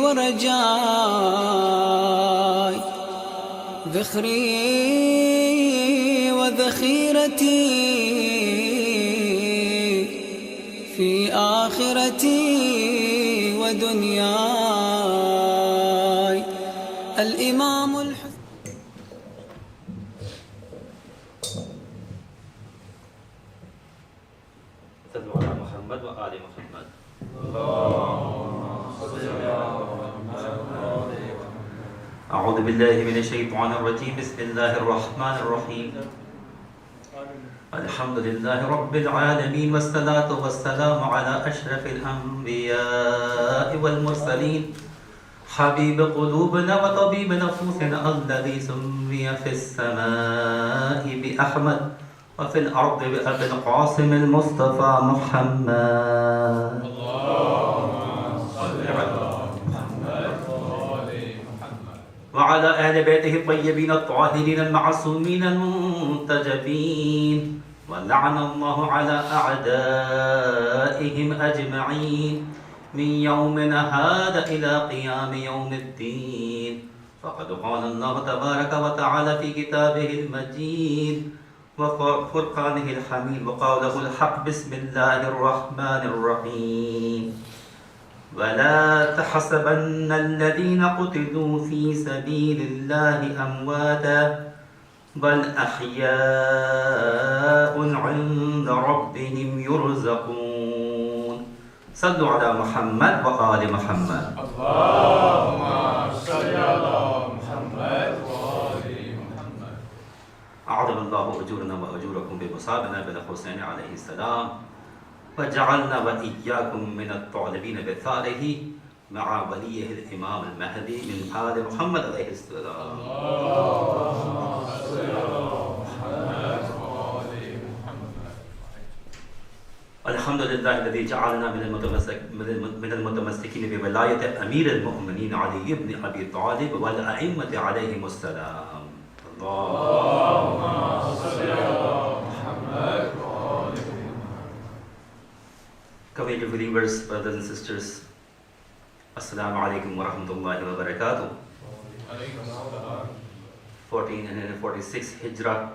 ورجاي، ذخري وذخيرتي في آخرتي ودنياي. الإمام صلوا على محمد وآل محمد. اللهم صل على محمد. أعوذ بالله من الشيطان الرجيم. بسم الله الرحمن الرحيم. الحمد لله رب العالمين، والصلاة والسلام على أشرف الأنبياء والمرسلين، حبيب قلوبنا وطبيب نفوسنا الذي سمي في السماء بأحمد وفي الأرض بأبي القاسم المصطفى محمد. اللهم صل على محمد وعلى آل بيته الطيبين الطاهرين المعصومين المنتجبين، ولعن الله على أعدائهم أجمعين من يومنا هذا إلى قيام يوم الدين. فقد قال الله تبارك وتعالى في كتابه المجيد وفرقانه الحميد وقوله الحق. بسم الله الرحمن الرحيم. ولا تحسبن الذين قتلوا في سبيل الله أمواتا بل أحياء عند ربهم يرزقون. صلوا على محمد وآل محمد. اللهم صل على محمد وآل محمد. أعظم الله أجورنا وأجوركم بمصابنا بالحسين عليه السلام، وجعلنا وإياكم من الطالبين بثاره مع وليه الإمام المهدي من آل محمد عليه السلام. اللهم صل على محمد وآل محمد. الحمد لله الذي جعلنا من المتمسكين بولاية أمير المؤمنين علي بن أبي طالب والأئمة عليهم السلام. اللهم صل على محمد وآل محمد. Community believers, brothers and sisters, Assalamu alaikum wa rahmatullahi wa barakatuh. 1446 Hijrah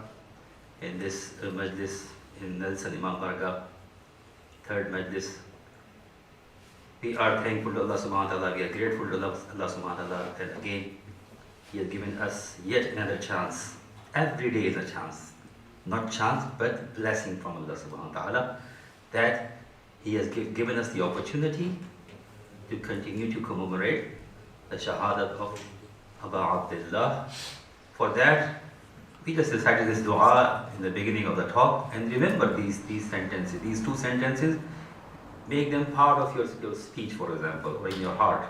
in this majlis in Nelson Imam Barga, third majlis. We are thankful to Allah subhanahu wa ta'ala, we are grateful to Allah subhanahu wa ta'ala that again He has given us yet another chance. Every day is a chance. Not chance, but blessing from Allah subhanahu wa ta'ala, that He has given us the opportunity to continue to commemorate the Shahadat of Aba Abdullah. For that, we just recited this dua in the beginning of the talk, and remember these sentences, these two sentences, make them part of your speech, for example, or in your heart,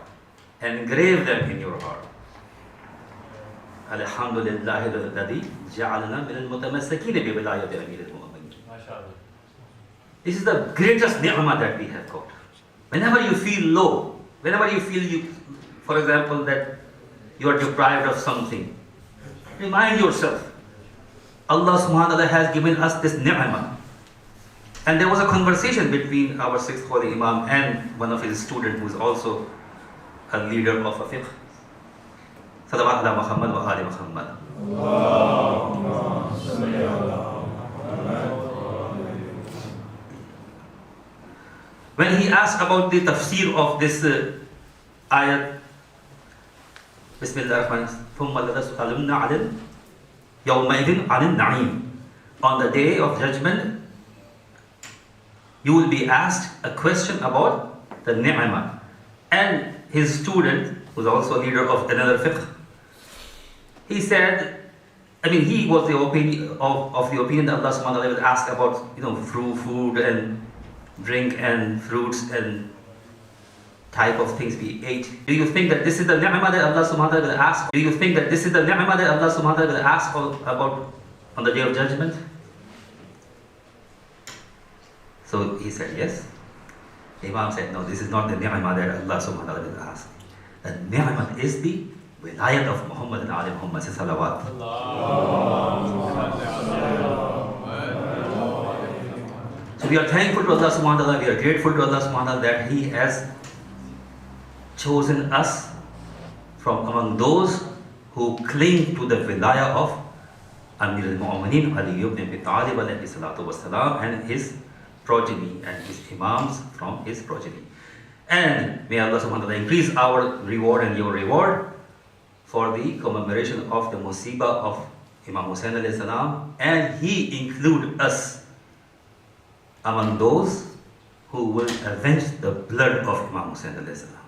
and engrave them in your heart. Alhamdulillahi alladhi ja'alna min al-mutamassikeen bi wilayati Amir al-Mu'minin. This is the greatest ni'mah that we have got. Whenever you feel low, whenever you feel for example, that you are deprived of something, remind yourself, Allah subhanahu wa ta'ala has given us this ni'mah. And there was a conversation between our sixth holy Imam and one of his students who is also a leader of a fiqh. Salawat ala Muhammad wa ali Muhammad. Allahumma salli ala Muhammad. When he asked about the tafsir of this ayat, Bismillah ar-Rahman ثُمَّ لَتَسْأَلُنَّ عَنِ يَوْمَئِذٍ عَنِ النَّعِيمِ. On the day of judgment, you will be asked a question about the ni'mah. And his student, who is also a leader of another fiqh, he said, he was the opinion of the opinion that Allah subhanahu wa ta'ala will ask about, food and drink and fruits and type of things we ate. Do you think that this is the ni'mah that Allah subhanahu wa ta'ala will ask? Do you think that this is the ni'mah that Allah subhanahu wa ta'ala will ask about on the day of judgment? So he said yes. The Imam said, no, this is not the ni'mah that Allah subhanahu wa ta'ala will ask. The ni'mah is the wilayat of Muhammad and Ali Muhammad salawat. So we are thankful to Allah subhanahu wa ta'ala, we are grateful to Allah subhanahu wa ta'ala that He has chosen us from among those who cling to the wilaya of Amir al-Mu'mineen Ali ibn Abi Talib alayhi salatu wasalam and his progeny and his imams from his progeny. And may Allah subhanahu wa ta'ala increase our reward and your reward for the commemoration of the musibah of Imam Hussain alayhi salam, and he include us among those who will avenge the blood of Imam Hussain alayhi salam.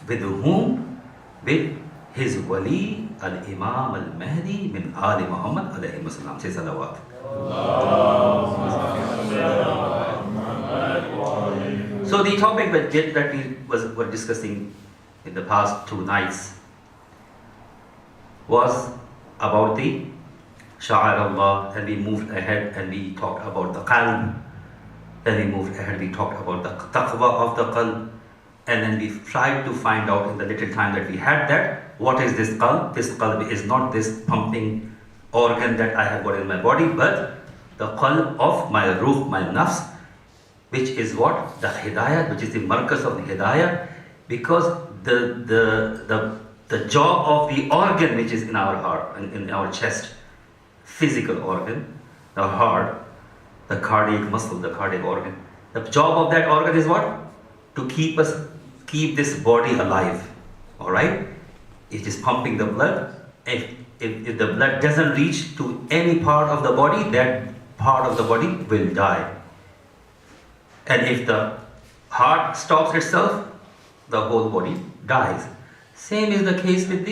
With whom? With his wali al-Imam al-Mahdi min Ali Muhammad alayhi salam. Say salawat. So the topic that we were discussing in the past 2 nights was about the Sha'ar Allah, and we moved ahead and we talked about the qalb. Then we moved ahead, we talked about the taqwa of the qalb, and then we tried to find out in the little time that we had that, what is this qalb? This qalb is not this pumping organ that I have got in my body, but the qalb of my ruh, my nafs, which is what? The hidayah, which is the markaz of the hidayah, because the job of the organ which is in our heart, in our chest, physical organ, the heart, the cardiac muscle, the cardiac organ. The job of that organ is what? To keep this body alive. Alright? It is pumping the blood. If the blood doesn't reach to any part of the body, that part of the body will die. And if the heart stops itself, the whole body dies. Same is the case with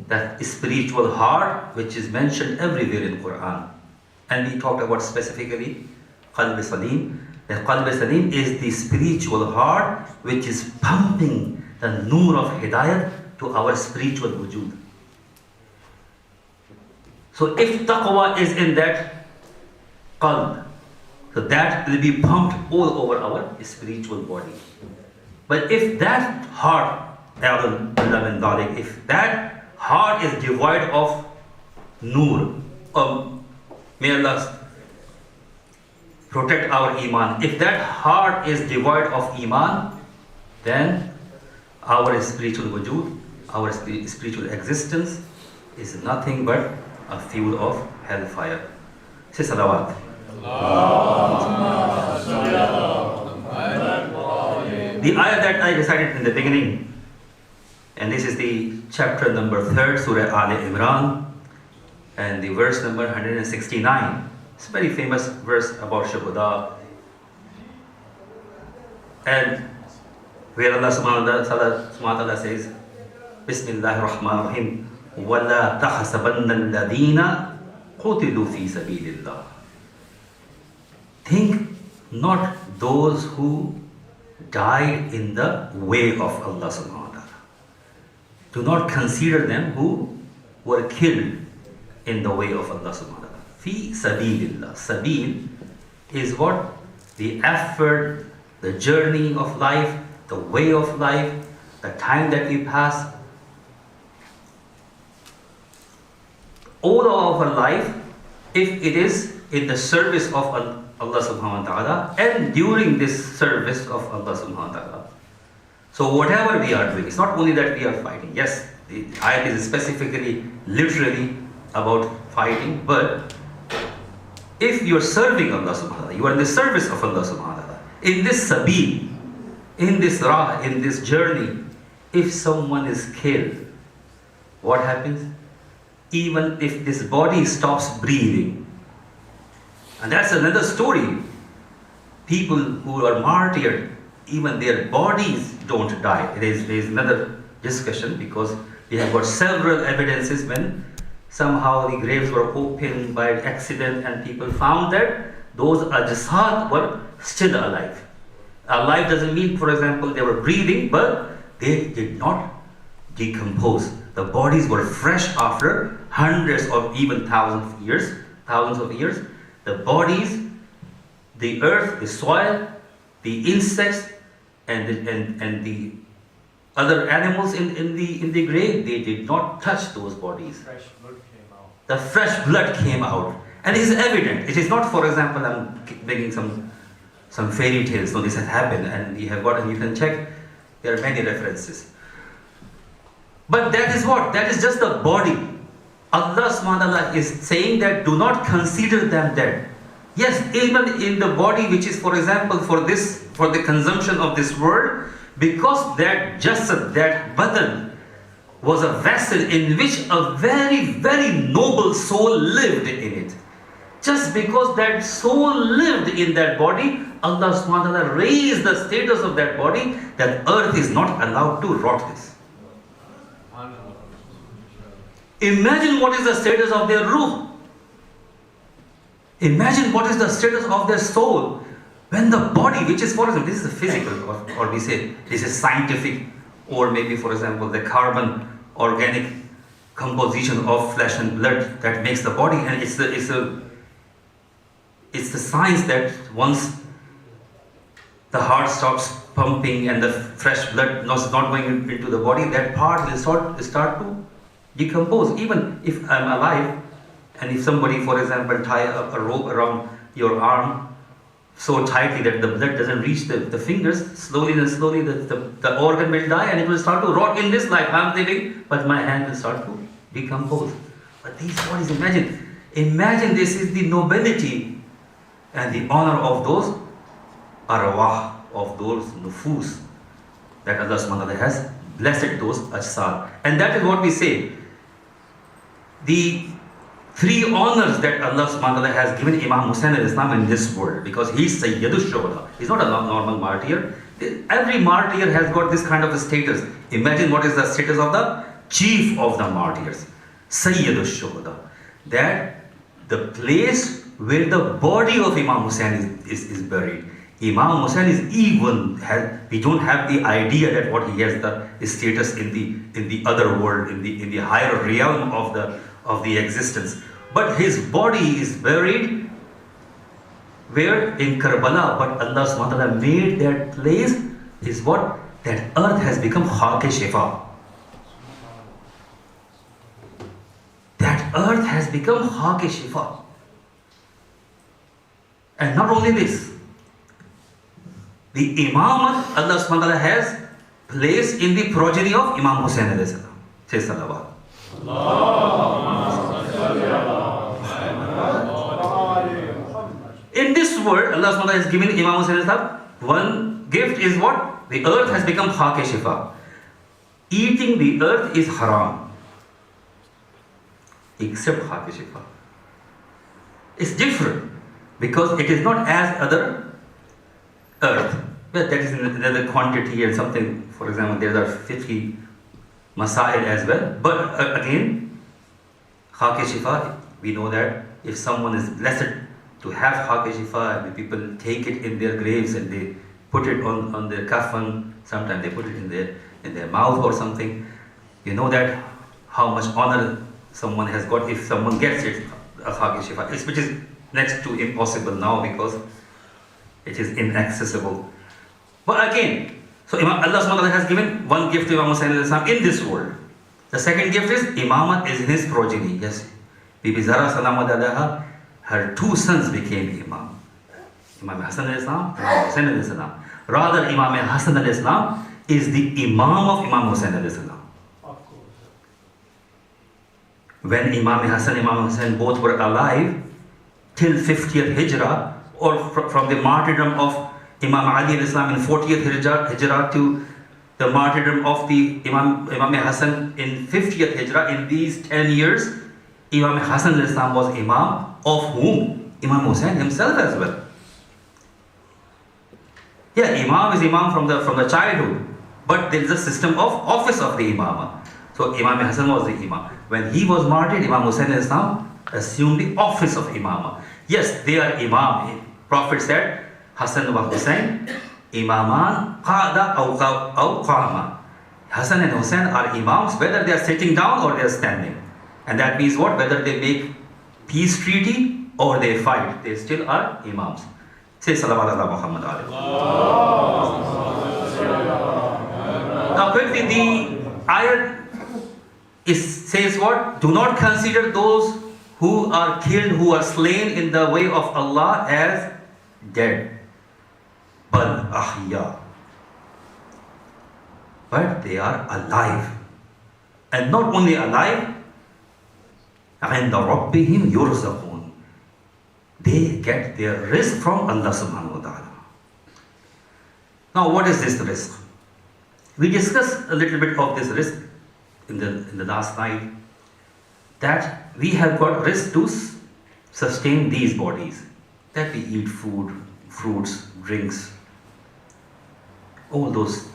that spiritual heart, which is mentioned everywhere in Quran. And we talked about specifically Qalb Salim. The Qalb Salim is the spiritual heart which is pumping the nur of Hidayat to our spiritual wujud. So if taqwa is in that qalb, so that will be pumped all over our spiritual body. But if that heart, if that heart is devoid of nur, may Allah protect our iman. If that heart is devoid of iman, then our spiritual wujud, our spiritual existence is nothing but a fuel of hellfire. Say salawat. The ayah that I recited in the beginning, and this is the chapter number 3, Surah Imran, and the verse number 169. It's a very famous verse about Shuhada, and where Allah subhanahu wa ta'ala says, Bismillahir Rahmanir Rahim, وَلَا تَحْسَبَنَّ الَّذِينَ قُتِلُوا فِي سَبِيلِ اللَّهِ. Think not those who died in the way of Allah subhanahu wa ta'ala. Do not consider them who were killed in the way of Allah subhanahu wa ta'ala. Fi sabilillah. Sabil is what? The effort, the journey of life, the way of life, the time that we pass. All of our life, if it is in the service of Allah subhanahu wa ta'ala, and during this service of Allah subhanahu wa ta'ala. So whatever we are doing, it's not only that we are fighting. Yes, the ayat is specifically, literally about fighting, but if you are serving Allah subhanahu wa ta'ala, you are in the service of Allah subhanahu wa ta'ala, in this sabil, in this rah, in this journey, if someone is killed, what happens? Even if this body stops breathing, and that's another story. People who are martyred, even their bodies don't die. There is another discussion, because we have got several evidences when somehow the graves were opened by accident and people found that those ajsad were still alive. Alive doesn't mean, for example, they were breathing, but they did not decompose. The bodies were fresh after hundreds or even thousands of years. The bodies, the earth, the soil, the insects, and the other animals in the grave, they did not touch those bodies. Fresh blood came out. The fresh blood came out, and it is evident. It is not, for example, I'm bringing some fairy tales. No, this has happened, and we have got, and you can check There are many references. But that is what? That is just the body. Allah subhanahu wa ta'ala is saying that do not consider them dead. Yes, even in the body which is, for example, for the consumption of this world, because that jasad, that badan, was a vessel in which a very, very noble soul lived in it. Just because that soul lived in that body, Allah subhanahu wa ta'ala raised the status of that body, that earth is not allowed to rot this. Imagine what is the status of their ruh. Imagine what is the status of their soul. When the body, which is, for example, this is the physical, or we say this is scientific, or maybe, for example, the carbon organic composition of flesh and blood that makes the body, and it's the science that once the heart stops pumping and the fresh blood is not going into the body, that part will start to decompose. Even if I'm alive, and if somebody, for example, tie a rope around your arm so tightly that the blood doesn't reach the fingers, slowly and slowly the organ will die and it will start to rot in this life. I'm living, but my hand will start to decompose. But these bodies, imagine this is the nobility and the honor of those arwah, of those nufus, that Allah subhanahu wa ta'ala has blessed those ajsad. And that is what we say. The three honors that Allah subhanahu wa ta'ala has given Imam Hussain al-Islam in this world, because he's Sayyidush Shuhada. He's not a normal martyr. Every martyr has got this kind of a status. Imagine what is the status of the chief of the martyrs, Sayyidush Shuhada. That the place where the body of Imam Hussain is buried. Imam Hussain is we don't have the idea that what he has the status in the other world, in the higher realm of the existence. But his body is buried where? In Karbala. But Allah subhanahu wa ta'ala made that place is what? That earth has become Khak-e-Shifa. That earth has become Khak-e-Shifa. And not only this, the Imamat Allah subhanahu wa ta'ala has placed in the progeny of Imam Hussain alayhi salam. Say salawat. In this world, Allah subhanahu wa ta'ala has given Imam Hussain alayhi salam one gift is what? The earth has become Khak-e-Shifa. Eating the earth is haram, except Khak-e-Shifa. It's different because it is not as other earth. Well, that is another quantity and something. For example, there are 50 masail as well. But again, Khak-e-Shifa, we know that if someone is blessed to have Khak-e-Shifa, the people take it in their graves and they put it on their kafan. Sometimes they put it in their mouth or something. You know that how much honor someone has got if someone gets it, a Khak-e-Shifa, which is next to impossible now because it is inaccessible. But again, so Allah subhanahu wa ta'ala has given one gift to Imam Hussain in this world. The second gift is Imamat is in his progeny. Yes, Bibi Zahra Salamu, her two sons became Imam. Imam Hassan al-Islam, Imam Hussain al-Islam. Rather, Imam Hassan al-Islam is the Imam of Imam Hussain al-Islam. When Imam Hassan and Imam Hussain both were alive, till 50th Hijrah, or from the martyrdom of Imam Ali al-Islam in 40th Hijrah to the martyrdom of the Imam Hassan in 50th Hijrah, in these 10 years, Imam Hassan al-Islam was Imam of whom? Imam Hussain himself as well. Yeah, Imam is Imam from the childhood, but there is a system of office of the Imamah. So Imam Hassan was the Imam. When he was martyred, Imam Hussain al-Islam assumed the office of Imamah. Yes, they are Imam. Prophet said, Hassan wa Hussain, Imaman qada aw qama. Hassan and Hussain are Imams, whether they are sitting down or they are standing. And that means what? Whether they make peace treaty or they fight, they still are Imams. Say salawat ala Muhammad alayhi. Now quickly, the ayat says what? Do not consider those who are killed, who are slain in the way of Allah as dead. Bal ahya. but they are alive. And not only alive, عِنْدَ رَبِّهِمْ يُرْزَقُونَ. They get their rizq from Allah subhanahu wa ta'ala. Now what is this rizq? We discussed a little bit of this rizq in the last night, that we have got rizq to sustain these bodies, that we eat food, fruits, drinks, all those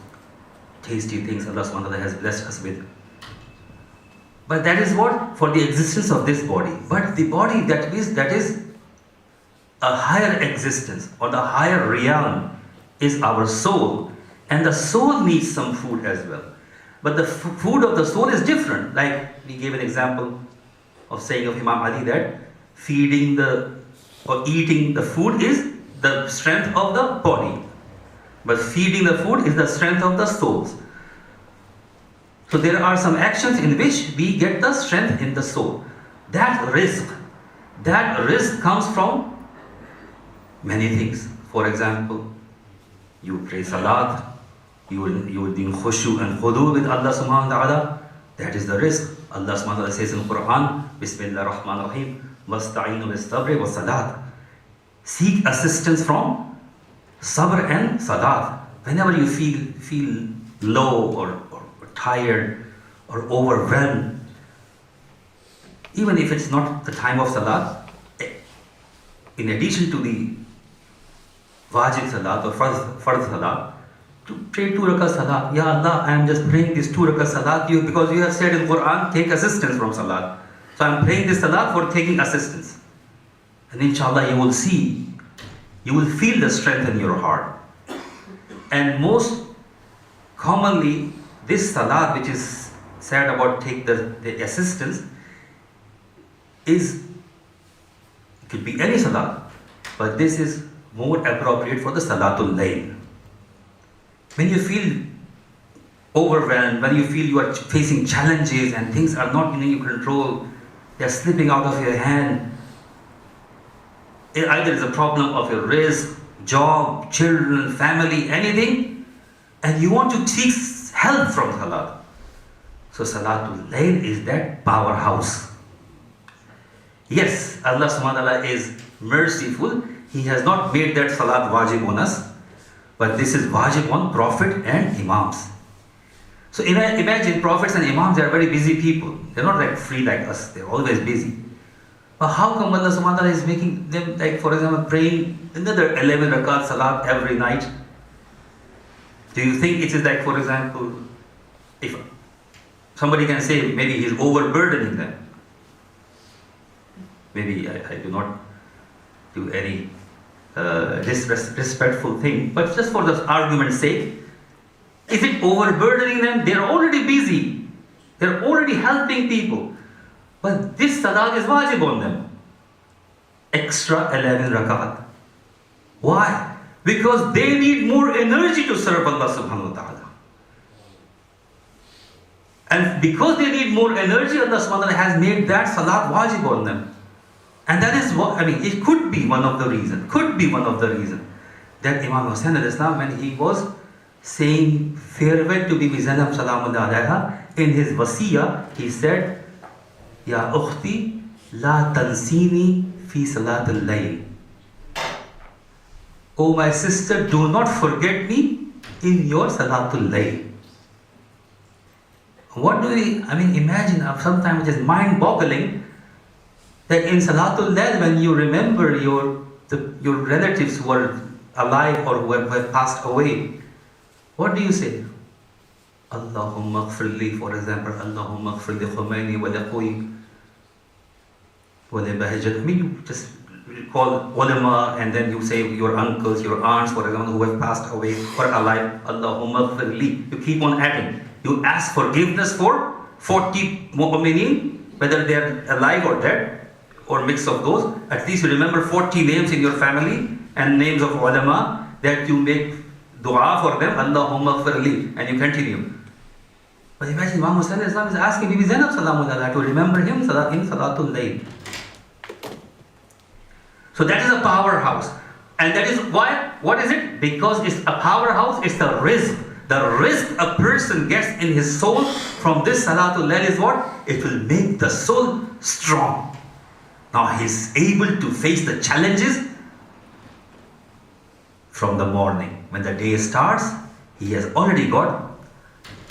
tasty things Allah subhanahu wa ta'ala has blessed us with. But that is what? For the existence of this body. But the body that is a higher existence, or the higher realm, is our soul. And the soul needs some food as well. But the food of the soul is different. Like we gave an example of saying of Imam Ali that feeding or eating the food is the strength of the body. But feeding the food is the strength of the souls. So there are some actions in which we get the strength in the soul. That rizq comes from many things. For example, you pray salat, you will be in khushu and khudu with Allah subhanahu wa ta'ala. That is the rizq. Allah subhanahu wa ta'ala says in the Quran, Bismillah ar-Rahman ar-Rahim, Wasta'inu bis-sabri wa salat. Seek assistance from sabr and salat. Whenever you feel low or tired or overwhelmed, even if it's not the time of salat, in addition to the wajib salat or fard salat, to pray 2 rakat salat. Ya Allah, I am just praying this 2 rakat salat because you have said in Quran, take assistance from salat. So I am praying this salat for taking assistance. And inshallah you will see, you will feel the strength in your heart. And most commonly, this salat which is said about take the assistance it could be any salat, but this is more appropriate for the salatul layl. When you feel overwhelmed, when you feel you are facing challenges and things are not in your control, they are slipping out of your hand, either it's a problem of your rizq, job, children, family, anything, and you want to seek help from salat. So salatul layl is that powerhouse. Yes, Allah subhanahu wa ta'ala is merciful. He has not made that salat wajib on us, but this is wajib on Prophet and Imams. So imagine prophets and Imams, they are very busy people. They're not like free like us, they're always busy. But how come Allah subhanahu wa ta'ala is making them, like for example, praying another 11 rakat salat every night? Do you think it is like, for example, if somebody can say maybe he's overburdening them? Maybe I do not do any disrespectful thing, but just for the argument's sake, is it overburdening them? They're already busy. They're already helping people. But this salat is wajib on them. Extra 11 rakat. Why? Because they need more energy to serve Allah subhanahu wa ta'ala. And because they need more energy, Allah subhanahu wa ta'ala has made that salat wajib on them. And that is what, it could be one of the reasons, that Imam Hussain al-Islam, when he was saying farewell to Bibi Zainab Salamullah alayha, in his wasiya, he said, Ya ukhti, la tansini fi salat al-layl. Oh my sister, do not forget me in your salatul layl. What do we, imagine, sometimes it is mind-boggling that in salatul layl, when you remember your relatives who are alive or who have passed away, what do you say? Allahumma gfirli, for example, Allahumma gfirli Khomeini wa liqui wa li bahijat. You just call ulama and then you say your uncles, your aunts, for example, who have passed away or alive, Allahumma gfirli. You keep on adding. You ask forgiveness for 40 mu'minin, whether they are alive or dead, or mix of those. At least you remember 40 names in your family and names of ulama, that you make dua for them, Allahumma gfirli, and you continue. But imagine Imam Hussain al-Islam is asking Bibi Zainab Salamullah to remember him in Salatul Layl. So that is a powerhouse. And that is why, what is it? Because it's a powerhouse, it's the rizq. the risk a person gets in his soul from this Salatul Layl is what? It will make the soul strong. Now he's able to face the challenges from the morning. When the day starts, he has already got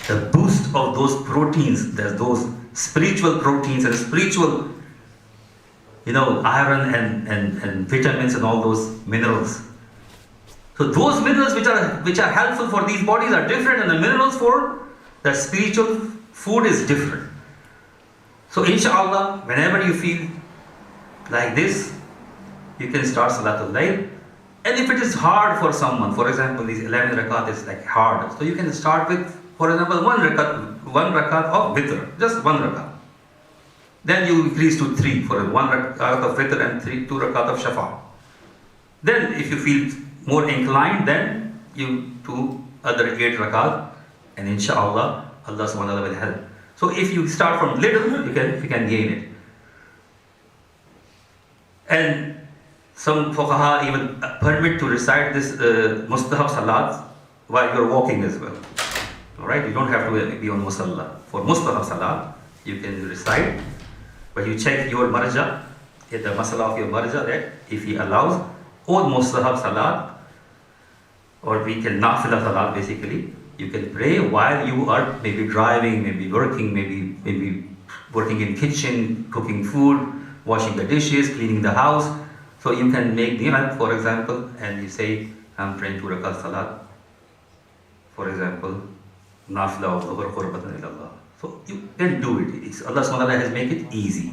the boost of those proteins. There's those spiritual proteins and spiritual, iron and vitamins and all those minerals. So those minerals which are helpful for these bodies are different, and the minerals for the spiritual food is different. So inshallah, whenever you feel like this, you can start Salatul Layl. And if it is hard for someone, for example, these 11 rakat is like hard, so you can start with, for example, one rakat of witr, just one rakat. Then you increase to 3 for one rakat of witr and 2 rakat of shafa. Then if you feel more inclined, then you do other 8 rakat, and inshallah, Allah subhanahu wa ta'ala will help. So if you start from little, you can gain it. And some fuqaha even permit to recite this mustahab salat while you're walking as well. Alright, you don't have to be on musalla. For mustahab salat, you can recite, but you check your marja, the masala of your marja, that if he allows all mustahab salat, or we can nafila salat basically, you can pray while you are maybe driving, maybe working, maybe working in kitchen, cooking food, washing the dishes, cleaning the house. So you can make niyyat, for example, and you say, I'm praying 2 rakat salat. For example, nafila of dhuhr qurbatan ilallah. So you can do it. Allah subhanahu wa ta'ala has made it easy.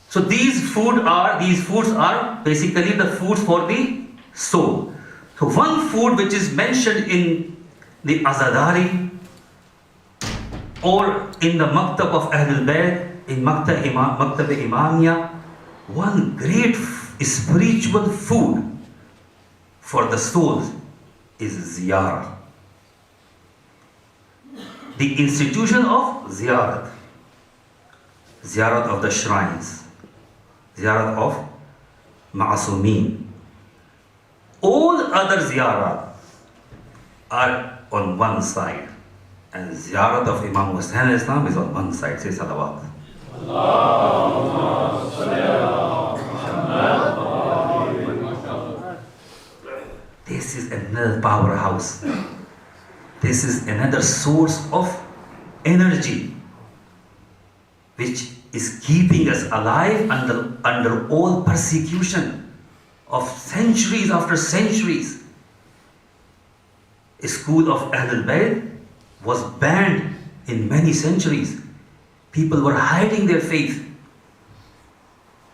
So these foods are basically the foods for the soul. So one food which is mentioned in the Azadari or in the Maktab of Ahlul Bayt, in Maktab Imamiyya, one great spiritual food for the souls is ziyarah. The institution of ziyarat of the shrines, ziyarat of ma'asumeen. All other ziyarat are on one side, and ziyarat of Imam Hussain Islam is on one side. Say salawat. This is another powerhouse. This is another source of energy which is keeping us alive under all persecution of centuries after centuries. A school of Ahlul Bayt was banned in many centuries. People were hiding their faith.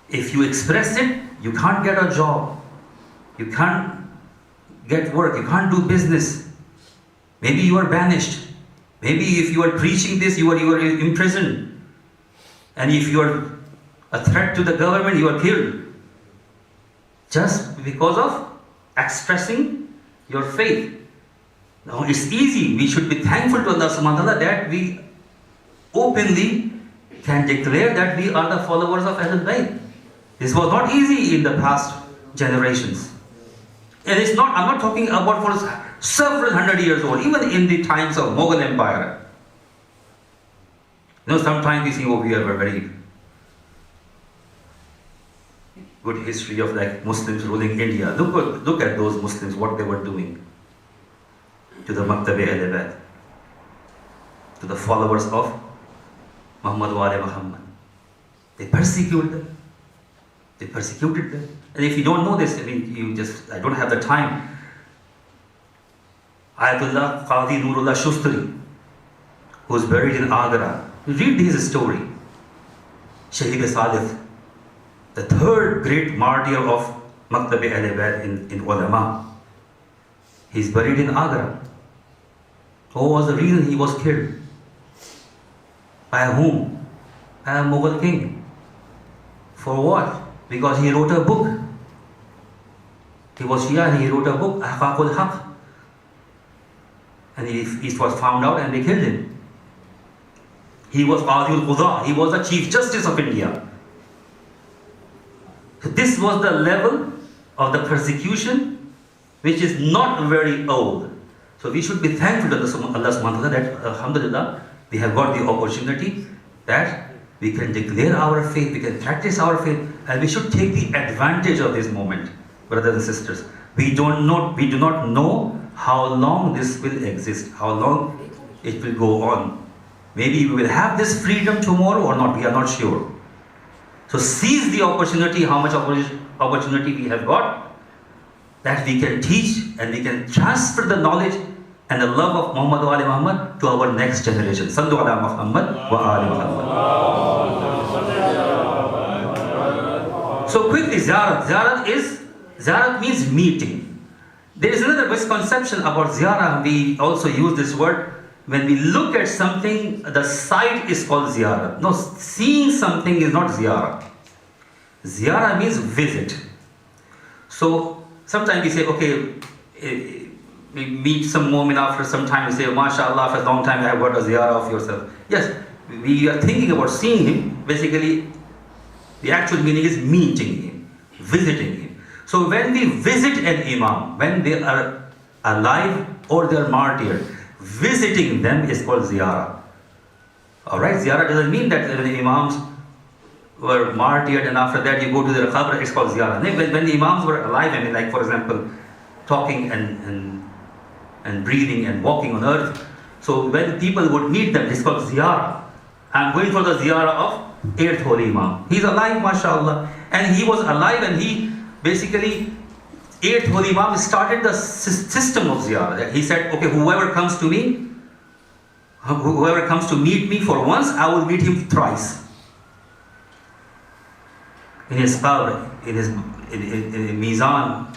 If you express it, you can't get a job. You can't get work. You can't do business. Maybe you are banished. Maybe if you are preaching this, you are imprisoned. And if you are a threat to the government, you are killed. Just because of expressing your faith. Now it's easy. We should be thankful to Allah subhanahu wa ta'ala that we openly can declare that we are the followers of Ahlul Bayt. This was not easy in the past generations. And it's not, I'm not talking about for several hundred years old, even in the times of Mughal Empire. Sometimes we see, we have a very good history of like Muslims ruling India. Look at those Muslims, what they were doing to the Maktab-e Ahl-e-Bayt, to the followers of Muhammad wa Ali Muhammad. They persecuted them. They persecuted them. And if you don't know this, I don't have the time. Ayatollah Qadi Nurullah Shustari, who is buried in Agra, read his story. Shaheed Salih, the third great martyr of Maktab-e Ahl-e-Bayt in ulama. He's buried in Agra. What was the reason he was killed? By whom? By a Mughal king. For what? Because he wrote a book. He was Shia and he wrote a book, Ahqaqul Haq. And it was found out and they killed him. He was Qadhiul Qudaa. He was the Chief Justice of India. So this was the level of the persecution, which is not very old. So we should be thankful to Allah subhanahu wa ta'ala that alhamdulillah we have got the opportunity that we can declare our faith, we can practice our faith, and we should take the advantage of this moment, brothers and sisters. We do not know how long this will exist, how long it will go on. Maybe we will have this freedom tomorrow or not, we are not sure. So seize the opportunity, how much opportunity we have got, that we can teach and we can transfer the knowledge and the love of Muhammad wa Ali Muhammad to our next generation. Sallu ala Muhammad wa Ali Muhammad. So quickly, ziyarat. Ziyarat means meeting. There is another misconception about ziyarah. We also use this word. When we look at something, the sight is called ziyarah. No, seeing something is not ziyarah. Ziyarah means visit. So sometimes we say, okay, we meet some moment after some time, we say, MashaAllah, after a long time I have got a ziyarah of yourself. Yes, we are thinking about seeing him. Basically, the actual meaning is meeting him, visiting him. So when we visit an imam, when they are alive or they are martyred, visiting them is called ziyarah. Alright, ziyarah doesn't mean that when the imams were martyred and after that you go to their qabr, it's called ziyarah. When the imams were alive, I mean, like for example, talking and breathing and walking on earth, so when people would meet them, it's called ziyarah. I'm going for the ziyarah of 8th Holy Imam. He's alive, mashallah. And he was alive and he basically, 8th Holy Imam started the system of ziyarah. He said, okay, whoever comes to me, whoever comes to meet me for once, I will meet him thrice. In his qabr, in his mizan,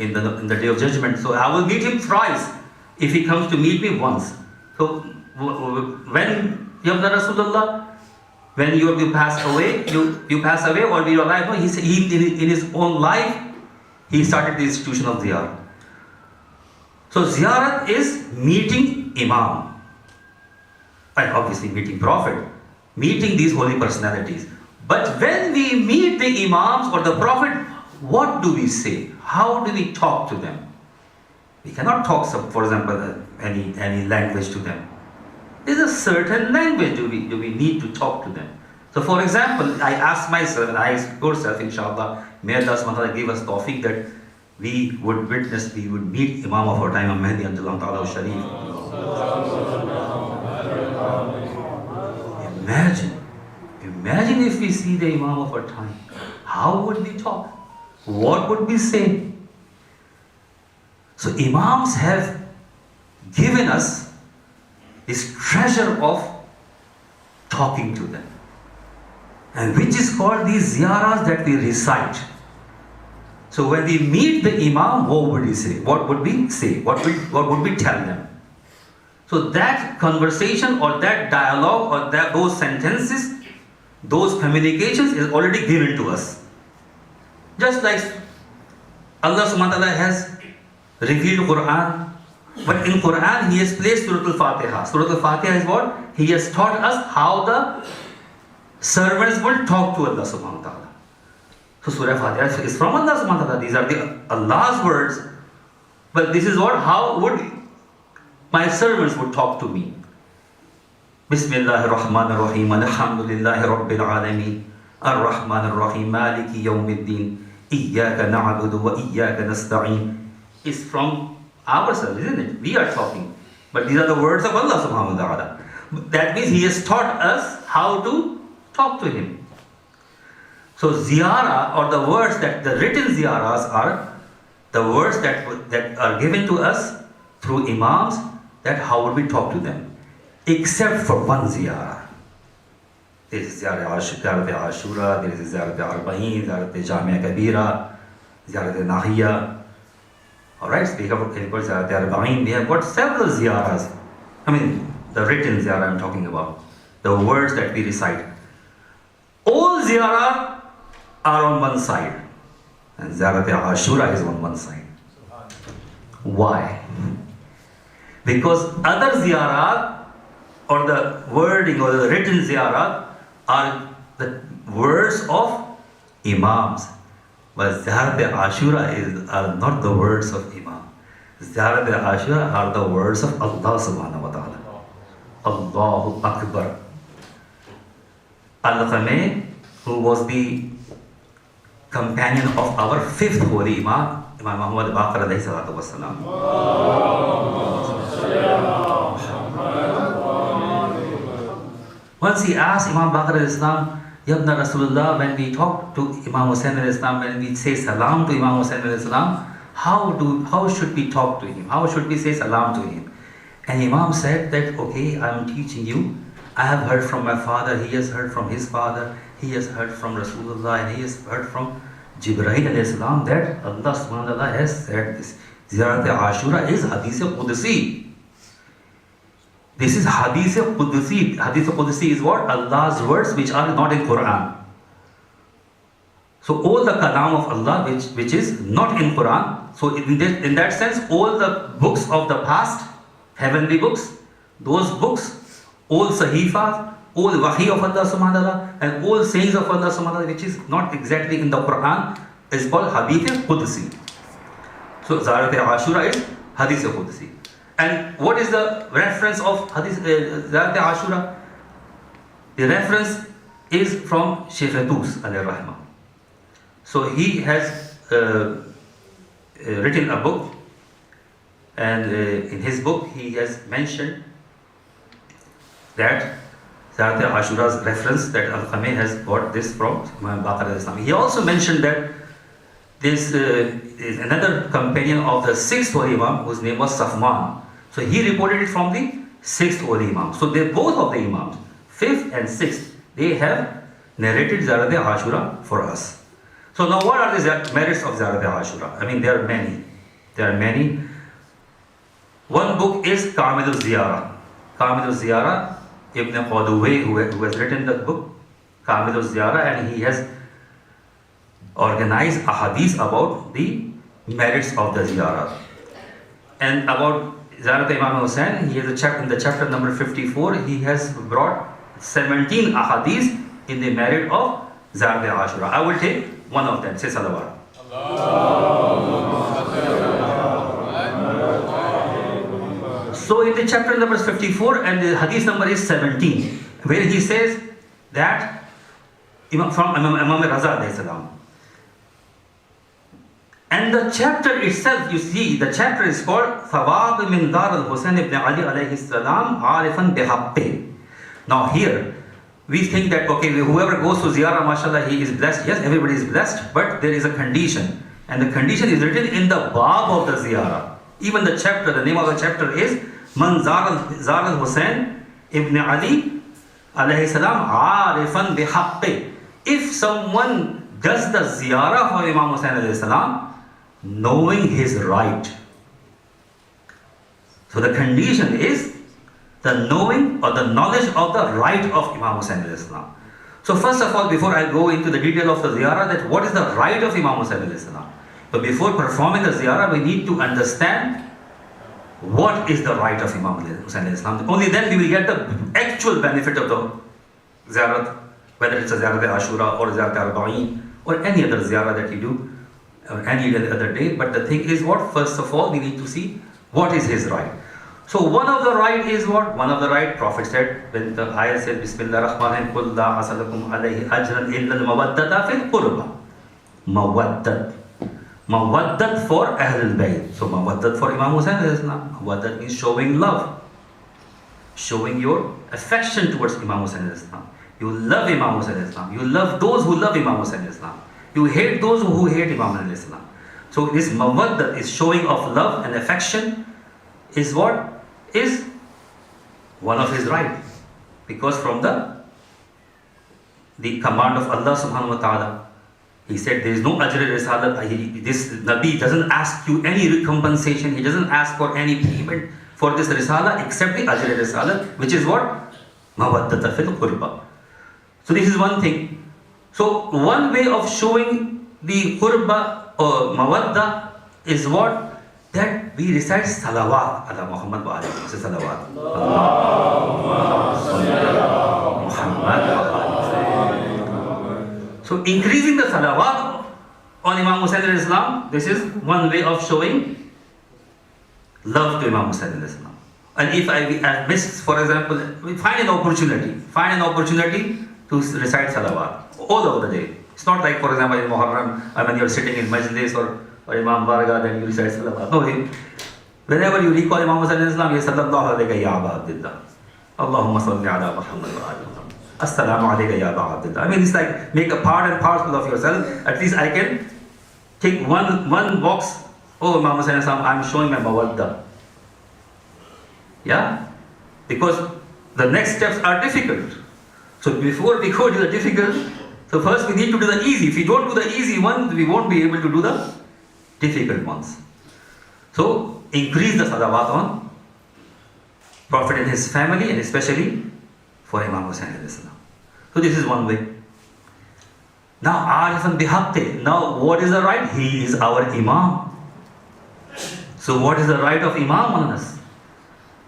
in the day of judgment. So I will meet him thrice if he comes to meet me once. So when Yabna Rasulullah, when you pass away, you pass away or we are alive, no, he in his own life, he started the institution of ziyarah. So ziyarat is meeting imam. And obviously meeting prophet, meeting these holy personalities. But when we meet the imams or the prophet, what do we say? How do we talk to them? We cannot talk, for example, any language to them. There's a certain language do we need to talk to them. So for example, I ask myself and I ask yourself, inshallah, may Allah subhanahu wa ta'ala give us tawfiq that we would meet Imam of our time, Mahdi Anjallahu Ta'ala Sharif. Imagine if we see the Imam of our time. How would we talk? What would we say? So Imams have given us this treasure of talking to them, and which is called these ziyarahs that we recite. So when we meet the Imam, what would we say? What would we say? What would we tell them? So that conversation or that dialogue or those sentences, those communications is already given to us. Just like Allah subhanahu wa ta'ala has revealed Quran, but in Quran He has placed Surah Al-Fatiha. Surah Al-Fatiha is what? He has taught us how the servants will talk to Allah subhanahu wa ta'ala. So Surah Al-Fatiha is from Allah subhanahu wa ta'ala. These are the Allah's words. But this is what, how would my servants would talk to me. Bismillahir Rahmanir Rahim. Alhamdulillahi Rabbil Alameen. Ar-Rahmanir Rahim. Maliki Yawmiddin. Iyyaka na'budu wa iyyaka nasta'in. Is from ourselves, isn't it? We are talking. But these are the words of Allah subhanahu wa ta'ala. That means He has taught us how to talk to Him. So ziyarah, or the words that the written ziyarahs are the words that are given to us through imams, that how would we talk to them? Except for one ziyarah. There is ziyarat Ashura, there is ziyarat Arba'in, ziyarat Jamia Kabira, ziyarat Nahiya. Alright, so we have ziyarat Arba'in, we have got several ziyarahs. I mean, the written ziyarah I'm talking about. The words that we recite. All ziyarah are on one side. And ziyarat Ashura is on one side. Why? Because other ziyarah, or the wording or the written ziyarah, are the words of imams. But ziyarat Ashura are not the words of imam. Ziyarat Ashura are the words of Allah subhanahu wa ta'ala. Allahu Akbar. Al-Qameh, who was the companion of our fifth holy Imam, Imam Muhammad Baqir alayhi salatu wassalam. Once he asked Imam Baqir alayhi salam, Yabna Rasulullah, when we talk to Imam Hussain alayhi salam, when we say salam to Imam Hussain alayhi salam, how should we talk to him? How should we say salam to him? And Imam said that, okay, I am teaching you. I have heard from my father, he has heard from his father, he has heard from Rasulullah, and he has heard from Jibreel alayhi salam that Allah subhanahu wa ta'ala has said this. Ziyarat Ashura is Hadith Qudsi. This is Hadith Qudsi. Hadith Qudsi is what? Allah's words which are not in Quran. So all the kalam of Allah which is not in Quran. So in that sense, all the books of the past, heavenly books, those books, all Sahifa, all Wahi of Allah subhanahu wa ta'ala, and all sayings of Allah subhanahu wa ta'ala, which is not exactly in the Quran, is called Hadith Qudsi. So Ziyarat Ashura is Hadith Qudsi. And what is the reference of Hadith Ziyarat Ashura? The reference is from Shaykh Tus alayhi rahmah. So he has written a book, and in his book he has mentioned that Ziyarat Ashura's reference, that Al-Qameh has got this from Imam Baqir alayhi salam. He also mentioned that this is another companion of the sixth holy Imam, whose name was Safwan. So he reported it from the sixth holy Imam. So they both of the Imams, fifth and sixth, they have narrated Ziyarat Ashura for us. So now what are the merits of Ziyarat Ashura? I mean, there are many. There are many. One book is Kamil Ziyara. Kamil Ziyara, Ibn Qadaway, who has written that book, Kamil Ziyara, and he has organized a hadith about the merits of the ziyarah. And about Ziyarat Imam Hussain, he has a chapter, in the chapter number 54, he has brought 17 ahadith in the merit of Ziyarat Ashura. I will take one of them. Say salawat. So in the chapter number 54 and the hadith number is 17, where he says that from Imam Raza alayhi salam. And the chapter itself, you see, the chapter is called Thawab min Dar al-Husayn ibn Ali alayhi salam arifan bihaqqi. Now here, we think that, okay, whoever goes to ziyarah, mashallah, he is blessed. Yes, everybody is blessed, but there is a condition. And the condition is written in the bab of the ziyarah. Even the chapter, the name of the chapter is Man Zar al-Husayn ibn Ali alayhi salam arifan bihaqqi. If someone does the ziyarah for Imam Hussain alayhi salam, knowing his right. So the condition is the knowing or the knowledge of the right of Imam Hussain alayhi salam. So first of all, before I go into the detail of the ziyarah, that what is the right of Imam Hussain alayhi salam. So before performing the ziyarah, we need to understand what is the right of Imam Hussain alayhi salam. Only then we will get the actual benefit of the ziyarah, whether it's a ziyarat Ashura or ziyarat Arba'in or any other ziyarah that you do, or any other day. But the thing is what? First of all, we need to see what is his right. So one of the right is what? One of the right, Prophet said, when the ayah said, Bismillah ar-Rahman qul la asalakum alayhi ajran illa al-mawaddata fil qurba. Mawaddat. Mawaddat for Ahlul Bayt. So mawaddat for Imam Hussain alayhi salam. Mawaddat means showing love. Showing your affection towards Imam Hussain alayhi salam. You love Imam Hussain alayhi salam. You love those who love Imam Hussain alayhi salam. You hate those who hate Imam alayhi salam. So this mawaddat is showing of love and affection is what? Is one of his right. Because from the command of Allah subhanahu wa ta'ala, he said there is no ajr risalat. This Nabi doesn't ask you any compensation. He doesn't ask for any payment for this risala except the ajr risalat, which is what? Mawaddata fil qurba. So this is one thing. So one way of showing the qurba or mawadda is what? That we recite salawat ala Muhammad wa alihi. Say salawat. So increasing the salawat on Imam Hussain alayhi salam, this is one way of showing love to Imam Hussain alayhi salam. And if I miss, for example, we find an opportunity to recite salawat all over the day. It's not like, for example, in Muharram, when you're sitting in majlis or Imam Barga, then you recite salawat. No, whenever you recall Imam Hussain alayhi salam, you say, Sallallahu alayka ya Aba Abdillah. Allahumma salli ala Muhammad wa ali Muhammad. Assalamu alayka ya Aba Abdillah. I mean, it's like, make a part and parcel of yourself. At least I can take one box. Oh, Imam Hussain alayhi salam, I'm showing my mawadda. Yeah? Because the next steps are difficult. So before we go to the difficult, so first we need to do the easy. If we don't do the easy ones, we won't be able to do the difficult ones. So increase the salawat on Prophet and his family, and especially for Imam Hussain alayhi salam. So this is one way. Now, Arifan bihaqqi. Now, what is the right? He is our Imam. So what is the right of Imam on us?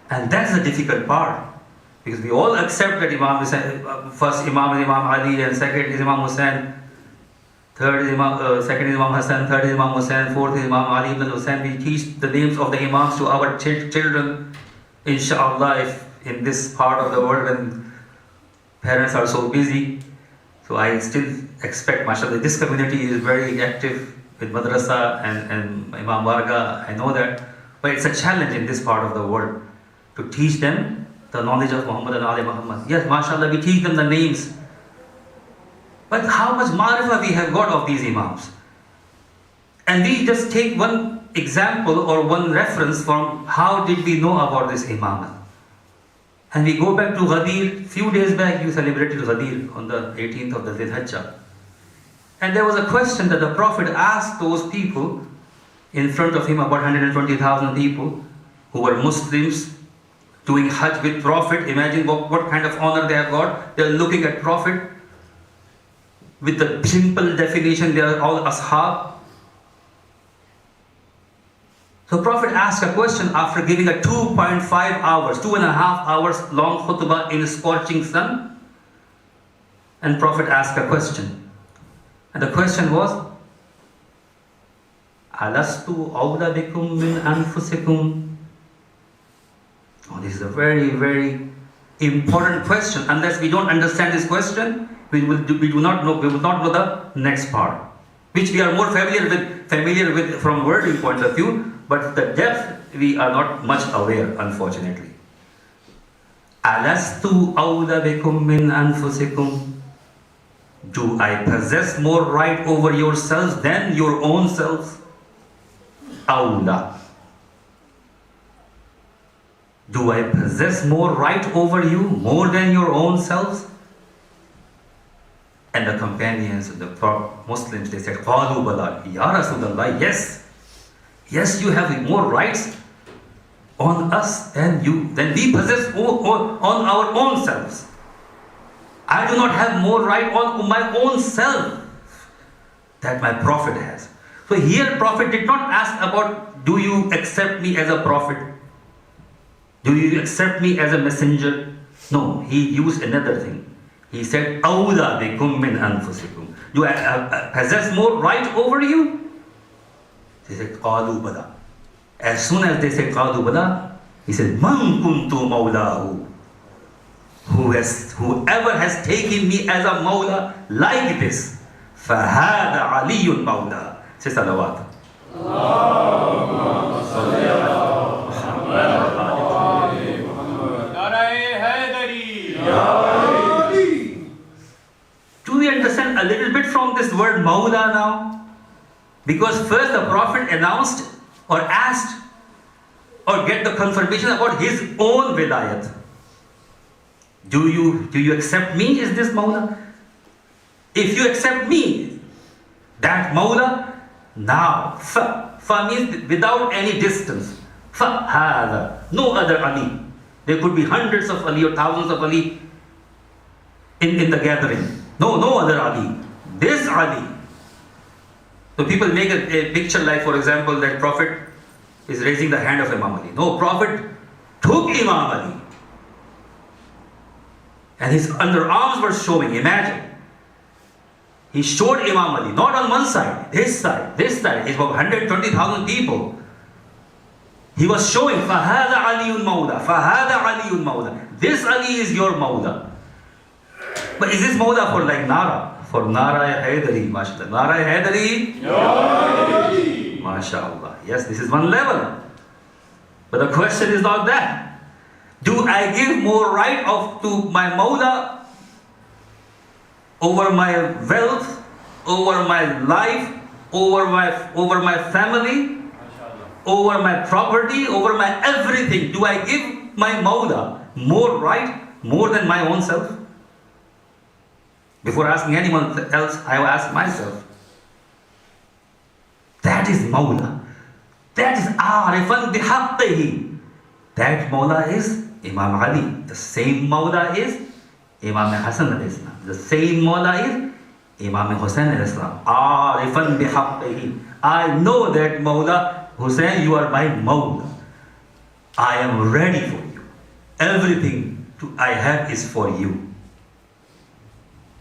And that's the difficult part. Because we all accept that Imam Hussain, first Imam is Imam Ali, and second is Imam Hussain, third is second is Imam Hassan, third is Imam Hussain, fourth is Imam Ali ibn Hussain. We teach the names of the Imams to our children. Inshallah, if in this part of the world when parents are so busy, so I still expect, mashallah, this community is very active with madrasa and Imam Barga, I know that, but it's a challenge in this part of the world to teach them the knowledge of Muhammad and Ali Muhammad. Yes, mashallah, we teach them the names, but how much ma'rifah we have got of these Imams? And we just take one example or one reference from how did we know about this Imam. And we go back to Ghadir. Few days back you celebrated Ghadir on the 18th of the Dhul Hijjah. And there was a question that the Prophet asked those people in front of him, about 120,000 people who were Muslims doing Hajj with Prophet. Imagine what kind of honor they have got. They are looking at Prophet. With the simple definition, they are all ashab. So Prophet asked a question after giving a 2.5 hours long khutbah in scorching sun. And Prophet asked a question. And the question was, Alastu awla bikum min anfusikum? Oh, this is a very, very important question. Unless we don't understand this question, we will not know the next part, which we are more familiar with from worldly point of view, but the depth we are not much aware, unfortunately. Alastu awla bikum min anfusikum? Do I possess more right over yourselves than your own selves? Awla. Do I possess more right over you, more than your own selves? And the companions, the Muslims, they said, Qalu bala, Ya Rasulullah, yes. Yes, you have more rights on us than we possess on our own selves. I do not have more right on my own self that my Prophet has. So here Prophet did not ask about, do you accept me as a prophet? Do you accept me as a messenger? No, he used another thing. He said, Awla bikum min anfusikum. Do I possess more right over you? They said, Qalu bala. As soon as they said Qalu bala, he said, Man kuntu mawlahu. Whoever has taken me as a mawla like this, fahada aliyun mawla. Say salawat. Allahumma salli ala Muhammad. Do we understand a little bit from this word Mawla now? Because first the Prophet announced or asked or get the confirmation about his own wilayat. Do you accept me as this Mawla? If you accept me, that Mawla, now, fa means without any distance. Fa hada, no other Ali. There could be hundreds of Ali or thousands of Ali in the gathering. No other Ali. This Ali. So people make a picture like, for example, that Prophet is raising the hand of Imam Ali. No, Prophet took Imam Ali. And his underarms were showing. Imagine. He showed Imam Ali, not on one side, this side. It's about 120,000 people. He was showing, فَهَذَا عَلِيٌّ مَوْلَى فَهَذَا عَلِيٌّ مَوْلَى. This Ali is your Mawla. But is this Mawla for like Nara? For Nara Haidari, mashallah. Nara Haidari? MashaAllah. Yes, this is one level. But the question is not that. Do I give more right to my Mawla over my wealth, over my life, over my family, over my property, over my everything? Do I give my Mawla more right, more than my own self? Before asking anyone else, I will ask myself. That is Mawla. That is Arifan bihaqqihi. That Mawla is Imam Ali. The same Mawla is Imam Hassan al-Islam. The same Mawla is Imam Hussain al-Islam. Arifan bihaqqihi. I know that Mawla. Hussain, you are my Mawla. I am ready for you. Everything I have is for you.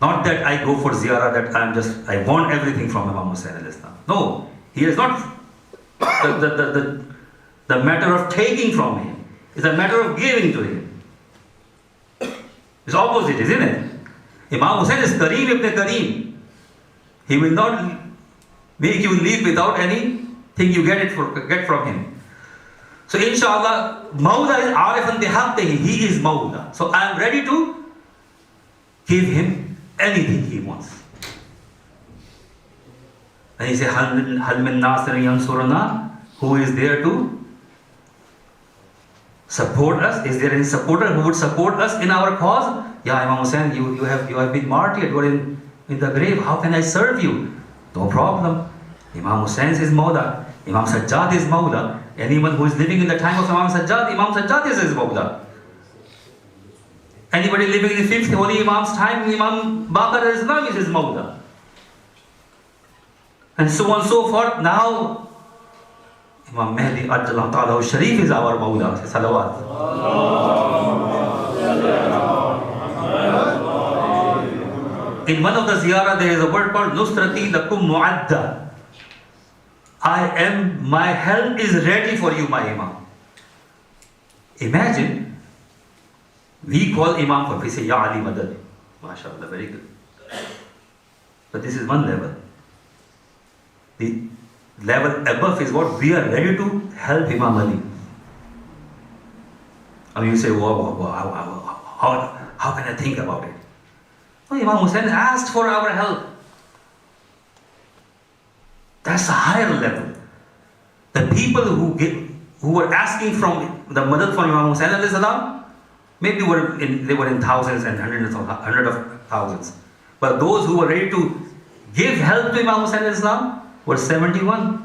Not that I go for ziyarah, that I want everything from Imam Hussain al-Islam. No, he is not the matter of taking from him. It's a matter of giving to him. It's opposite, isn't it? Imam Hussain is Qarib ibn Qarib. He will not make you leave without anything you get from him. So inshallah, Mawla is Arifan bihaqqihi. He is Mawla. So I am ready to give him anything he wants. And he says, Hal min nasir yansurana? Who is there to support us? Is there any supporter who would support us in our cause? Yeah, Imam Hussain, you have been martyred. You are in the grave. How can I serve you? No problem. Imam Hussain is Mawla. Imam Sajjad is Mawla. Anyone who is living in the time of Imam Sajjad is his Mawla. Anybody living in the 5th Holy Imam's time, Imam Baqir al-Islam is his Mawla. And so on and so forth. Now, Imam Mahdi Ajjallahu Ta'ala Sharif is our Mawla. Say salawat. In one of the ziyarah, there is a word called Nusrati Lakum Mu'adda. My help is ready for you, my Imam. Imagine, we call Imam for, we say, Ya Ali Madad. MashaAllah, very good. But this is one level. The level above is what we are ready to help Imam Ali. I mean, you say, how can I think about it? Well, Imam Hussain asked for our help. That's a higher level. The people who were asking from the madad from Imam Hussain al-Islam, maybe they were in thousands and hundreds of thousands. But those who were ready to give help to Imam Hussain al-Islam were 71.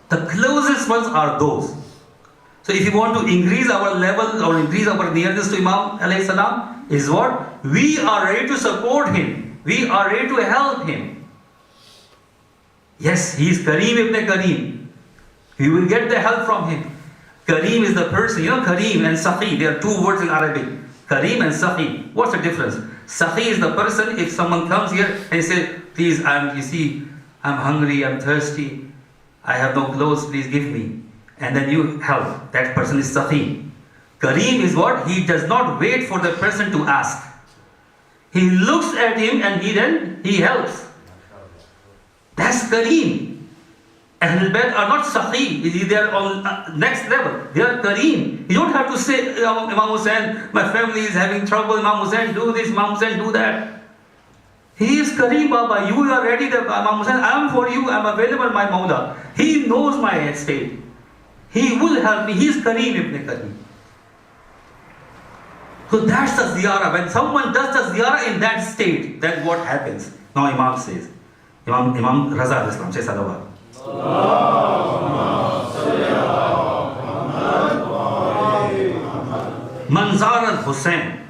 The closest ones are those. So if you want to increase our level or increase our nearness to Imam alayhi salam, is what? We are ready to support him. We are ready to help him. Yes, he is Qarib ibn Qarib. We will get the help from him. Kareem is the person, Kareem and Sakhi, there are two words in Arabic. Kareem and Sakhi. What's the difference? Sakhi is the person, if someone comes here and says, please, I'm hungry, I'm thirsty, I have no clothes, please give me. And then you help. That person is Sakhi. Kareem is what? He does not wait for the person to ask. He looks at him and he helps. That's Kareem. Ahlul Bayt are not Sakhi. They are on next level. They are Kareem. You don't have to say, Imam Hussain, my family is having trouble. Imam Hussain, do this. Imam Hussain, do that. He is Kareem, Baba. You are ready. Imam Hussain, I am for you. I am available, my Mawla. He knows my state. He will help me. He is Kareem ibn Kareem. So that's the ziyarah. When someone does the ziyarah in that state, then what happens? Now Imam says, Imam Raza al-Islam, say salawat. Manzar al-Hussain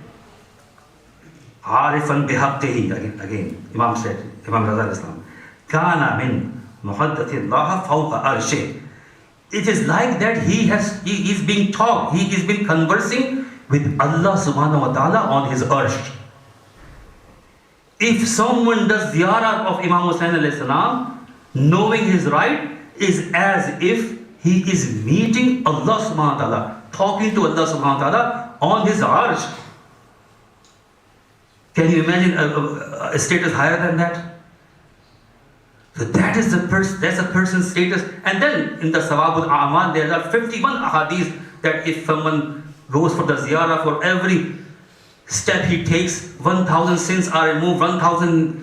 Arifan bihaqqihi, again Imam said, Imam Raza al-Islam, Kana min muhaddathi Allah fawqa arshih. It is like that he is being talked, he is being conversing with Allah subhanahu wa ta'ala on his arsh. If someone does ziyarah of Imam Hussain alayhi salam, knowing his right is as if he is meeting Allah subhanahu wa ta'ala, talking to Allah subhanahu wa ta'ala on his arsh. Can you imagine a status higher than that? So that is that's a person's status. And then in the Sawabul A'mal, there are 51 ahadith that if someone goes for the ziyarah, for every step he takes, 1,000 sins are removed, 1,000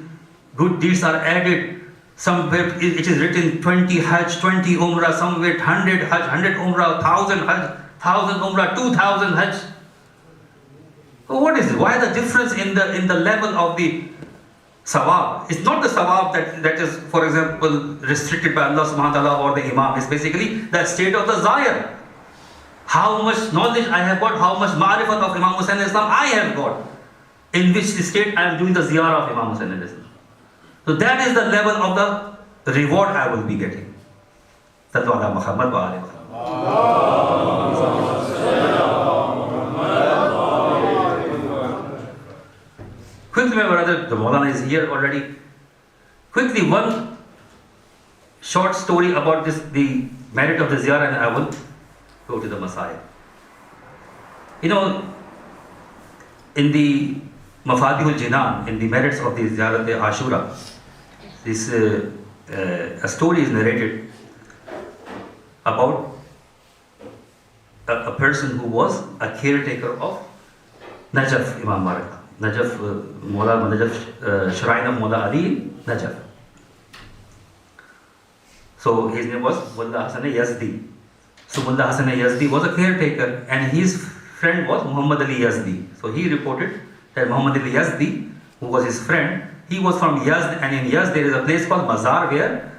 good deeds are added. Somewhere it is written 20 Hajj, 20 Umrah, somewhere 100 Hajj, 100 Umrah, 1,000 Hajj, 1,000 Umrah, 2,000 Hajj. So what is it? Why the difference in the level of the sawab? It's not the sawab that is, for example, restricted by Allah subhanahu wa ta'ala or the Imam. It's basically the state of the Zahir. How much knowledge I have got, how much ma'rifat of Imam Hussain Islam I have got, in which state I am doing the ziyarah of Imam Hussain Islam. So that is the level of the reward I will be getting. Sallu ala Muhammad wa alihi wa sallam. Quickly, my brother, the Maulana is here already. Quickly, one short story about the merit of the ziyarah, and I will go to the Messiah. You know, in the Mafadihul Jinan, in the merits of the Ziyarat Ashura, a story is narrated about a person who was a caretaker of Najaf Imam Marika. Najaf, Shrine of Mullah Ali in Najaf. So his name was Mullah Hasan Yazdi. So Mullah Hasan Yazdi was a caretaker, and his friend was Muhammad Ali Yazdi. So he reported that Muhammad Ali Yazdi, who was his friend, he was from Yazd, and in Yazd there is a place called Mazar where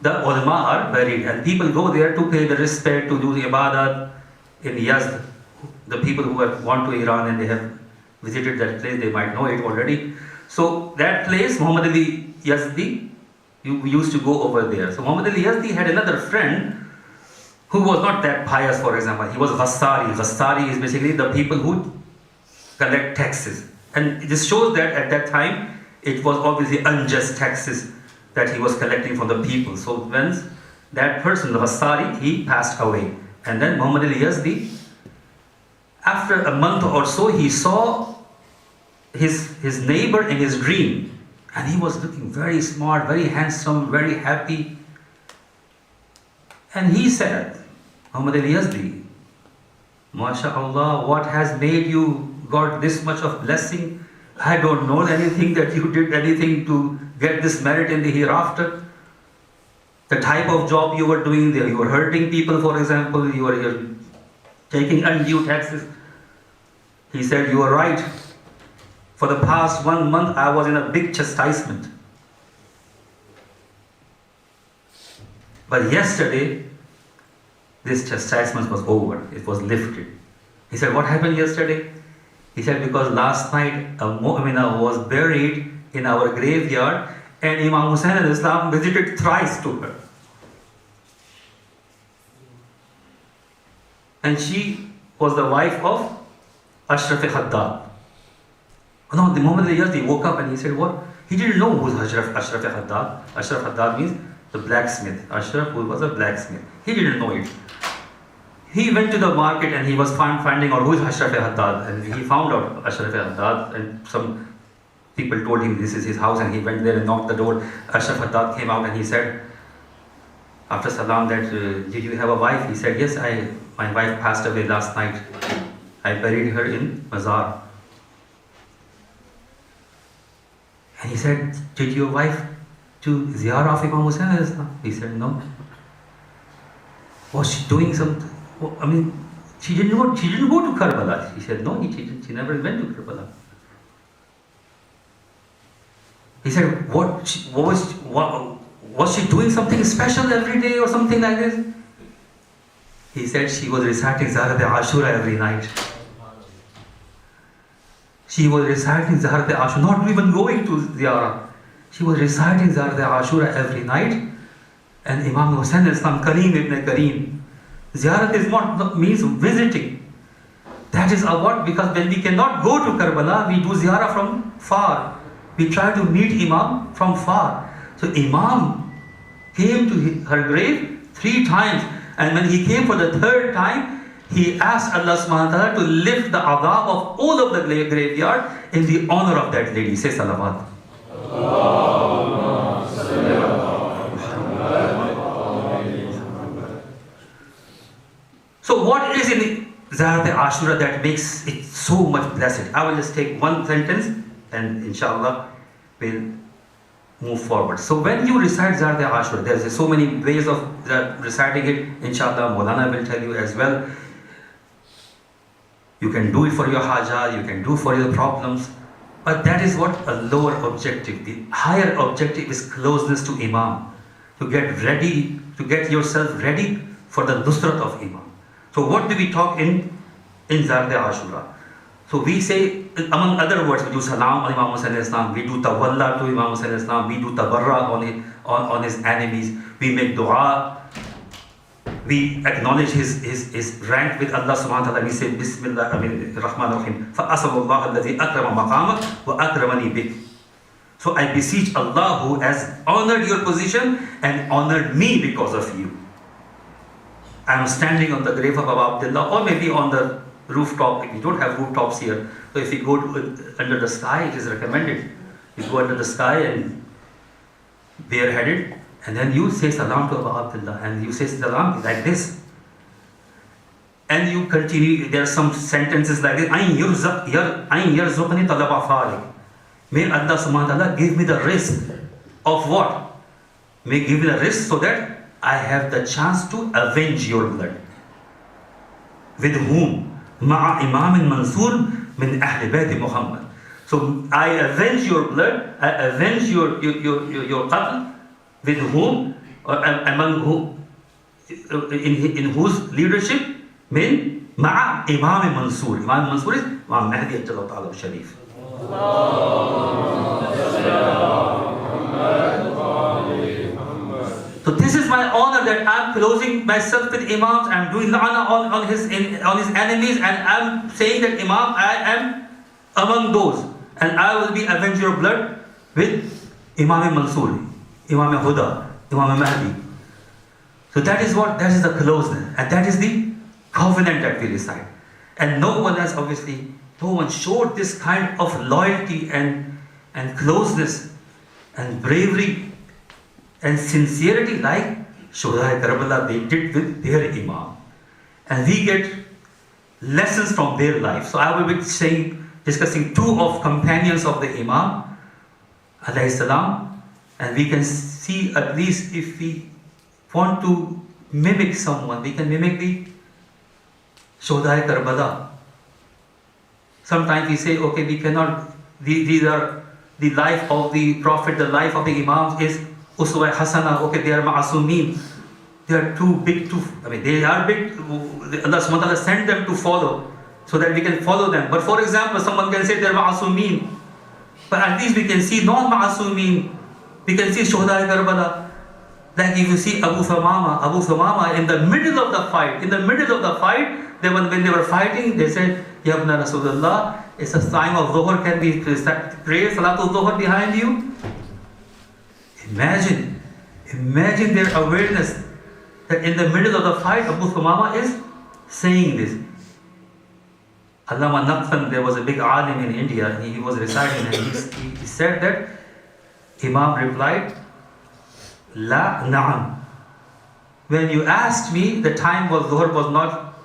the ulama are buried, and people go there to pay the respect, to do the ibadat in Yazd. The people who have gone to Iran and they have visited that place, they might know it already. So that place, Muhammad Ali Yazdi, we used to go over there. So Muhammad Ali Yazdi had another friend who was not that pious, for example. He was Ghassari. Ghassari is basically the people who collect taxes. And this shows that at that time, it was obviously unjust taxes that he was collecting from the people. So when that person, the Ghassari, he passed away. And then Muhammad Ali Yazdi, after a month or so, he saw his neighbor in his dream. And he was looking very smart, very handsome, very happy. And he said, Muhammad Ali Yazdi, MashaAllah, what has made you got this much of blessing? I don't know anything that you did anything to get this merit in the hereafter. The type of job you were doing there, you were hurting people, for example, you were taking undue taxes. He said, you are right. For the past 1 month, I was in a big chastisement. But yesterday, this chastisement was over. It was lifted. He said, what happened yesterday? He said, because last night a mu'mina was buried in our graveyard and Imam Hussain al-Islam visited thrice to her. And she was the wife of Ashraf Haddad. No, the Muhammad Ali Yazdi woke up and he said, what? He didn't know who was Ashraf Haddad. Ashraf Haddad means the blacksmith. Ashraf, who was a blacksmith. He didn't know it. He went to the market and he was finding out who is Ashraf Haddad. And he found out Ashraf Haddad, and some people told him this is his house, and he went there and knocked the door. Ashraf Haddad came out and he said, after salam, that did you have a wife? He said, yes, my wife passed away last night. I buried her in Mazar. And he said, did your wife do ziyarah of Imam Hussain? He said, no. Was she doing something? I mean, she didn't go to Karbala. He said, no, she never went to Karbala. He said, was she doing something special every day or something like this? He said she was reciting Zaharat Ashura every night. She was reciting Zaharat Ashura, not even going to ziyarah. She was reciting Zaharat Ashura every night. And Imam Hussain Islam, Kareem ibn Kareem. Ziyarat is not means visiting. That is what, because when we cannot go to Karbala, we do ziyarah from far. We try to meet Imam from far. So Imam came to her grave 3 times, And when he came for the third time, he asked Allah subhanahu wa ta'ala to lift the adab of all of the graveyard in the honor of that lady. Say salawat. So what is in Zarat Ashura that makes it so much blessed? I will just take one sentence and inshallah we'll move forward. So when you recite Zarat Ashura, there's so many ways of reciting it. Inshallah, Maulana will tell you as well. You can do it for your haja, you can do for your problems. But that is what a lower objective. The higher objective is closeness to Imam. To get ready, to get yourself ready for the nusrat of Imam. So what do we talk in Zarat Ashura? So we say, among other words, we do salam on Imam Hussain Islam, we do tawalla to Imam Hussain Islam, we do tabarra on his enemies, we make dua, we acknowledge his rank with Allah subhanahu wa ta'ala, we say Bismillah Rahman Rahim, fa'asallallahu alladhi akrama maqamak wa akramani bik. So I beseech Allah who has honored your position and honored me because of you. I am standing on the grave of Baba Abdullah, or maybe on the rooftop. We don't have rooftops here. So if you go under the sky, it is recommended. You go under the sky and bareheaded, and then you say salam to Baba Abdullah, and you say salam like this. And you continue, there are some sentences like this. Ayn yarzuqni talaba farik. May Allah subhanahu wa ta'ala give me the risk of what? May give me the risk so that I have the chance to avenge your blood. With whom? Ma'a Imam Mansur min Ahl Bayt Muhammad. So I avenge your blood, I avenge your qatl. With whom? Or among whom? In whose leadership? Min Ma'a Imam Mansur. Imam Mansur is Imam Mahdi Ta'ala Sharif. So this is my honor that I'm closing myself with Imams, I'm doing la'ana on his enemies, and I'm saying that Imam, I am among those, and I will be avenge your blood with Imam Mansur, Imam Huda, Imam Mahdi. So that is the closeness, and that is the covenant that we recite. And no one has obviously, no one showed this kind of loyalty and closeness and bravery and sincerity like Shuhada Karbala they did with their Imam. And we get lessons from their life. So I will be discussing two of companions of the Imam, alayhi salam, and we can see at least if we want to mimic someone, we can mimic the Shuhada Karbala. Sometimes we say, okay, we cannot, these are the life of the Prophet, the life of the Imams is Uswa Hasana, okay, they are ma'asumeen. They are too big they are big. Allah subhanahu wa ta'ala sent them to follow so that we can follow them. But for example, someone can say they are ma'asumeen. But at least we can see non-ma'asumeen. We can see Shuhada Karbala. Like if you see Abu Thumama in the middle of the fight, when they were fighting, they said, Ya Ibn Rasulullah, it's a time of Dhuhr, can we pray Salatul Dhuhr behind you? Imagine their awareness that in the middle of the fight, Abu Thumama is saying this. Allama Naqtan, there was a big alim in India, and he was reciting, and he said that Imam replied, La na'am. When you asked me, the time of Dhuhr was not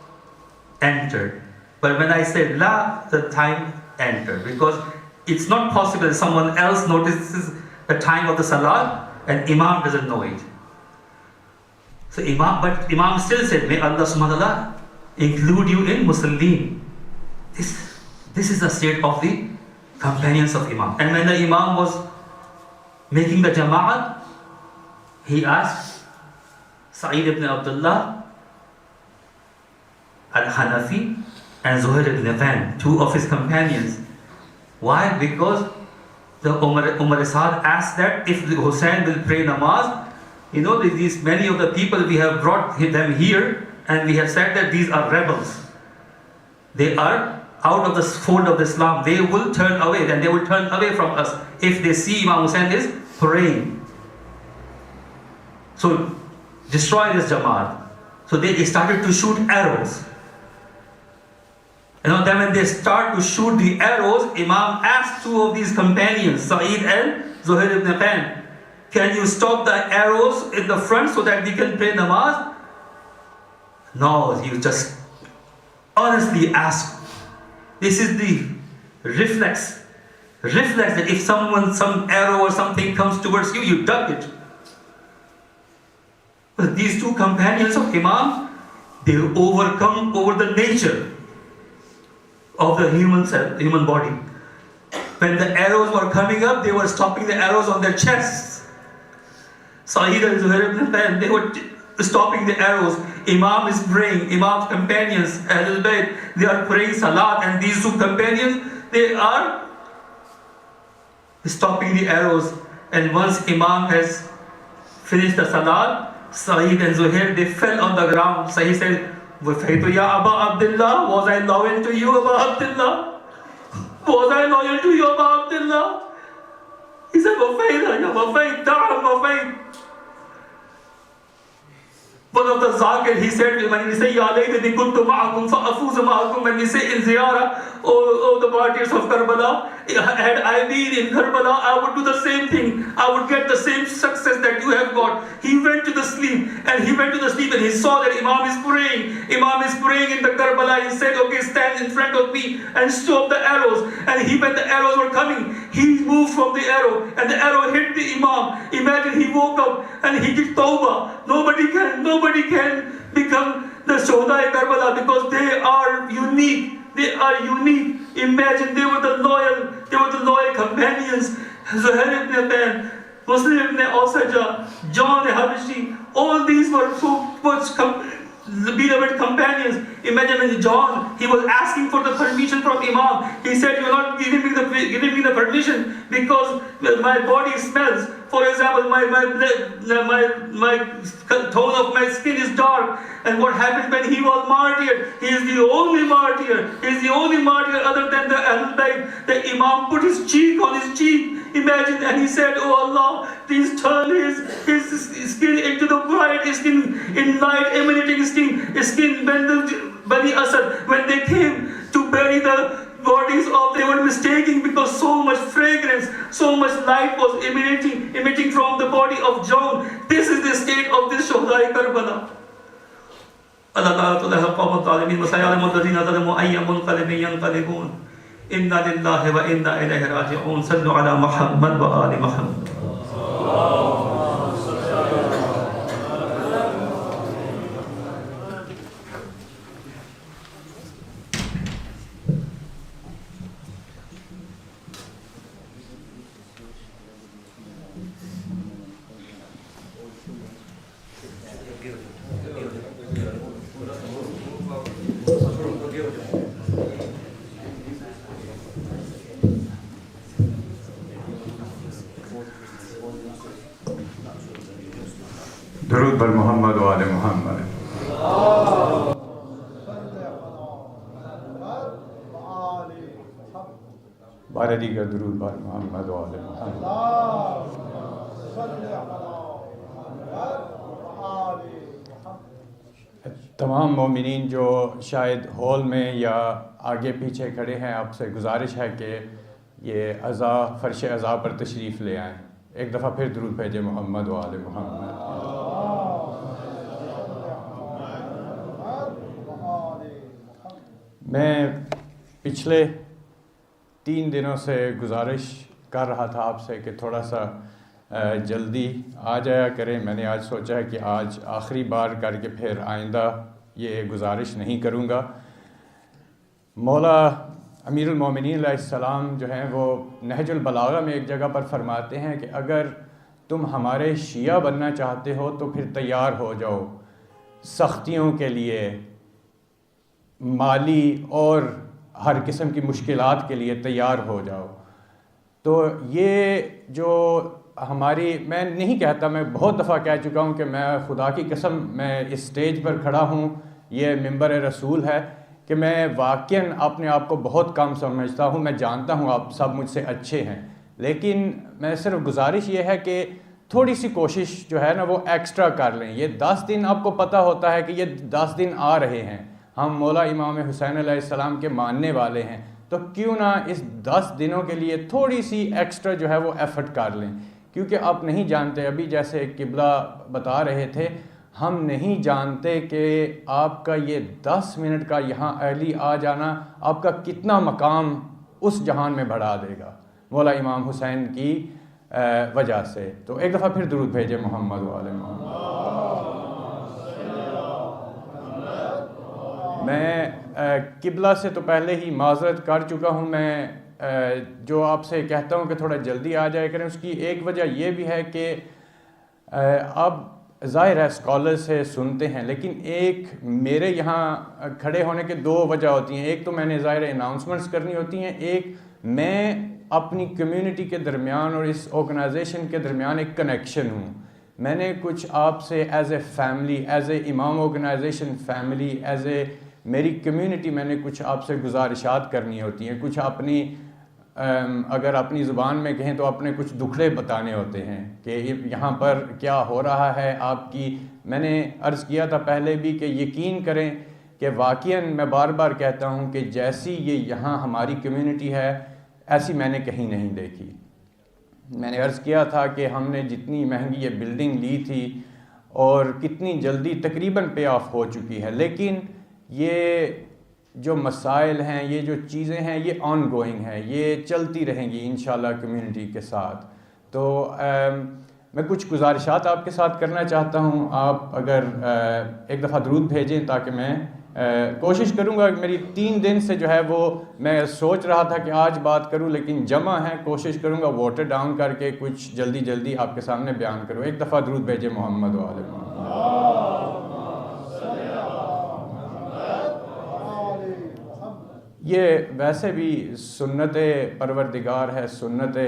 entered. But when I said La, the time entered. Because it's not possible that someone else notices the time of the Salah and Imam doesn't know it. So Imam still said, may Allah subhanahu wa ta'ala include you in Muslim. This is the state of the companions of Imam. And when the Imam was making the Jama'at, he asked Syed ibn Abdullah al-Hanafi and Zuhair ibn Van, two of his companions. Why? Because the Umar Saad asked that if Hussein will pray namaz, these many of the people we have brought them here, and we have said that these are rebels. They are out of the fold of Islam. They will turn away, then they will turn away from us if they see Imam Hussein is praying. So destroy this Jamaat. So they started to shoot arrows. Then when they start to shoot the arrows, Imam asked two of these companions, Syed and Zuhair ibn Qan, can you stop the arrows in the front so that we can pray namaz? No, he just honestly asked. This is the reflex that if some arrow or something comes towards you, you duck it. But these two companions of Imam, they overcome over the nature of the human body. When the arrows were coming up, they were stopping the arrows on their chests. Syed and Zuhair ibn Qan, they were stopping the arrows. Imam is praying. Imam's companions, Ahlul Bayt, they are praying Salat, and these two companions, they are stopping the arrows. And once Imam has finished the Salat, Syed and Zuhair, they fell on the ground. Syed said, Ya Aba Abdullah, was I loyal to you, Aba Abdullah? Was I loyal to you, Aba Abdullah? He said, Wafayda, Ya Wafayda, Da'am Wafayda. One of the Zakir, he said, when we say, Ya Aley, kuntu ma'akum fa'afuz ma'akum, when we say in ziyarah, oh the martyrs of Karbala, had I been in Karbala, I would do the same thing. I would get the same success that you have got. He went to the sleep, and he saw that Imam is praying. Imam is praying in the Karbala. He said, okay, stand in front of me and stop the arrows. And when the arrows were coming, he moved from the arrow, and the arrow hit the Imam. Imagine he woke up and he did tawbah. Nobody can become the Shuhada Karbala because they are unique. They are unique. Imagine they were the loyal companions. Zuhair ibn Qan, Muslim ibn Osaja, John Habashi, all these were so much beloved companions. Imagine when John, he was asking for the permission from Imam. He said, "You are not giving me the permission because my body smells. For example, my tone of my skin is dark." And what happened when he was martyred? He is the only martyr. He is the only martyr other than the Ahlul Bayt. The Imam put his cheek on his cheek. Imagine, and he said, "Oh Allah, please turn his skin into the bright skin, in light emanating skin." When the Bani Asad, when they came to bury the bodies of, they were mistaken because so much fragrance, so much light was emitting from the body of John. This is the state of this Shuhada Karbala. Allah Ta'ala tulaha qawmat ta'alimin wa sayalamu alladhina zalamu ayyamun qalbin yanqalibun. Inna lillahi wa inna ilayhi raji'un. Sallu ala Muhammad wa ali Muhammad. درود بر محمد و آل محمد. بار دیگر درود بر محمد و آل محمد. تمام مومنین جو شاید ہال میں یا آگے پیچھے کھڑے ہیں، آپ سے گزارش ہے کہ یہ عزا فرش عزا پر تشریف لے آئیں. ایک دفعہ پھر درود بھیجیں محمد و آل محمد. میں پچھلے 3 دنوں سے گزارش کر رہا تھا آپ سے کہ تھوڑا سا جلدی آ جایا کریں. میں نے آج سوچا ہے کہ آج آخری بار کر کے پھر آئندہ یہ گزارش نہیں کروں گا. مولا امیر المومنین علیہ السلام جو ہیں وہ نہج البلاغہ میں ایک جگہ پر فرماتے ہیں کہ اگر تم ہمارے شیعہ بننا چاہتے ہو تو پھر تیار ہو جاؤ سختیوں کے لیے، مالی اور ہر قسم کی مشکلات کے لیے تیار ہو جاؤ. تو یہ جو ہماری، میں نہیں کہتا، میں بہت دفعہ کہہ چکا ہوں کہ میں خدا کی قسم میں اس سٹیج پر کھڑا ہوں، یہ منبر رسول ہے، کہ میں واقعاً اپنے آپ کو بہت کم سمجھتا ہوں. میں جانتا ہوں آپ سب مجھ سے اچھے ہیں، لیکن میں صرف گزارش یہ ہے کہ تھوڑی سی کوشش جو ہے نا وہ ایکسٹرا کر لیں. یہ 10 دن آپ کو پتہ ہوتا ہے کہ یہ 10 دن آ رہے ہیں, ہم مولا امام حسین علیہ السلام کے ماننے والے ہیں, تو کیوں نہ اس 10 دنوں کے لیے تھوڑی سی ایکسٹرا جو ہے وہ ایفرٹ کر لیں, کیونکہ آپ نہیں جانتے, ابھی جیسے قبلہ بتا رہے تھے, ہم نہیں جانتے کہ آپ کا یہ 10 منٹ کا یہاں علی آ جانا آپ کا کتنا مقام اس جہان میں بڑھا دے گا مولا امام حسین کی وجہ سے. تو ایک دفعہ پھر درود بھیجے محمد وعلى محمد. میں قبلہ سے تو پہلے ہی معذرت کر چکا ہوں. میں جو آپ سے کہتا ہوں کہ تھوڑا جلدی آ جائے کریں, اس کی ایک وجہ یہ بھی ہے کہ اب ظاہر ہے اسکالر سے سنتے ہیں, لیکن ایک میرے یہاں کھڑے ہونے کے 2 وجہ ہوتی ہیں. ایک تو میں نے ظاہر اناؤنسمنٹس کرنی ہوتی ہیں, ایک میں اپنی کمیونٹی کے درمیان اور اس آرگنائزیشن کے درمیان ایک کنیکشن ہوں. میں نے کچھ آپ سے as a family, as a امام آرگنائزیشن فیملی, ایز اے میری کمیونٹی, میں نے کچھ آپ سے گزارشات کرنی ہوتی ہیں, کچھ اپنی اگر اپنی زبان میں کہیں تو اپنے کچھ دکھڑے بتانے ہوتے ہیں کہ یہاں پر کیا ہو رہا ہے آپ کی. میں نے عرض کیا تھا پہلے بھی کہ یقین کریں کہ واقعاً میں بار بار کہتا ہوں کہ جیسی یہ یہاں ہماری کمیونٹی ہے ایسی میں نے کہیں نہیں دیکھی. میں نے عرض کیا تھا کہ ہم نے جتنی مہنگی یہ بلڈنگ لی تھی اور کتنی جلدی تقریباً پے آف ہو چکی ہے, لیکن یہ جو مسائل ہیں, یہ جو چیزیں ہیں, یہ آن گوئنگ ہیں, یہ چلتی رہیں گی انشاءاللہ کمیونٹی کے ساتھ. تو میں کچھ گزارشات آپ کے ساتھ کرنا چاہتا ہوں. آپ اگر ایک دفعہ درود بھیجیں تاکہ میں کوشش کروں گا. میری 3 دن سے جو ہے وہ میں سوچ رہا تھا کہ آج بات کروں, لیکن جمع ہے, کوشش کروں گا واٹر ڈاؤن کر کے کچھ جلدی جلدی آپ کے سامنے بیان کروں. ایک دفعہ درود بھیجے محمد وعلى محمد. یہ ویسے بھی سنت پروردگار ہے, سنت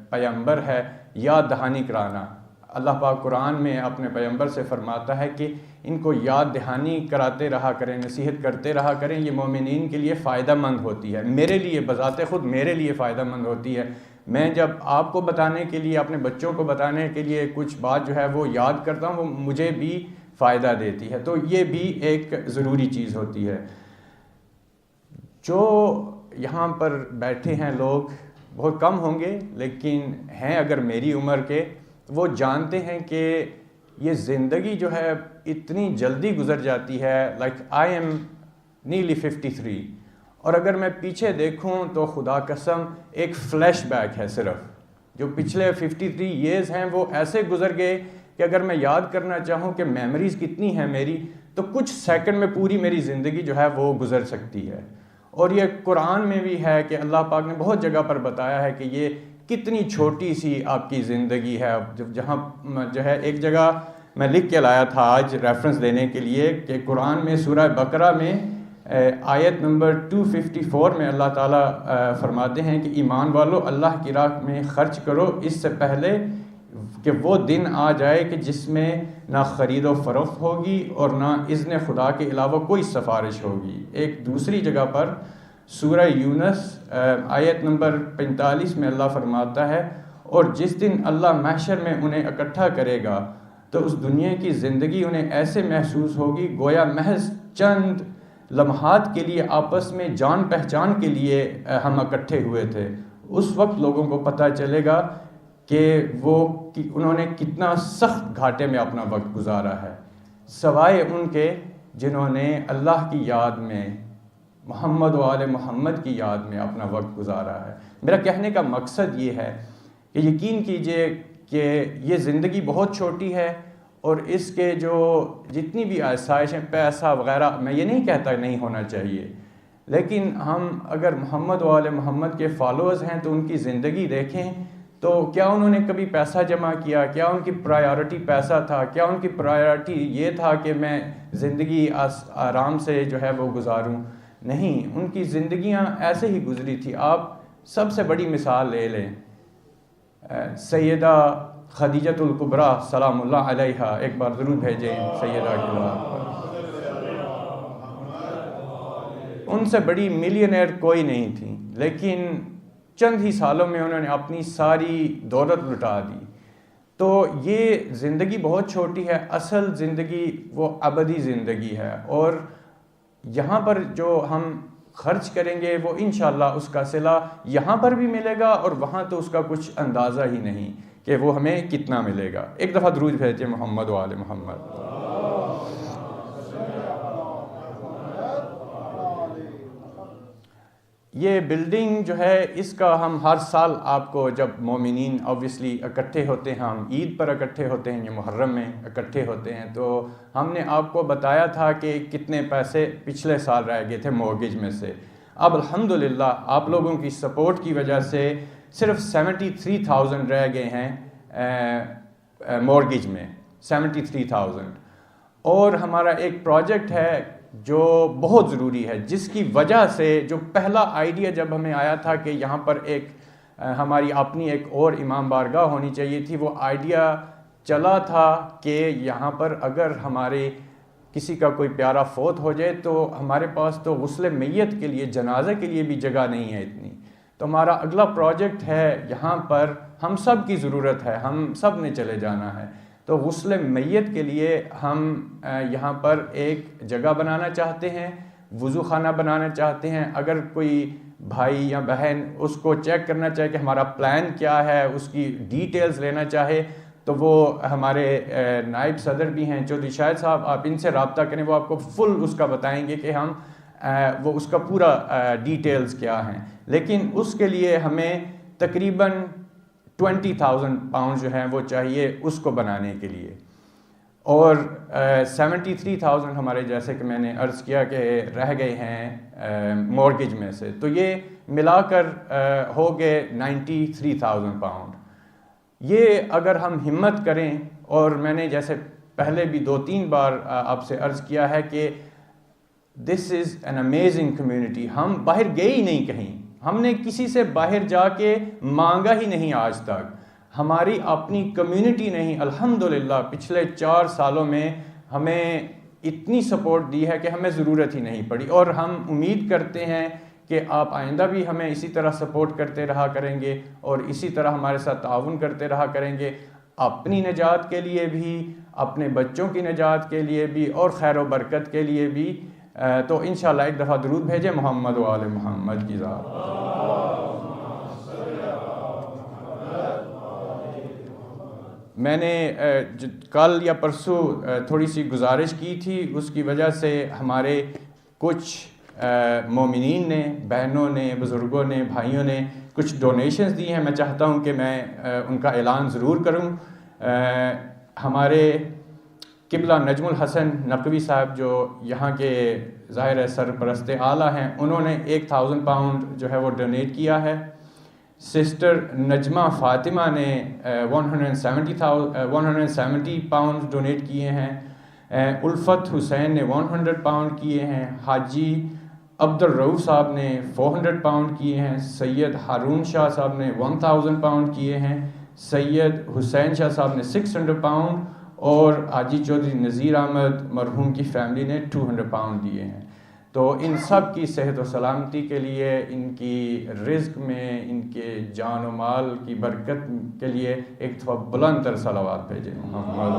پیغمبر ہے, یاد دہانی کرانا. اللہ پاک قرآن میں اپنے پیغمبر سے فرماتا ہے کہ ان کو یاد دہانی کراتے رہا کریں, نصیحت کرتے رہا کریں, یہ مومنین کے لیے فائدہ مند ہوتی ہے. میرے لیے بذات خود میرے لیے فائدہ مند ہوتی ہے. میں جب آپ کو بتانے کے لیے, اپنے بچوں کو بتانے کے لیے کچھ بات جو ہے وہ یاد کرتا ہوں, وہ مجھے بھی فائدہ دیتی ہے. تو یہ بھی ایک ضروری چیز ہوتی ہے. جو یہاں پر بیٹھے ہیں لوگ بہت کم ہوں گے, لیکن ہیں اگر میری عمر کے, وہ جانتے ہیں کہ یہ زندگی جو ہے اتنی جلدی گزر جاتی ہے. لائک آئی ایم نیرلی 53, اور اگر میں پیچھے دیکھوں تو خدا قسم ایک فلیش بیک ہے صرف. جو پچھلے 53 ایئرز ہیں وہ ایسے گزر گئے کہ اگر میں یاد کرنا چاہوں کہ میموریز کتنی ہیں میری, تو کچھ سیکنڈ میں پوری میری زندگی جو ہے وہ گزر سکتی ہے. اور یہ قرآن میں بھی ہے کہ اللہ پاک نے بہت جگہ پر بتایا ہے کہ یہ کتنی چھوٹی سی آپ کی زندگی ہے. جہاں جو ہے ایک جگہ میں لکھ کے لایا تھا آج ریفرنس دینے کے لیے کہ قرآن میں سورہ بقرہ میں آیت نمبر 254 میں اللہ تعالیٰ فرماتے ہیں کہ ایمان والو اللہ کی راہ میں خرچ کرو اس سے پہلے کہ وہ دن آ جائے کہ جس میں نہ خرید و فروخت ہوگی اور نہ اذن خدا کے علاوہ کوئی سفارش ہوگی. ایک دوسری جگہ پر سورہ یونس آیت نمبر 45 میں اللہ فرماتا ہے اور جس دن اللہ محشر میں انہیں اکٹھا کرے گا تو اس دنیا کی زندگی انہیں ایسے محسوس ہوگی گویا محض چند لمحات کے لیے آپس میں جان پہچان کے لیے ہم اکٹھے ہوئے تھے. اس وقت لوگوں کو پتہ چلے گا کہ انہوں نے کتنا سخت گھاٹے میں اپنا وقت گزارا ہے, سوائے ان کے جنہوں نے اللہ کی یاد میں, محمد و آل محمد کی یاد میں اپنا وقت گزارا ہے. میرا کہنے کا مقصد یہ ہے کہ یقین کیجئے کہ یہ زندگی بہت چھوٹی ہے اور اس کے جو جتنی بھی آسائشیں, پیسہ وغیرہ, میں یہ نہیں کہتا نہیں ہونا چاہیے, لیکن ہم اگر محمد و آل محمد کے فالوورز ہیں تو ان کی زندگی دیکھیں تو کیا انہوں نے کبھی پیسہ جمع کیا, کیا ان کی پرائیورٹی پیسہ تھا, کیا ان کی پرائیورٹی یہ تھا کہ میں زندگی آرام سے جو ہے وہ گزاروں؟ نہیں, ان کی زندگیاں ایسے ہی گزری تھی. آپ سب سے بڑی مثال لے لیں, سیدہ خدیجۃ الکبریٰ سلام اللہ علیہا, ایک بار ضرور بھیجیں سیدہ کی ذات پر. ان سے بڑی ملینئر کوئی نہیں تھی, لیکن چند ہی سالوں میں انہوں نے اپنی ساری دولت لٹا دی. تو یہ زندگی بہت چھوٹی ہے، اصل زندگی وہ ابدی زندگی ہے، اور یہاں پر جو ہم خرچ کریں گے وہ انشاءاللہ اس کا صلہ یہاں پر بھی ملے گا، اور وہاں تو اس کا کچھ اندازہ ہی نہیں کہ وہ ہمیں کتنا ملے گا۔ ایک دفعہ درود بھیجے محمد و آل محمد۔ یہ بلڈنگ جو ہے اس کا ہم ہر سال آپ کو، جب مومنین اوبویسلی اکٹھے ہوتے ہیں، ہم عید پر اکٹھے ہوتے ہیں یا محرم میں اکٹھے ہوتے ہیں، تو ہم نے آپ کو بتایا تھا کہ کتنے پیسے پچھلے سال رہ گئے تھے مورگیج میں سے۔ اب الحمدللہ آپ لوگوں کی سپورٹ کی وجہ سے صرف 73,000 رہ گئے ہیں مورگیج میں، 73,000۔ اور ہمارا ایک پروجیکٹ ہے جو بہت ضروری ہے، جس کی وجہ سے جو پہلا آئیڈیا جب ہمیں آیا تھا کہ یہاں پر ایک ہماری اپنی ایک اور امام بارگاہ ہونی چاہیے تھی، وہ آئیڈیا چلا تھا کہ یہاں پر اگر ہمارے کسی کا کوئی پیارا فوت ہو جائے تو ہمارے پاس تو غسل میت کے لیے، جنازے کے لیے بھی جگہ نہیں ہے اتنی، تو ہمارا اگلا پروجیکٹ ہے یہاں پر، ہم سب کی ضرورت ہے، ہم سب نے چلے جانا ہے، تو غسل میت کے لیے ہم یہاں پر ایک جگہ بنانا چاہتے ہیں، وضو خانہ بنانا چاہتے ہیں۔ اگر کوئی بھائی یا بہن اس کو چیک کرنا چاہے کہ ہمارا پلان کیا ہے، اس کی ڈیٹیلز لینا چاہے، تو وہ ہمارے نائب صدر بھی ہیں چودھری شاہد صاحب، آپ ان سے رابطہ کریں، وہ آپ کو فل اس کا بتائیں گے کہ ہم وہ اس کا پورا ڈیٹیلز کیا ہیں۔ لیکن اس کے لیے ہمیں تقریباً 20,000 پاؤنڈ جو ہیں وہ چاہیے اس کو بنانے کے لیے، اور 73,000 ہمارے جیسے کہ میں نے عرض کیا کہ رہ گئے ہیں مورگیج میں سے، تو یہ ملا کر ہو گئے 93,000 پاؤنڈ۔ یہ اگر ہم ہمت کریں، اور میں نے جیسے پہلے بھی 2-3 بار آپ سے عرض کیا ہے کہ دس از این امیزنگ کمیونٹی، ہم باہر گئے ہی نہیں کہیں، ہم نے کسی سے باہر جا کے مانگا ہی نہیں آج تک، ہماری اپنی کمیونٹی نہیں، الحمدللہ پچھلے 4 سالوں میں ہمیں اتنی سپورٹ دی ہے کہ ہمیں ضرورت ہی نہیں پڑی، اور ہم امید کرتے ہیں کہ آپ آئندہ بھی ہمیں اسی طرح سپورٹ کرتے رہا کریں گے، اور اسی طرح ہمارے ساتھ تعاون کرتے رہا کریں گے، اپنی نجات کے لیے بھی، اپنے بچوں کی نجات کے لیے بھی، اور خیر و برکت کے لیے بھی۔ تو انشاءاللہ ایک دفعہ درود بھیجیں محمد و آل محمد کی ذات۔ میں نے کل یا پرسوں تھوڑی سی گزارش کی تھی، اس کی وجہ سے ہمارے کچھ مومنین نے، بہنوں نے، بزرگوں نے، بھائیوں نے کچھ ڈونیشنز دی ہیں، میں چاہتا ہوں کہ میں ان کا اعلان ضرور کروں۔ ہمارے قبلہ نجم الحسن نقوی صاحب جو یہاں کے ظاہر ہے سرپرست اعلیٰ ہیں، انہوں نے 1,000 پاؤنڈ جو ہے وہ ڈونیٹ کیا ہے۔ سسٹر نجمہ فاطمہ نے 170 پاؤنڈ ڈونیٹ کیے ہیں۔ الفت حسین نے 100 پاؤنڈ کیے ہیں۔ حاجی عبد الرؤف صاحب نے 400 پاؤنڈ کیے ہیں۔ سید ہارون شاہ صاحب نے 1000 پاؤنڈ کیے ہیں۔ سید حسین شاہ صاحب نے 600 پاؤنڈ، اور حاجی چودھری نذیر احمد مرحوم کی فیملی نے 200 پاؤنڈ دیے ہیں۔ تو ان سب کی صحت و سلامتی کے لیے، ان کی رزق میں، ان کے جان و مال کی برکت کے لیے ایک دفعہ بلند تر صلوات بھیجیں محمد۔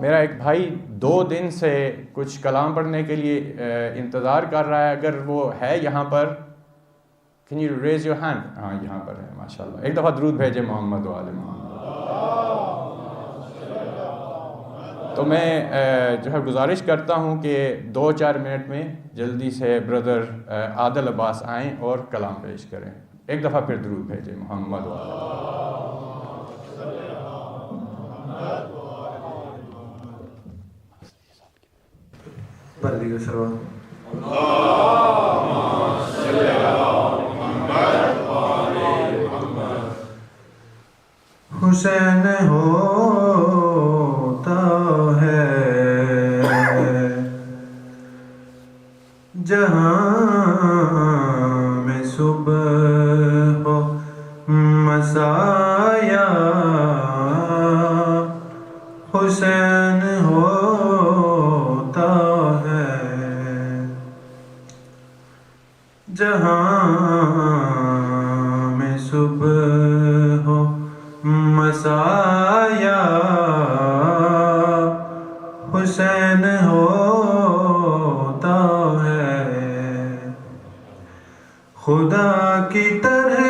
میرا ایک بھائی 2 دن سے کچھ کلام پڑھنے کے لیے انتظار کر رہا ہے، اگر وہ ہے یہاں پر، can you raise your hand؟ ہاں یہاں پر ہے، ماشاءاللہ، ایک دفعہ درود بھیجیں محمد و آل محمد۔ تو میں جو ہے گزارش کرتا ہوں کہ 2-4 منٹ میں جلدی سے بردر عادل عباس آئیں اور کلام پیش کریں۔ ایک دفعہ پھر درود بھیجیں محمد و آل حسین ہوتا ہے جہاں میں صبح ہو مسایا، حسین ہوتا ہے جہاں حسین ہوتا ہے. خدا کی طرح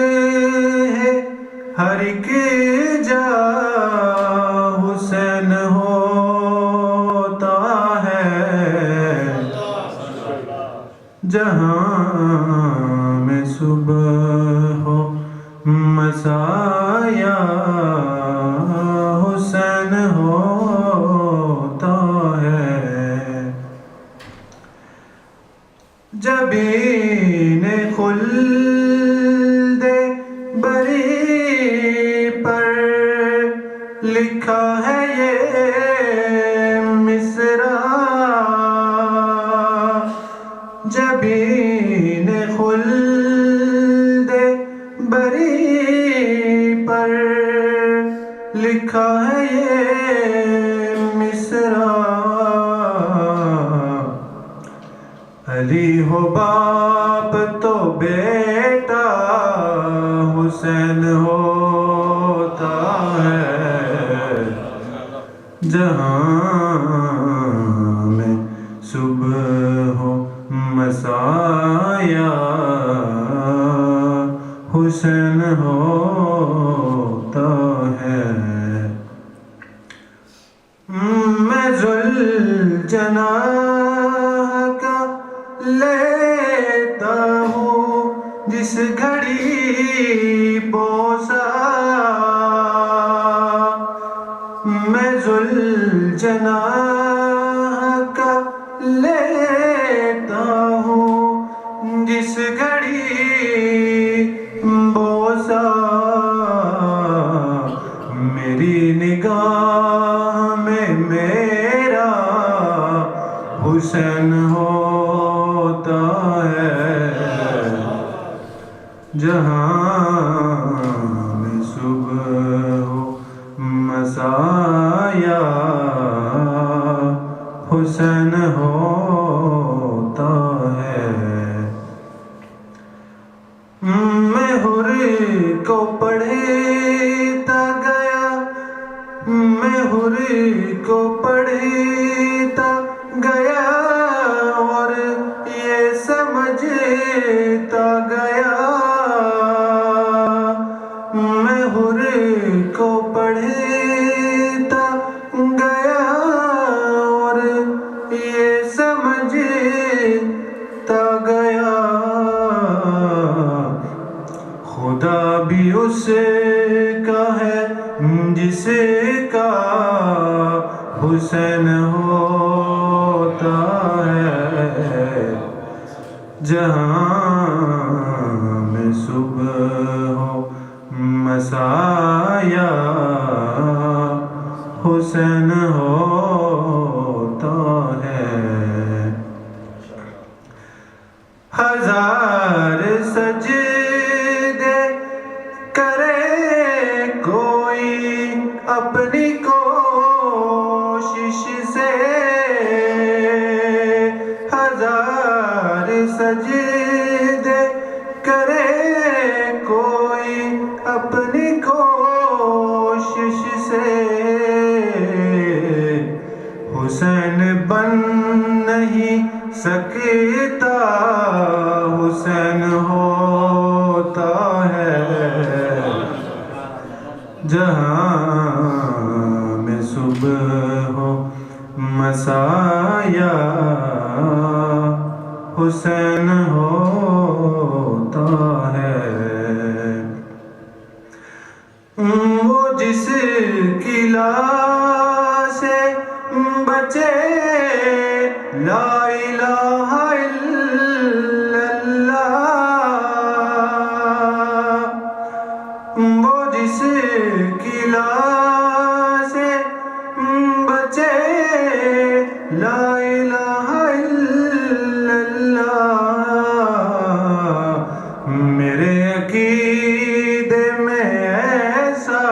ہے ہر ایک جا حسین ہوتا ہے. جہاں میں صبح ہو مساء یا حسین ہوتا ہے. جبین خلد بری پر لکھا ہے یہ مصرع. جبین خلد بری پر لکھا ہے یہ مصرع. علی ہو باپ تو بیٹا حسین ہوتا ہے. جہاں میں صبح ہو مساء یا حسین ہوتا ہے. میں ذوالجناح کا لیتا ہوں جس گھڑی بوسہ. میں ذوالجناح کا لیتا ہوں جس گھڑی بوسہ. میری نگاہ میں میرا حسین ہوتا ہے. جہاں میں صبح ہو مساء یا حسین ہوتا ہے. میں حر کو پڑھتا گیا, میں حر کو پڑھتا گیا اور یہ سمجھتا گیا. میں حر کو پڑھتا گیا اور یہ سمجھتا گیا. خدا بھی اس کا ہے جس کا حسین ہوتا ہے. جہاں میں صبح ہو مساء یا حسین ہوتا ہے. ہزار سجدے کرے کوئی اپنی کوشش سے. ہزار سجدے کرے کوئی اپنی کوشش سے. حسین بن نہیں سکتا حسین ہوتا ہے. جہاں میں صبح ہو مساء یا حسین ہوتا ہے. وہ جس کی لاش سے بچے لا الہ الا اللہ. وہ جس کی لاش سے بچے لا الہ الا اللہ. میرے عقیدے میں ایسا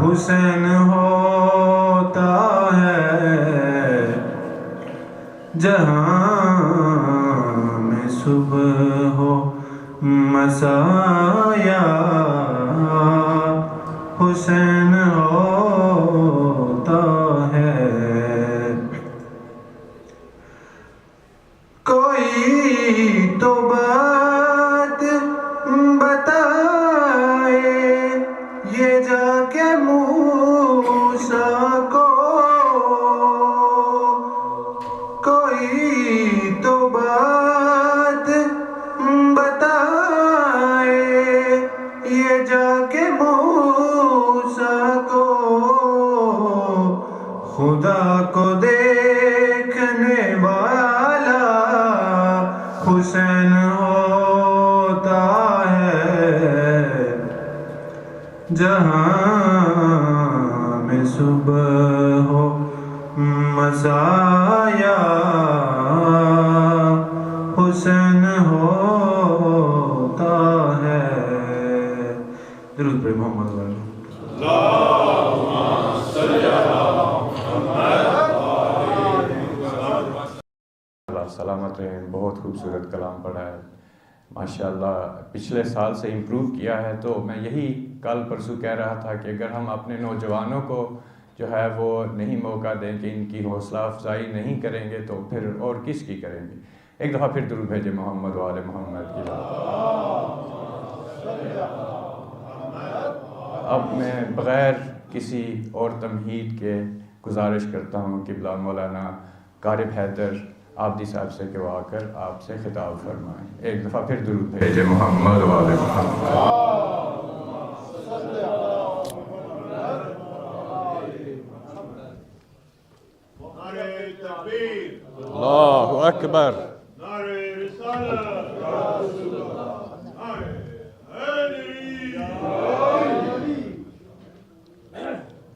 حسین ہوتا ہے. جہاں میں صبح ہو مساء یا حسین ہوتا ہے. جہاں میں صبح ہو مسایا حسین ہوتا ہے. درود پر محمد علیہ. اللہ سلامت رہیں. بہت خوبصورت کلام پڑھا ہے ماشاءاللہ. پچھلے سال سے امپروو کیا ہے. تو میں یہی کل پرسوں کہہ رہا تھا کہ اگر ہم اپنے نوجوانوں کو جو ہے وہ نہیں موقع دیں کہ ان کی حوصلہ افزائی نہیں کریں گے تو پھر اور کس کی کریں گے. ایک دفعہ پھر درود بھیجے محمد و آل محمد کی ذات. اب میں بغیر کسی اور تمہید کے گزارش کرتا ہوں قبلہ مولانا قارب حیدر آبدی صاحب سے کہ وہ آ کر آپ سے خطاب فرمائیں. ایک دفعہ پھر درود بھیجے محمد و آل محمد. اللہ اکبر.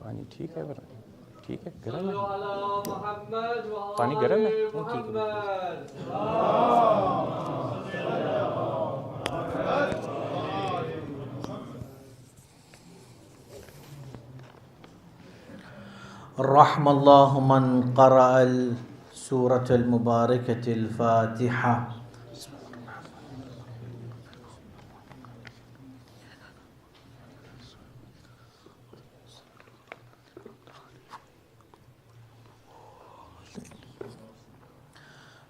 پانی ٹھیک ہے ٹھیک ہے گرم ہے پانی گرم ہے ٹھیک ہے. رحم اللہ من قرأ السورة المباركة الفاتحة.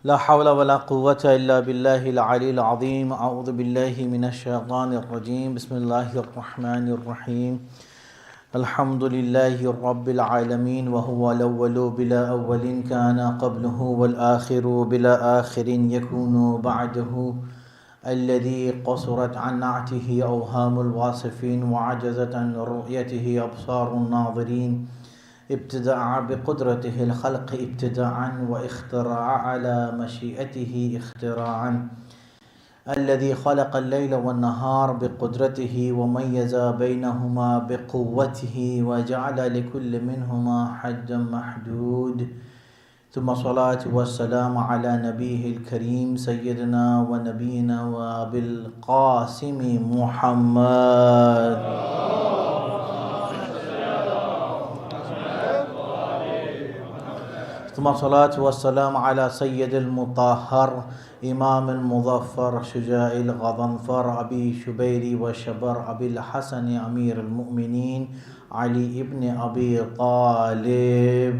لا حول ولا قوة إلا بالله العلي العظيم. أعوذ بالله من الشيطان الرجيم. بسم الله الرحمن الرحيم. الحمد لله رب العالمين وهو الأول بلا أول كان قبله والآخر بلا آخر يكون بعده الذي قصرت عن نعته أوهام الواصفين وعجزت عن رؤيته أبصار الناظرين. ابتدع بقدرته الخلق ابتداعا واخترع على مشيئته اختراعا. الذي خلق الليل والنهار بقدرته وميز بينهما بقوته وجعل لكل منهما حدا محدود. ثم الصلاة والسلام على نبيه الكريم سيدنا ونبينا وأبي القاسم محمد. ثم الصلاة والسلام على سيد المطهر إمام المظفر شجاع الغضنفر أبي شبير وشبر أبي الحسن أمير المؤمنين علي ابن أبي طالب.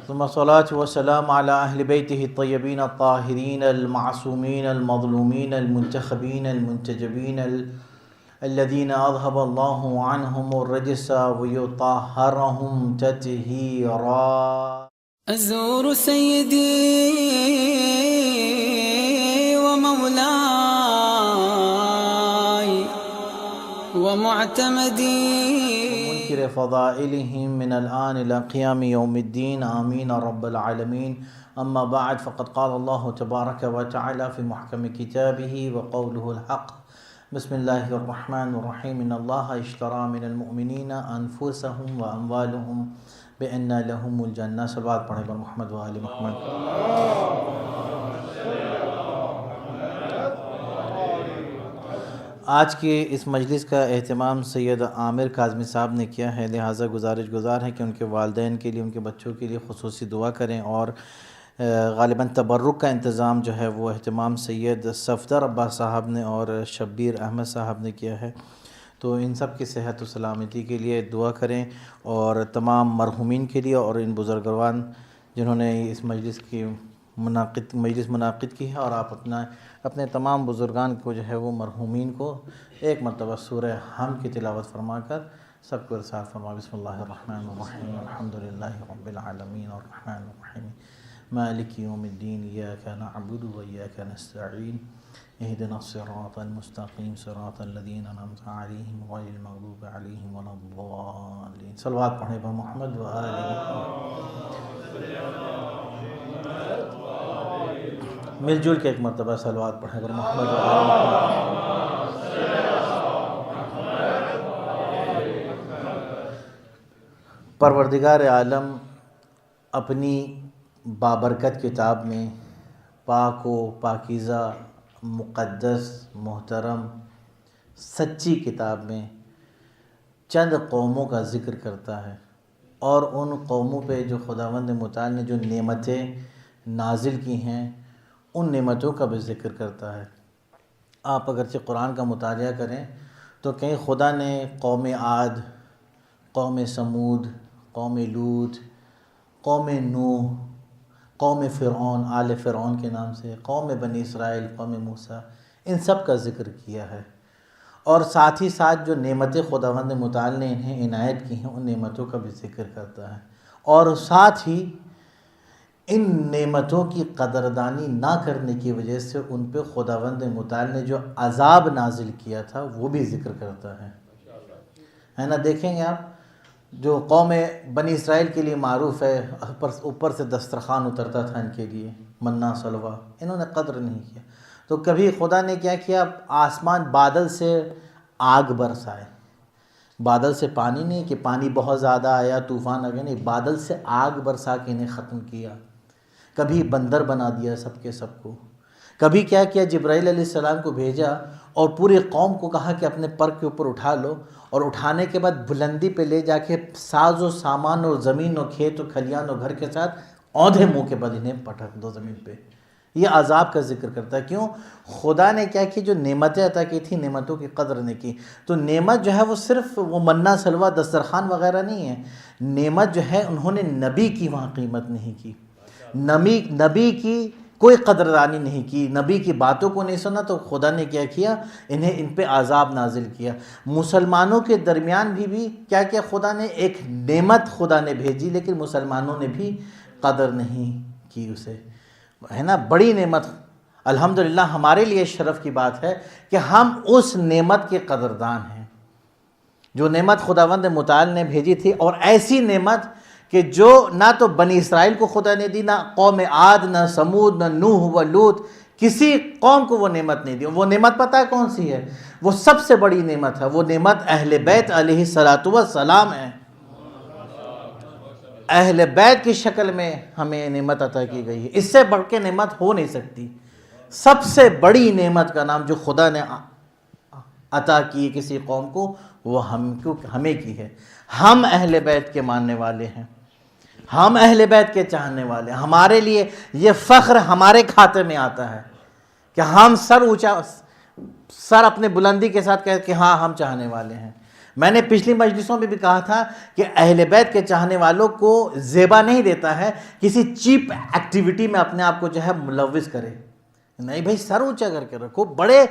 ثم الصلاة والسلام على أهل بيته الطيبين الطاهرين المعصومين المظلومين المنتخبين المنتجبين الذين أذهب الله عنهم الرجس ويطهرهم تطهيرا. أزور سيدي ومولاي ومعتمدي منكر فضائلهم من الآن إلى قيام يوم الدين آمين رب العالمين. أما بعد فقد قال الله تبارك وتعالى في محكم كتابه وقوله الحق. بسم الله الرحمن الرحيم. إن الله اشترى من المؤمنين أنفسهم وأموالهم بأن لهم الجنة. صلوات پڑھیں پر محمد و آل محمد. آج کے اس مجلس کا اہتمام سید عامر کاظمی صاحب نے کیا ہے، لہٰذا گزار ہے کہ ان کے والدین کے لیے، ان کے بچوں کے لیے خصوصی دعا کریں. اور غالباً تبرک کا انتظام جو ہے وہ اہتمام سید صفدر عباس صاحب نے اور شبیر احمد صاحب نے کیا ہے. تو ان سب کی صحت و سلامتی کے لیے دعا کریں اور تمام مرحومین کے لیے اور ان بزرگوان جنہوں نے اس مجلس منعقد کی ہے. اور آپ اپنے تمام بزرگان کو جو ہے وہ مرحومین کو ایک مرتبہ سورہ حمد کی تلاوت فرما کر سب کو ارسال فرما. بسم اللہ الرحمن الرحیم. الحمدللہ رب العالمین الرحمن الرحیم مالک یوم الدین ایاک نعبد و ایاک نستعین اهدنا الصراط المستقیم صراط الذین انعمت علیہم غیر المغضوب علیہم ولا الضالین. صلوات پڑھیں پر محمد و آل محمد. مل جل کے ایک مرتبہ صلوات پڑھیں اگر محمد و آل محمد۔ پروردگار عالم اپنی بابرکت کتاب میں پاک و پاکیزہ، مقدس، محترم، سچی کتاب میں چند قوموں کا ذکر کرتا ہے، اور ان قوموں پہ جو خداوند متعال نے جو نعمتیں نازل کی ہیں ان نعمتوں کا بھی ذکر کرتا ہے۔ آپ اگرچہ قرآن کا مطالعہ کریں تو کہیں خدا نے قوم عاد، قوم سمود، قوم لوط، قوم نوح، قوم فرعون، آل فرعون کے نام سے، قوم بنی اسرائیل، قوم موسیٰ، ان سب کا ذکر کیا ہے، اور ساتھ ہی ساتھ جو نعمتیں خداوند متعال نے انہیں عنایت کی ہیں ان نعمتوں کا بھی ذکر کرتا ہے، اور ساتھ ہی ان نعمتوں کی قدردانی نہ کرنے کی وجہ سے ان پہ خداوند متعال نے جو عذاب نازل کیا تھا وہ بھی ذکر کرتا ہے نا۔ دیکھیں گے آپ، جو قوم بنی اسرائیل کے لیے معروف ہے، اوپر سے دسترخوان اترتا تھا ان کے لیے، منا سلوا، انہوں نے قدر نہیں کیا، تو کبھی خدا نے کیا کیا، آسمان بادل سے آگ برسائے، بادل سے پانی نہیں کہ پانی بہت زیادہ آیا طوفان آ گیا، نہیں، بادل سے آگ برسا کے انہیں ختم کیا، کبھی بندر بنا دیا سب کے سب کو، کبھی کیا کیا، جبرائیل علیہ السلام کو بھیجا اور پوری قوم کو کہا کہ اپنے پر کے اوپر اٹھا لو، اور اٹھانے کے بعد بلندی پہ لے جا کے ساز و سامان اور زمین اور کھیت و کھلیان اور گھر کے ساتھ اوندھے منہ کے بعد انہیں پٹک دو زمین پہ۔ یہ عذاب کا ذکر کرتا ہے، کیوں؟ خدا نے کیا کی، جو نعمتیں عطا کی تھی نعمتوں کی قدر نے کی، تو نعمت جو ہے وہ صرف وہ منا سلوا دسترخوان وغیرہ نہیں ہے، نعمت جو ہے انہوں نے نبی کی وہاں قیمت نہیں کی، نبی کی کوئی قدردانی نہیں کی، نبی کی باتوں کو نہیں سنا، تو خدا نے کیا کیا، انہیں ان پہ عذاب نازل کیا۔ مسلمانوں کے درمیان بھی کیا کیا، خدا نے ایک نعمت خدا نے بھیجی، لیکن مسلمانوں نے بھی قدر نہیں کی اسے، ہے نا۔ بڑی نعمت، الحمدللہ ہمارے لیے شرف کی بات ہے کہ ہم اس نعمت کے قدردان ہیں جو نعمت خداوند متعال نے بھیجی تھی، اور ایسی نعمت کہ جو نہ تو بنی اسرائیل کو خدا نے دی، نہ قوم عاد، نہ سمود، نہ نوح و لوط، کسی قوم کو وہ نعمت نہیں دی۔ وہ نعمت پتہ ہے کون سی ہے؟ وہ سب سے بڑی نعمت ہے، وہ نعمت اہل بیت علیہ السلام ہے۔ اہل بیت کی شکل میں ہمیں نعمت عطا کی گئی ہے، اس سے بڑھ کے نعمت ہو نہیں سکتی۔ سب سے بڑی نعمت کا نام جو خدا نے عطا کی کسی قوم کو، وہ ہمیں کی ہے۔ ہم اہل بیت کے ماننے والے ہیں، ہم اہل بیت کے چاہنے والے ہیں، ہمارے لیے یہ فخر ہمارے کھاتے میں آتا ہے کہ ہم سر اپنے بلندی کے ساتھ کہتے کہ ہاں ہم چاہنے والے ہیں۔ میں نے پچھلی مجلسوں میں بھی کہا تھا کہ اہل بیت کے چاہنے والوں کو زیبا نہیں دیتا ہے کسی چیپ ایکٹیویٹی میں اپنے آپ کو جو ہے ملوث کرے، نہیں بھائی، سر اونچا کر کے رکھو۔ بڑے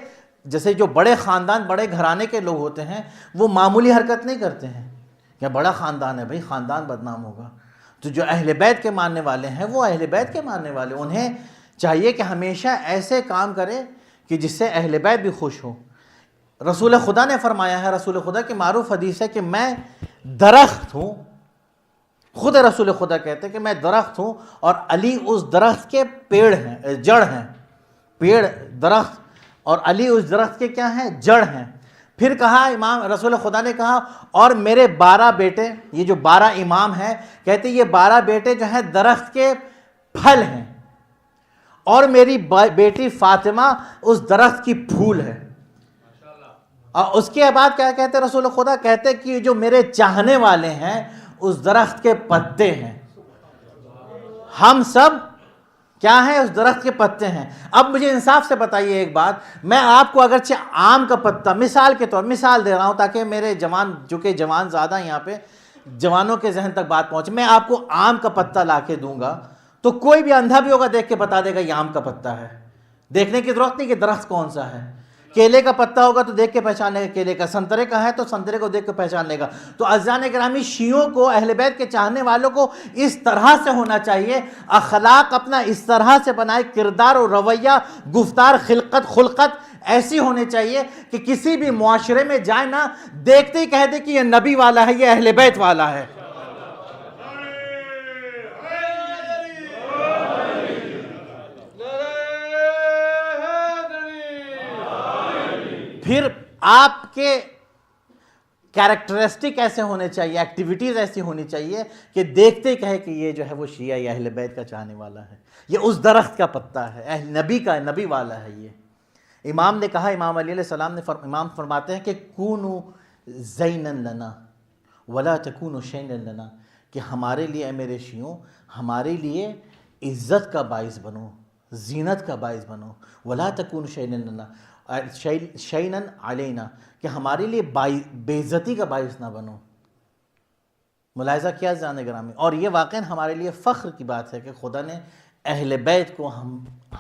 جیسے جو بڑے خاندان، بڑے گھرانے کے لوگ ہوتے ہیں، وہ معمولی حرکت نہیں کرتے ہیں، کیا بڑا خاندان ہے بھائی، خاندان بدنام ہوگا۔ تو جو اہل بیت کے ماننے والے ہیں وہ اہل بیت کے ماننے والے، انہیں چاہیے کہ ہمیشہ ایسے کام کرے کہ جس سے اہل بیت بھی خوش ہو۔ رسول خدا نے فرمایا ہے، رسول خدا کی معروف حدیث ہے کہ میں درخت ہوں، خود رسول خدا کہتے ہیں کہ میں درخت ہوں اور علی اس درخت کے پیڑ ہیں، جڑ ہیں، پیڑ درخت، اور علی اس درخت کے کیا ہیں، جڑ ہیں۔ پھر کہا امام رسول خدا نے کہا، اور میرے 12 بیٹے، یہ جو 12 امام ہیں، کہتے یہ 12 بیٹے جو ہیں درخت کے پھل ہیں، اور میری بیٹی فاطمہ اس درخت کی پھول ہے۔ اور اس کے بعد کیا کہتے رسول خدا، کہتے کہ جو میرے چاہنے والے ہیں اس درخت کے پتے ہیں۔ ہم سب کیا ہیں، اس درخت کے پتے ہیں۔ اب مجھے انصاف سے بتائیے ایک بات، میں آپ کو اگرچہ آم کا پتا مثال کے طور مثال دے رہا ہوں تاکہ میرے جوان، جو کہ جوان زیادہ یہاں پہ، جوانوں کے ذہن تک بات پہنچے، میں آپ کو آم کا پتا لا کے دوں گا تو کوئی بھی اندھا بھی ہوگا دیکھ کے بتا دے گا یہ آم کا پتا ہے، دیکھنے کی ضرورت نہیں کہ درخت کون سا ہے۔ کیلے کا پتا ہوگا تو دیکھ کے پہچان لے گا کیلے کا، سنترے کا ہے تو سنترے کو دیکھ کے پہچان لے گا۔ تو عزیزان گرامی، شیعوں کو، اہل بیت کے چاہنے والوں کو اس طرح سے ہونا چاہیے، اخلاق اپنا اس طرح سے بنائے، کردار و رویہ، گفتار، خلقت ایسی ہونی چاہیے کہ کسی بھی معاشرے میں جائے نا، دیکھتے ہی کہہ دے کہ یہ نبی والا ہے، یہ اہل بیت والا ہے۔ پھر آپ کے کیریکٹرسٹک ایسے ہونے چاہیے، ایکٹیویٹیز ایسی ہونی چاہیے کہ دیکھتے کہے کہ یہ جو ہے وہ شیعہ یا اہل بیت کا چاہنے والا ہے، یہ اس درخت کا پتا ہے، اہل نبی کا، نبی والا ہے یہ۔ امام نے کہا، امام علی علیہ السلام نے امام فرماتے ہیں کہ کونوا زینا لنا ولا تکونوا شینا لنا، کہ ہمارے لیے، اے میرے شیعوں، ہمارے لیے عزت کا باعث بنو، زینت کا باعث بنو، ولا تکونوا شینا لنا شینا علینا، کہ ہمارے لیے بے عزتی کا باعث نہ بنو۔ ملاحظہ کیا جانے گرامی، اور یہ واقعاً ہمارے لیے فخر کی بات ہے کہ خدا نے اہل بیت کو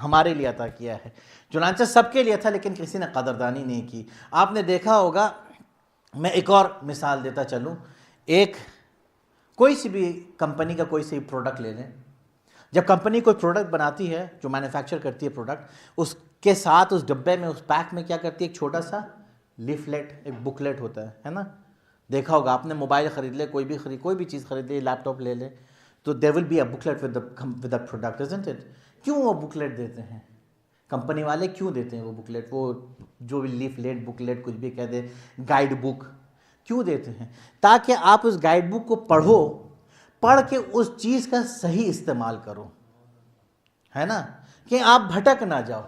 ہمارے لیے عطا کیا ہے۔ چنانچہ سب کے لیے تھا لیکن کسی نے قدردانی نہیں کی۔ آپ نے دیکھا ہوگا، میں ایک اور مثال دیتا چلوں، کوئی سی بھی کمپنی کا کوئی سی پروڈکٹ لے لیں، جب کمپنی کوئی پروڈکٹ بناتی ہے، جو مینوفیکچر کرتی ہے پروڈکٹ، اس کے ساتھ اس ڈبے میں، اس پیک میں کیا کرتی ہے؟ ایک چھوٹا سا لیفلیٹ، ایک بکلیٹ ہوتا ہے نا؟ دیکھا ہوگا آپ نے، موبائل خرید لے، کوئی بھی چیز خرید لے، لیپ ٹاپ لے لے، تو there will be a booklet with the product, isn't it؟ کیوں وہ بکلیٹ دیتے ہیں کمپنی والے؟ کیوں دیتے ہیں وہ بکلیٹ؟ وہ جو بھی لیفلیٹ، بکلیٹ، کچھ بھی کہہ دے، گائیڈ بک کیوں دیتے ہیں؟ تاکہ آپ اس گائیڈ بک کو پڑھ کے اس چیز کا صحیح استعمال کرو، ہے نا؟ کہ آپ بھٹک نہ جاؤ،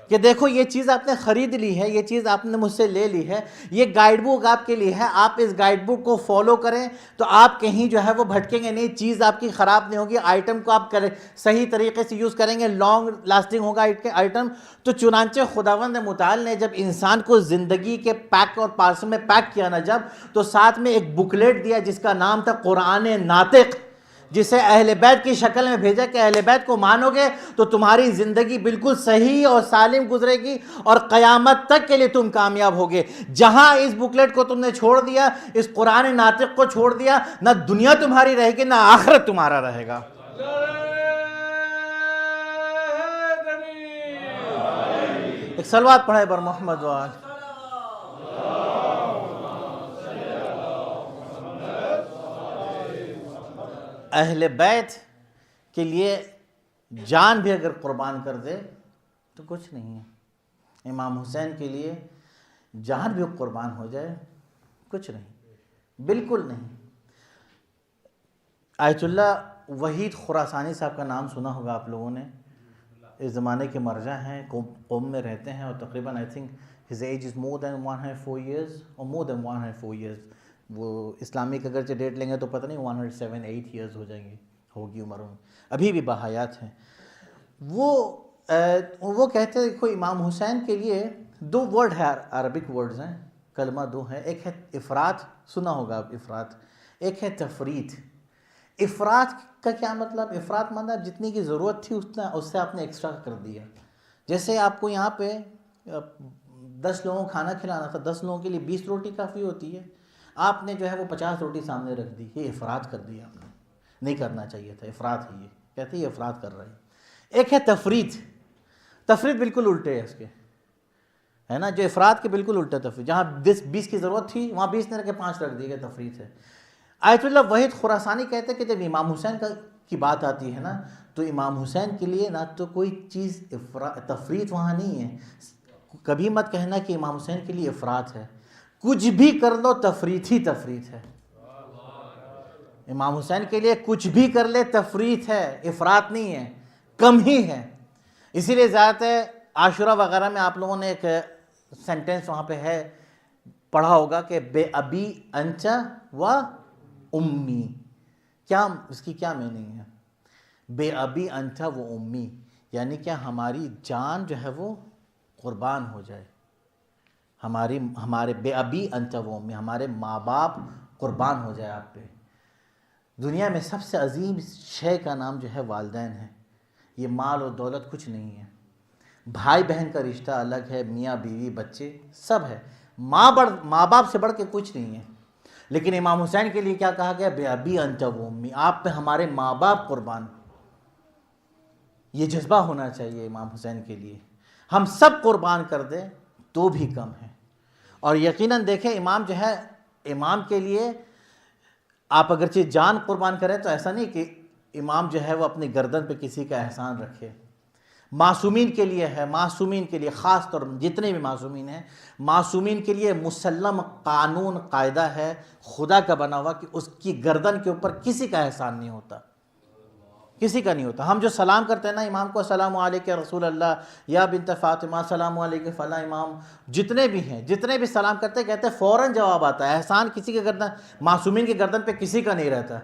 کہ دیکھو یہ چیز آپ نے خرید لی ہے، یہ چیز آپ نے مجھ سے لے لی ہے، یہ گائیڈ بک آپ کے لیے ہے، آپ اس گائیڈ بک کو فالو کریں تو آپ کہیں جو ہے وہ بھٹکیں گے نہیں، چیز آپ کی خراب نہیں ہوگی، آئٹم کو آپ صحیح طریقے سے یوز کریں گے، لانگ لاسٹنگ ہوگا آئٹم۔ تو چنانچہ خداوند متعال نے جب انسان کو زندگی کے پیک اور پارسل میں پیک کیا نا جب، تو ساتھ میں ایک بکلیٹ دیا جس کا نام تھا قرآن ناطق، جسے اہل بیت کی شکل میں بھیجا کہ اہل بیت کو مانو گے تو تمہاری زندگی بالکل صحیح اور سالم گزرے گی اور قیامت تک کے لیے تم کامیاب ہوگے۔ جہاں اس بکلیٹ کو تم نے چھوڑ دیا، اس قرآن ناطق کو چھوڑ دیا، نہ دنیا تمہاری رہے گی نہ آخرت تمہارا رہے گا۔ ایک صلوات پڑھے بر محمد وآل۔ اہل بیت کے لیے جان بھی اگر قربان کر دے تو کچھ نہیں ہے۔ امام حسین کے لیے جان بھی قربان ہو جائے کچھ نہیں، بالکل نہیں۔ آیت اللہ وحید خراسانی صاحب کا نام سنا ہوگا آپ لوگوں نے، اس زمانے کے مرجع ہیں، قوم میں رہتے ہیں، اور تقریباً I think his age is more than 104 years or more than 104 years۔ وہ اسلامک اگرچہ ڈیٹ لیں گے تو پتہ نہیں 107-8 ایئرز ہو جائیں گے، ہوگی عمر میں، ابھی بھی باحیات ہیں۔ وہ کہتے ہیں، دیکھو امام حسین کے لیے دو ورڈ ہے، عربک ورڈز ہیں، کلمہ دو ہے، ایک ہے افراط، سنا ہوگا آپ افراط، ایک ہے تفریط۔ افراط کا کیا مطلب؟ افراط مطلب جتنی کی ضرورت تھی اس سے آپ نے ایکسٹرا کر دیا۔ جیسے آپ کو یہاں پہ 10 لوگوں کو کھانا کھلانا تھا، 10 لوگوں کے لیے 20 روٹی کافی ہوتی ہے، آپ نے جو ہے وہ 50 روٹی سامنے رکھ دی، یہ افراط کر دیا آپ نے، نہیں کرنا چاہیے تھا، افراط ہے یہ، کہتے ہیں یہ افراط کر رہے ہیں۔ ایک ہے تفریط، تفریط بالکل الٹے ہے اس کے، ہے نا؟ جو افراط کے بالکل الٹا تفریط، جہاں 20 کی ضرورت تھی وہاں 20 نے رکھ کے 5 رکھ دیے، تفریط ہے۔ آیت اللہ وحید خراسانی کہتے ہیں کہ جب امام حسین کی بات آتی ہے نا، تو امام حسین کے لیے نہ تو کوئی چیز تفریط وہاں نہیں ہے، کبھی مت کہنا کہ امام حسین کے لیے افراط ہے، کچھ بھی کر لو تفریط ہی تفریط ہے۔ امام حسین کے لیے کچھ بھی کر لے تفریط ہے، افراط نہیں ہے، کم ہی ہے۔ اسی لیے ذات عاشورہ وغیرہ میں آپ لوگوں نے ایک سینٹنس وہاں پہ ہے پڑھا ہوگا کہ بے ابی انت و امی، کیا اس کی کیا میننگ ہے؟ بے ابی انت و امی یعنی کہ ہماری جان جو ہے وہ قربان ہو جائے، ہمارے بے ابی انت و امی، ہمارے ماں باپ قربان ہو جائے آپ پہ۔ دنیا میں سب سے عظیم شے کا نام جو ہے والدین ہے، یہ مال و دولت کچھ نہیں ہے، بھائی بہن کا رشتہ الگ ہے، میاں بیوی بچے سب ہے، ماں باپ سے بڑھ کے کچھ نہیں ہے۔ لیکن امام حسین کے لیے کیا کہا گیا؟ بے ابی انت و امی، آپ پہ ہمارے ماں باپ قربان۔ یہ جذبہ ہونا چاہیے امام حسین کے لیے، ہم سب قربان کر دیں تو بھی کم ہے۔ اور یقیناً دیکھیں امام جو ہے، امام کے لیے آپ اگرچہ جان قربان کریں تو ایسا نہیں کہ امام جو ہے وہ اپنی گردن پہ کسی کا احسان رکھے، معصومین کے لیے ہے، معصومین کے لیے خاص طور جتنے بھی معصومین ہیں، معصومین کے لیے مسلم قانون قاعدہ ہے خدا کا بنا ہوا کہ اس کی گردن کے اوپر کسی کا احسان نہیں ہوتا، کسی کا نہیں ہوتا۔ ہم جو سلام کرتے ہیں نا امام کو، السلام علیکم رسول اللہ یا بنت فاطمہ، السلام علیکم فلاں امام، جتنے بھی ہیں، جتنے بھی سلام کرتے ہیں کہتے ہیں فوراً جواب آتا ہے۔ احسان کسی کے گردن، معصومین کی گردن پہ کسی کا نہیں رہتا،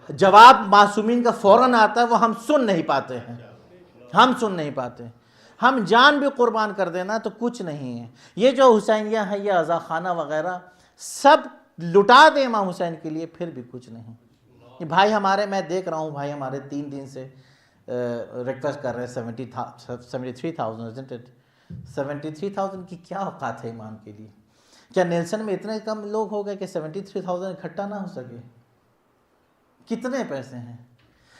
جواب معصومین کا فوراً آتا ہے، وہ ہم سن نہیں پاتے ہیں، ہم سن نہیں پاتے۔ ہم جان بھی قربان کر دینا تو کچھ نہیں ہے۔ یہ جو حسینیہ ہے، یہ عزا خانہ وغیرہ سب لٹا دیں امام حسین کے لیے، پھر بھی کچھ نہیں۔ بھائی ہمارے، میں دیکھ رہا ہوں بھائی ہمارے 3 دن سے ریکویسٹ کر رہے ہیں 73,000 73,000 کی کیا اوقات ہے امام کے لیے؟ کیا نیلسن میں اتنے کم لوگ ہو گئے کہ 73,000 اکٹھا نہ ہو سکے؟ کتنے پیسے ہیں؟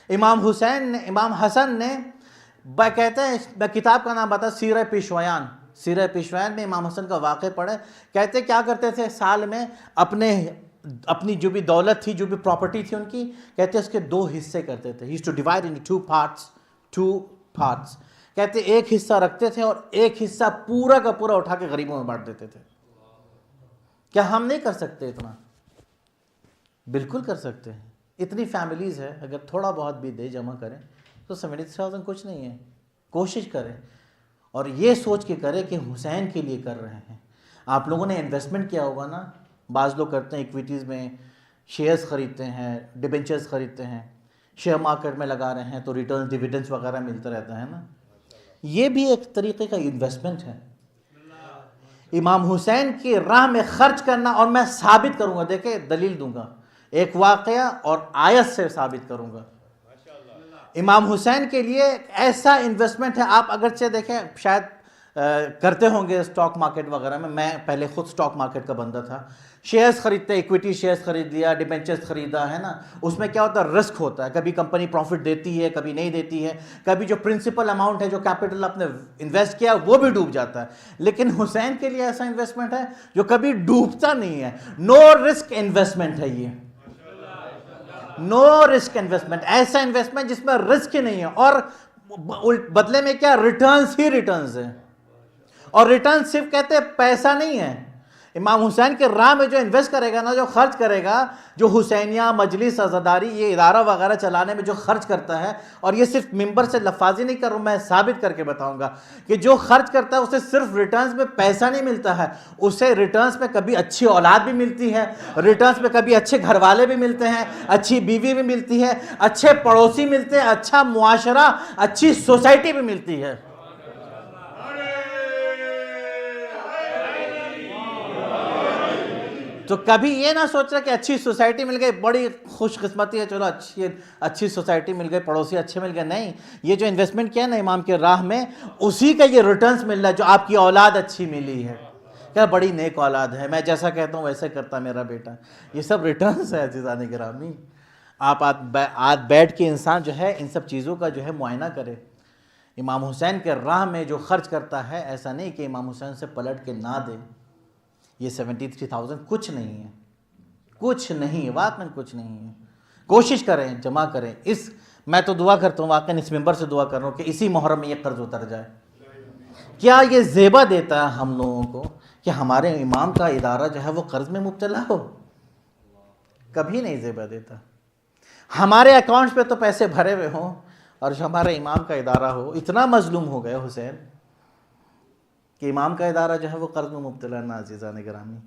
امام حسین نے، امام حسن نے کہتے ہیں، میں کتاب کا نام بتا، سیرہ پیشویان، سیرہ پیشویان میں امام حسن کا واقعہ پڑھے، کہتے کیا کرتے تھے سال میں اپنی جو بھی دولت تھی، جو بھی پراپرٹی تھی ان کی، کہتے اس کے 2 حصے کرتے تھے۔ He used to divide into 2 parts، کہتے ایک حصہ رکھتے تھے اور ایک حصہ پورا کا پورا اٹھا کے غریبوں میں بانٹ دیتے تھے۔ کیا ہم نہیں کر سکتے اتنا؟ بالکل کر سکتے ہیں۔ اتنی فیملیز ہے، اگر تھوڑا بہت بھی دے جمع کریں تو 73,000 کچھ نہیں ہے۔ کوشش کریں اور یہ سوچ کے کریں کہ حسین کے لیے کر رہے ہیں۔ آپ لوگوں نے انویسٹمنٹ کیا ہوگا نا، بعض لوگ کرتے ہیں ایکویٹیز میں، شیئرز خریدتے ہیں، ڈیبنچرز خریدتے ہیں، شیئر مارکیٹ میں لگا رہے ہیں تو ریٹرنز ڈیویڈنڈز وغیرہ ملتا رہتا ہے نا، یہ بھی ایک طریقے کا انویسٹمنٹ ہے۔ امام حسین کی راہ میں خرچ کرنا، اور میں ثابت کروں گا، دیکھیں دلیل دوں گا، ایک واقعہ اور آیت سے ثابت کروں گا۔ امام حسین کے لیے ایسا انویسٹمنٹ ہے، آپ اگرچہ دیکھیں شاید کرتے ہوں گے اسٹاک مارکیٹ وغیرہ میں پہلے خود اسٹاک مارکیٹ کا بندہ تھا، شیئرز خریدتے، ایکویٹی شیئرز خرید لیا، ڈیبنچرز خریدا ہے نا، اس میں کیا ہوتا ہے، رسک ہوتا ہے، کبھی کمپنی پروفٹ دیتی ہے، کبھی نہیں دیتی ہے، کبھی جو پرنسپل اماؤنٹ ہے، جو کیپٹل آپ نے انویسٹ کیا وہ بھی ڈوب جاتا ہے۔ لیکن حسین کے لیے ایسا انویسٹمنٹ ہے جو کبھی ڈوبتا نہیں ہے، نو رسک انویسٹمنٹ ہے یہ، نو رسک انویسٹمنٹ، ایسا انویسٹمنٹ جس میں رسک ہی نہیں ہے، اور بدلے میں کیا، ریٹرنز ہی ریٹرنز ہیں، اور ریٹرن صرف کہتے ہیں پیسہ نہیں ہے۔ امام حسین کے راہ میں جو انویسٹ کرے گا نا، جو خرچ کرے گا، جو حسینیہ مجلس عزاداری یہ ادارہ وغیرہ چلانے میں جو خرچ کرتا ہے، اور یہ صرف ممبر سے لفاظی نہیں کر رہا ہوں، میں ثابت کر کے بتاؤں گا کہ جو خرچ کرتا ہے اسے صرف ریٹرنز میں پیسہ نہیں ملتا ہے، اسے ریٹرنز میں کبھی اچھی اولاد بھی ملتی ہے، ریٹرنز میں کبھی اچھے گھر والے بھی ملتے ہیں، اچھی بیوی بھی ملتی ہے، اچھے پڑوسی ملتے ہیں، اچھا معاشرہ، اچھی سوسائٹی بھی ملتی ہے۔ تو کبھی یہ نہ سوچ رہا کہ اچھی سوسائٹی مل گئی بڑی خوش قسمتی ہے، چلو اچھی سوسائٹی مل گئی، پڑوسی اچھے مل گئے، نہیں، یہ جو انویسٹمنٹ کیا نا امام کے راہ میں، اسی کا یہ ریٹرنز مل رہا ہے۔ جو آپ کی اولاد اچھی ملی ہے، کیا بڑی نیک اولاد ہے، میں جیسا کہتا ہوں ویسے کرتا میرا بیٹا، یہ سب ریٹرنز ہے عزیزان گرامی۔ آپ آج بیٹھ کے انسان جو ہے ان سب چیزوں کا جو ہے معائنہ کرے۔ امام حسین کے راہ میں جو خرچ کرتا ہے، ایسا نہیں کہ امام حسین سے پلٹ کے نہ دے۔ یہ 73,000 کچھ نہیں ہے، کچھ نہیں ہے، واقعاً کچھ نہیں ہے۔ کوشش کریں، جمع کریں۔ میں تو دعا کرتا ہوں، واقعاً اس ممبر سے دعا کر رہا ہوں کہ اسی محرم میں یہ قرض اتر جائے۔ کیا یہ زیبا دیتا ہے ہم لوگوں کو کہ ہمارے امام کا ادارہ جو ہے وہ قرض میں مبتلا ہو؟ کبھی نہیں زیبا دیتا۔ ہمارے اکاؤنٹس پہ تو پیسے بھرے ہوئے ہوں، اور جو ہمارے امام کا ادارہ ہو، اتنا مظلوم ہو گئے حسین کہ امام کا ادارہ جو ہے وہ قرض میں مبتلا نہ۔ عزیزان گرامی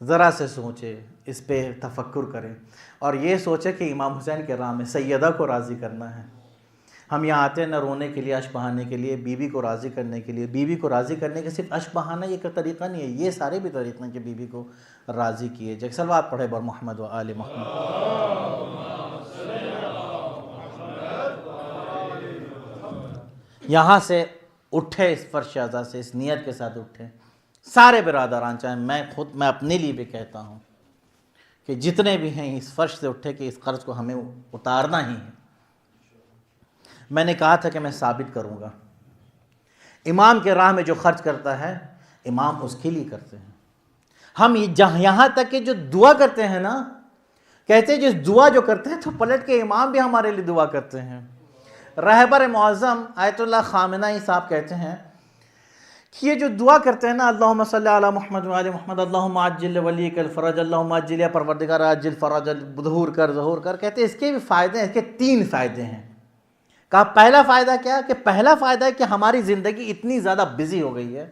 ذرا سے سوچے، اس پہ تفکر کریں، اور یہ سوچے کہ امام حسین کے راہ میں سیدہ کو راضی کرنا ہے۔ ہم یہاں آتے ہیں نہ رونے کے لیے، اشک بہانے کے لیے، بیوی کو راضی کرنے کے لیے۔ بیوی کو راضی کرنے کے صرف اشک بہانا یہ طریقہ نہیں ہے، یہ سارے بھی طریقے ہیں کہ بیوی کو راضی کیے جائے۔ صلوات پڑھے بر محمد و آل محمد۔ یہاں سے اٹھے، اس فرش اعضا سے اس نیت کے ساتھ اٹھے سارے برادران، چاہے میں اپنے لیے بھی کہتا ہوں کہ جتنے بھی ہیں اس فرش سے اٹھے کہ اس قرض کو ہمیں اتارنا ہی ہے۔ میں نے کہا تھا کہ میں ثابت کروں گا، امام کے راہ میں جو خرچ کرتا ہے امام اس کے لیے کرتے ہیں۔ ہم یہاں تک کہ جو دعا کرتے ہیں نا، کہتے ہیں جس دعا جو کرتے ہیں تو پلٹ کے امام بھی ہمارے لیے دعا کرتے ہیں۔ رہبر معظم آیت اللہ خامنہئی صاحب کہتے ہیں کہ یہ جو دعا کرتے ہیں نا، اللہم صلی علی محمد و علی محمد، اللہم عجل ولیک الفرج، اللہم عجل یا پروردگار عجل فرج، ظہور کر، کہتے ہیں اس کے بھی فائدے ہیں، اس کے 3 فائدے ہیں. کہا پہلا فائدہ کیا؟ کہ پہلا فائدہ ہے کہ ہماری زندگی اتنی زیادہ بزی ہو گئی ہے،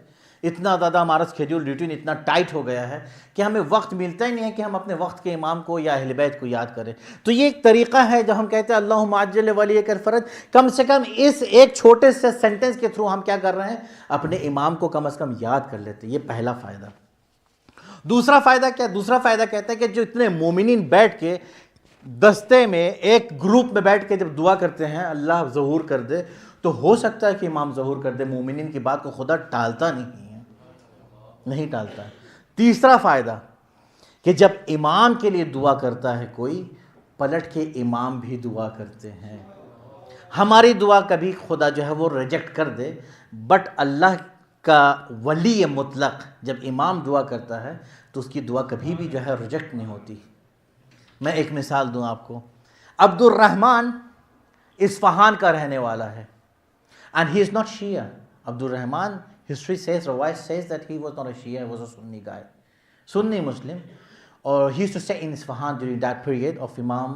اتنا زیادہ ہمارا اسکیڈول روٹین اتنا ٹائٹ ہو گیا ہے کہ ہمیں وقت ملتا ہی نہیں ہے کہ ہم اپنے وقت کے امام کو یا اہل بیت کو یاد کریں. تو یہ ایک طریقہ ہے جب ہم کہتے ہیں اللہم عجل ولیک الفرج، کم سے کم اس ایک چھوٹے سے سینٹنس کے تھرو ہم کیا کر رہے ہیں؟ اپنے امام کو کم از کم یاد کر لیتے ہیں. یہ پہلا فائدہ. دوسرا فائدہ کیا؟ دوسرا فائدہ کہتا ہے کہ جو اتنے مومنین بیٹھ کے دستے میں ایک گروپ میں بیٹھ کے جب دعا کرتے ہیں اللہ ظہور کر دے، تو ہو سکتا ہے کہ امام ظہور کر دے. مومنین کی بات کو خدا ٹالتا نہیں ٹالتا. تیسرا فائدہ کہ جب امام کے لیے دعا کرتا ہے کوئی، پلٹ کے امام بھی دعا کرتے ہیں. ہماری دعا کبھی خدا جو ہے وہ ریجیکٹ کر دے، بٹ اللہ کا ولی مطلق جب امام دعا کرتا ہے تو اس کی دعا کبھی بھی جو ہے ریجیکٹ نہیں ہوتی. میں ایک مثال دوں آپ کو. عبد الرحمن اصفہان کا رہنے والا ہے، and he is not Shia. عبد الرحمن, history says, Rawais says that he was not a Shia, he was a Sunni guy, Sunni Muslim, or he used to stay in Isfahan during that period of Imam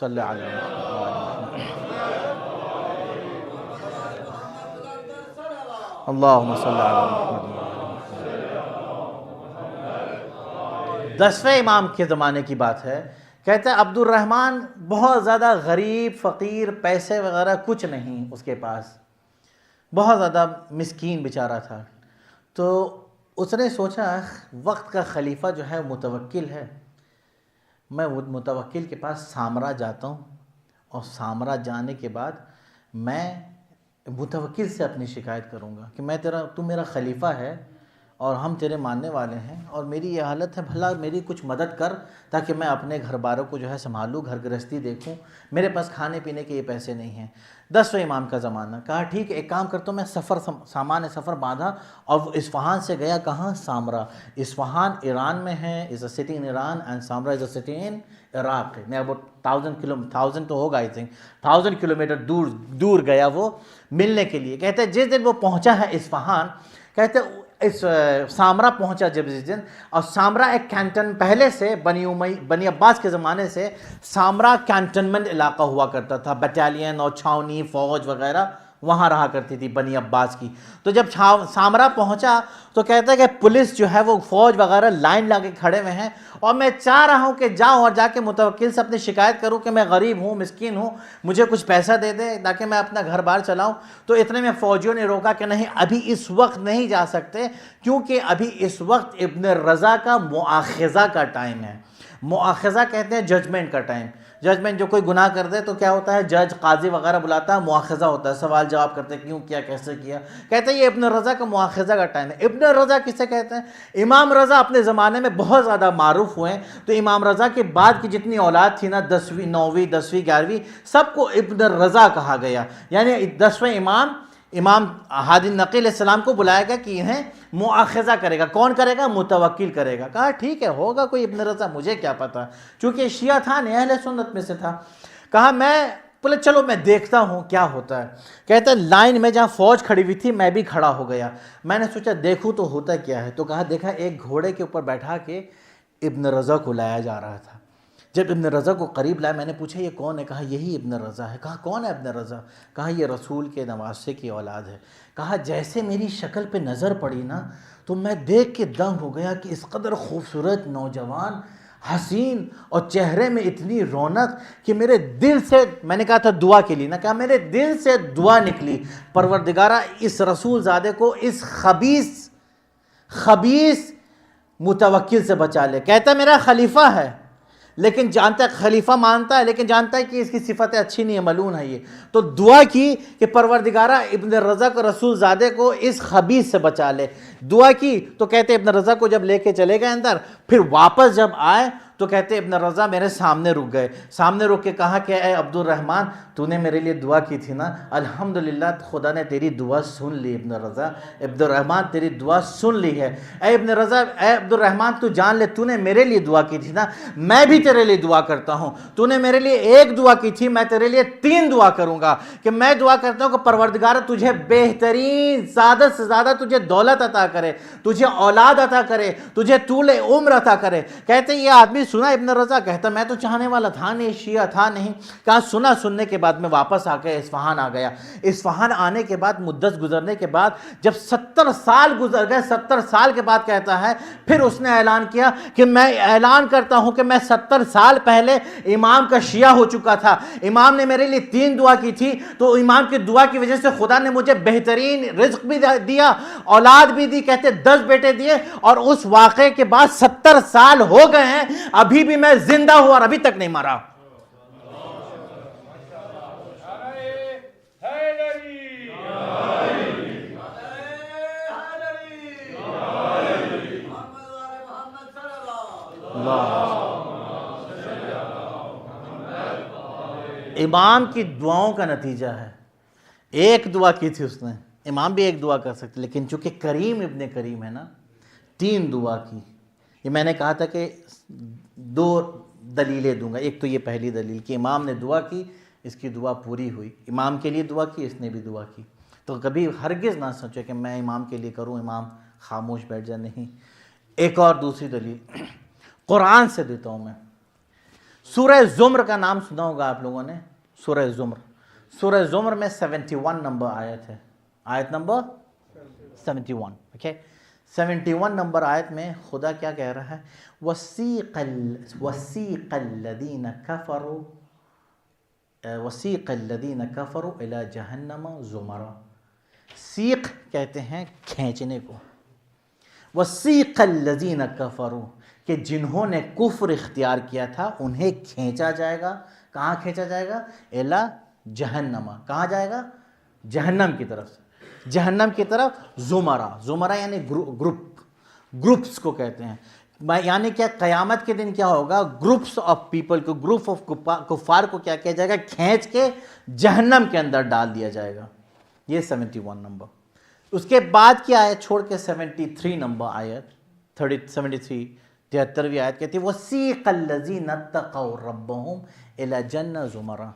صلی اللہ علیہ وسلم. اللہم صلی علی محمد. 10ویں امام کے زمانے کی بات ہے. کہتا ہے عبد الرحمن بہت زیادہ غریب فقیر، پیسے وغیرہ کچھ نہیں اس کے پاس، بہت زیادہ مسکین بیچارہ تھا. تو اس نے سوچا وقت کا خلیفہ جو ہے متوکل ہے، میں متوکل کے پاس سامرا جاتا ہوں، اور سامرا جانے کے بعد میں متوکل سے اپنی شکایت کروں گا کہ تو میرا خلیفہ ہے اور ہم تیرے ماننے والے ہیں، اور میری یہ حالت ہے، بھلا میری کچھ مدد کر تاکہ میں اپنے گھر باروں کو جو ہے سنبھالوں، گھر گرہستی دیکھوں، میرے پاس کھانے پینے کے یہ پیسے نہیں ہیں. 10ویں امام کا زمانہ. کہا ٹھیک ہے، ایک کام کرتا ہوں، میں سامان سفر باندھا اور اصفہان سے گیا کہاں؟ سامرا. اصفہان ایران میں ہے، is a city in Iran, and Samarra is a city in Iraq. In about 1000 تو ہوگا، آئی تھنک 1000 کلومیٹر دور گیا وہ ملنے کے لیے. کہتے ہیں جس دن وہ پہنچا ہے اصفہان، کہتے اس سامرا پہنچا جب اس دن، اور سامرا ایک کینٹن پہلے سے بنی عباس کے زمانے سے سامرا کینٹنمنٹ علاقہ ہوا کرتا تھا، بٹالین اور چھاونی فوج وغیرہ وہاں رہا کرتی تھی بنی عباس کی. تو جب سامرا پہنچا تو کہتا ہے کہ پولیس جو ہے وہ فوج وغیرہ لائن لا کے کھڑے ہوئے ہیں، اور میں چاہ رہا ہوں کہ جاؤں اور جا کے متوکل سے اپنی شکایت کروں کہ میں غریب ہوں، مسکین ہوں، مجھے کچھ پیسہ دے دے تاکہ میں اپنا گھر بار چلاؤں. تو اتنے میں فوجیوں نے روکا کہ نہیں، ابھی اس وقت نہیں جا سکتے، کیونکہ ابھی اس وقت ابن رضا کا مؤاخذہ کا ٹائم ہے. مؤاخذہ کہتے ہیں ججمنٹ کا ٹائم. ججمنٹ، جو کوئی گناہ کر دے تو کیا ہوتا ہے، جج قاضی وغیرہ بلاتا ہے، مؤاخذہ ہوتا ہے، سوال جواب کرتے ہیں کیوں کیا، کیسے کیا. کہتے ہیں یہ ابن رضا کا مؤاخذہ کا ٹائم ہے. ابن رضا کسے کہتے ہیں؟ امام رضا اپنے زمانے میں بہت زیادہ معروف ہوئے. تو امام رضا کے بعد کی جتنی اولاد تھی نا، 10ویں 9ویں 10ویں 11ویں، سب کو ابن رضا کہا گیا. یعنی 10ویں امام ہادی نقی علیہ السلام کو بلایا گیا کہ انہیں مؤاخذہ کرے گا. کون کرے گا؟ متوکل کرے گا. کہا ٹھیک ہے، ہوگا کوئی ابن رضا، مجھے کیا پتا، چونکہ شیعہ تھا نہیں، اہل سنت میں سے تھا. کہا میں بولے چلو میں دیکھتا ہوں کیا ہوتا ہے. کہتا ہے لائن میں جہاں فوج کھڑی ہوئی تھی میں بھی کھڑا ہو گیا. میں نے سوچا دیکھوں تو ہوتا کیا ہے. تو کہا دیکھا ایک گھوڑے کے اوپر بیٹھا کے ابن رضا کو لایا جا رہا تھا. جب ابن رضا کو قریب لایا، میں نے پوچھا یہ کون ہے؟ کہا یہی ابن رضا ہے. کہا کون ہے ابن رضا؟ کہا یہ رسول کے نواسے کی اولاد ہے. کہا جیسے میری شکل پہ نظر پڑی نا تو میں دیکھ کے دنگ ہو گیا کہ اس قدر خوبصورت نوجوان، حسین، اور چہرے میں اتنی رونق کہ میرے دل سے، میں نے کہا تھا دعا کے لیے نا، کہا میرے دل سے دعا نکلی، پروردگارہ اس رسول زادے کو اس خبیث متوکل سے بچا لے. کہتا میرا خلیفہ ہے، لیکن جانتا ہے، خلیفہ مانتا ہے لیکن جانتا ہے کہ اس کی صفتیں اچھی نہیں ہیں، ملعون ہے یہ. تو دعا کی کہ پروردگارہ ابن رضا کو، رسول زادے کو اس خبیث سے بچا لے. دعا کی تو کہتے ابن رضا کو جب لے کے چلے گئے اندر، پھر واپس جب آئے تو کہتے ابن رضا میرے سامنے رک گئے, سامنے رک کے کہا کہ اے عبد الرحمن تو نے میرے لیے دعا کی تھی نا, الحمدللہ خدا نے تیری دعا سن لی ابن رضا, عبد الرحمن تیری دعا سن لی ہے. اے ابن رضا, اے عبد الرحمن تو جان لے تو نے میرے لیے دعا کی تھی نا, میں بھی تیرے لیے دعا کرتا ہوں. تو نے میرے لیے ایک دعا کی تھی, میں تیرے لیے 3 دعا کروں گا. کہ میں دعا کرتا ہوں کہ پروردگار تجھے بہترین زیادہ سے زیادہ تجھے دولت عطا کرے, تجھے اولاد عطا کرے, تجھے طول عمر عطا کرے. کہتے یہ آدمی سنا ابن رضا, کہتا میں تو چاہنے والا تھا نہیں, شیعہ تھا نہیں. کہا سنا, سننے کے بعد میں واپس آ کے اصفہان آ گیا. اصفہان آنے کے بعد مدت گزرنے کے بعد جب 70 سال گزر گئے, 70 سال کے بعد کہتا ہے پھر اس نے اعلان کیا کہ میں اعلان کرتا ہوں کہ میں 70 سال پہلے امام کا شیعہ ہو چکا تھا. امام نے میرے لیے 3 دعا کی تھی, تو امام کی دعا کی وجہ سے خدا نے مجھے بہترین رزق بھی دیا, اولاد بھی دی, کہتے 10 بیٹے دیے. اور اس واقعے کے بعد 70 سال ہو گئے ہیں, ابھی بھی میں زندہ ہوں اور ابھی تک نہیں مرا. امام کی دعاؤں کا نتیجہ ہے. ایک دعا کی تھی اس نے, امام بھی ایک دعا کر سکتے, لیکن چونکہ کریم ابن کریم ہے نا, 3 دعا کی. یہ میں نے کہا تھا کہ 2 دلیلیں دوں گا. ایک تو یہ پہلی دلیل کہ امام نے دعا کی, اس کی دعا پوری ہوئی. امام کے لیے دعا کی, اس نے بھی دعا کی. تو کبھی ہرگز نہ سوچے کہ میں امام کے لیے کروں, امام خاموش بیٹھ جائے, نہیں. ایک اور دوسری دلیل قرآن سے دیتا ہوں میں. سورہ زمر کا نام سنا ہوگا آپ لوگوں نے, سورہ زمر. سورہ زمر میں 71 نمبر آیت ہے, آیت نمبر 71. اوکے, 71 نمبر آیت میں خدا کیا کہہ رہا ہے, وَسِيقَ الَّذِينَ كَفَرُوا إِلَى جَهَنَّمَ زُمَرًا. سیق کہتے ہیں کھینچنے کو. وَسِيقَ الَّذِينَ كَفَرُوا, کہ جنہوں نے کفر اختیار کیا تھا انہیں کھینچا جائے گا. کہاں کھینچا جائے گا؟ اِلَى جہنم. کہاں جائے گا؟ جہنم کی طرف سے, جہنم کی طرف. زمرہ, زمرہ یعنی گروپس کو کہتے ہیں. یعنی کیا قیامت کے دن کیا ہوگا, گروپس آف پیپل کو, گروپ آف کفار کو کیا کیا جائے گا, کھینچ کے جہنم کے اندر ڈال دیا جائے گا. یہ 71 نمبر. اس کے بعد کی آیت چھوڑ کے 73 نمبر آیت 73 73ویں آیت کہتی ہے وَسِيقَ الَّذِينَ اتَّقَوْا رَبَّهُمْ إِلَى جَنَّةٍ زُمَرًا,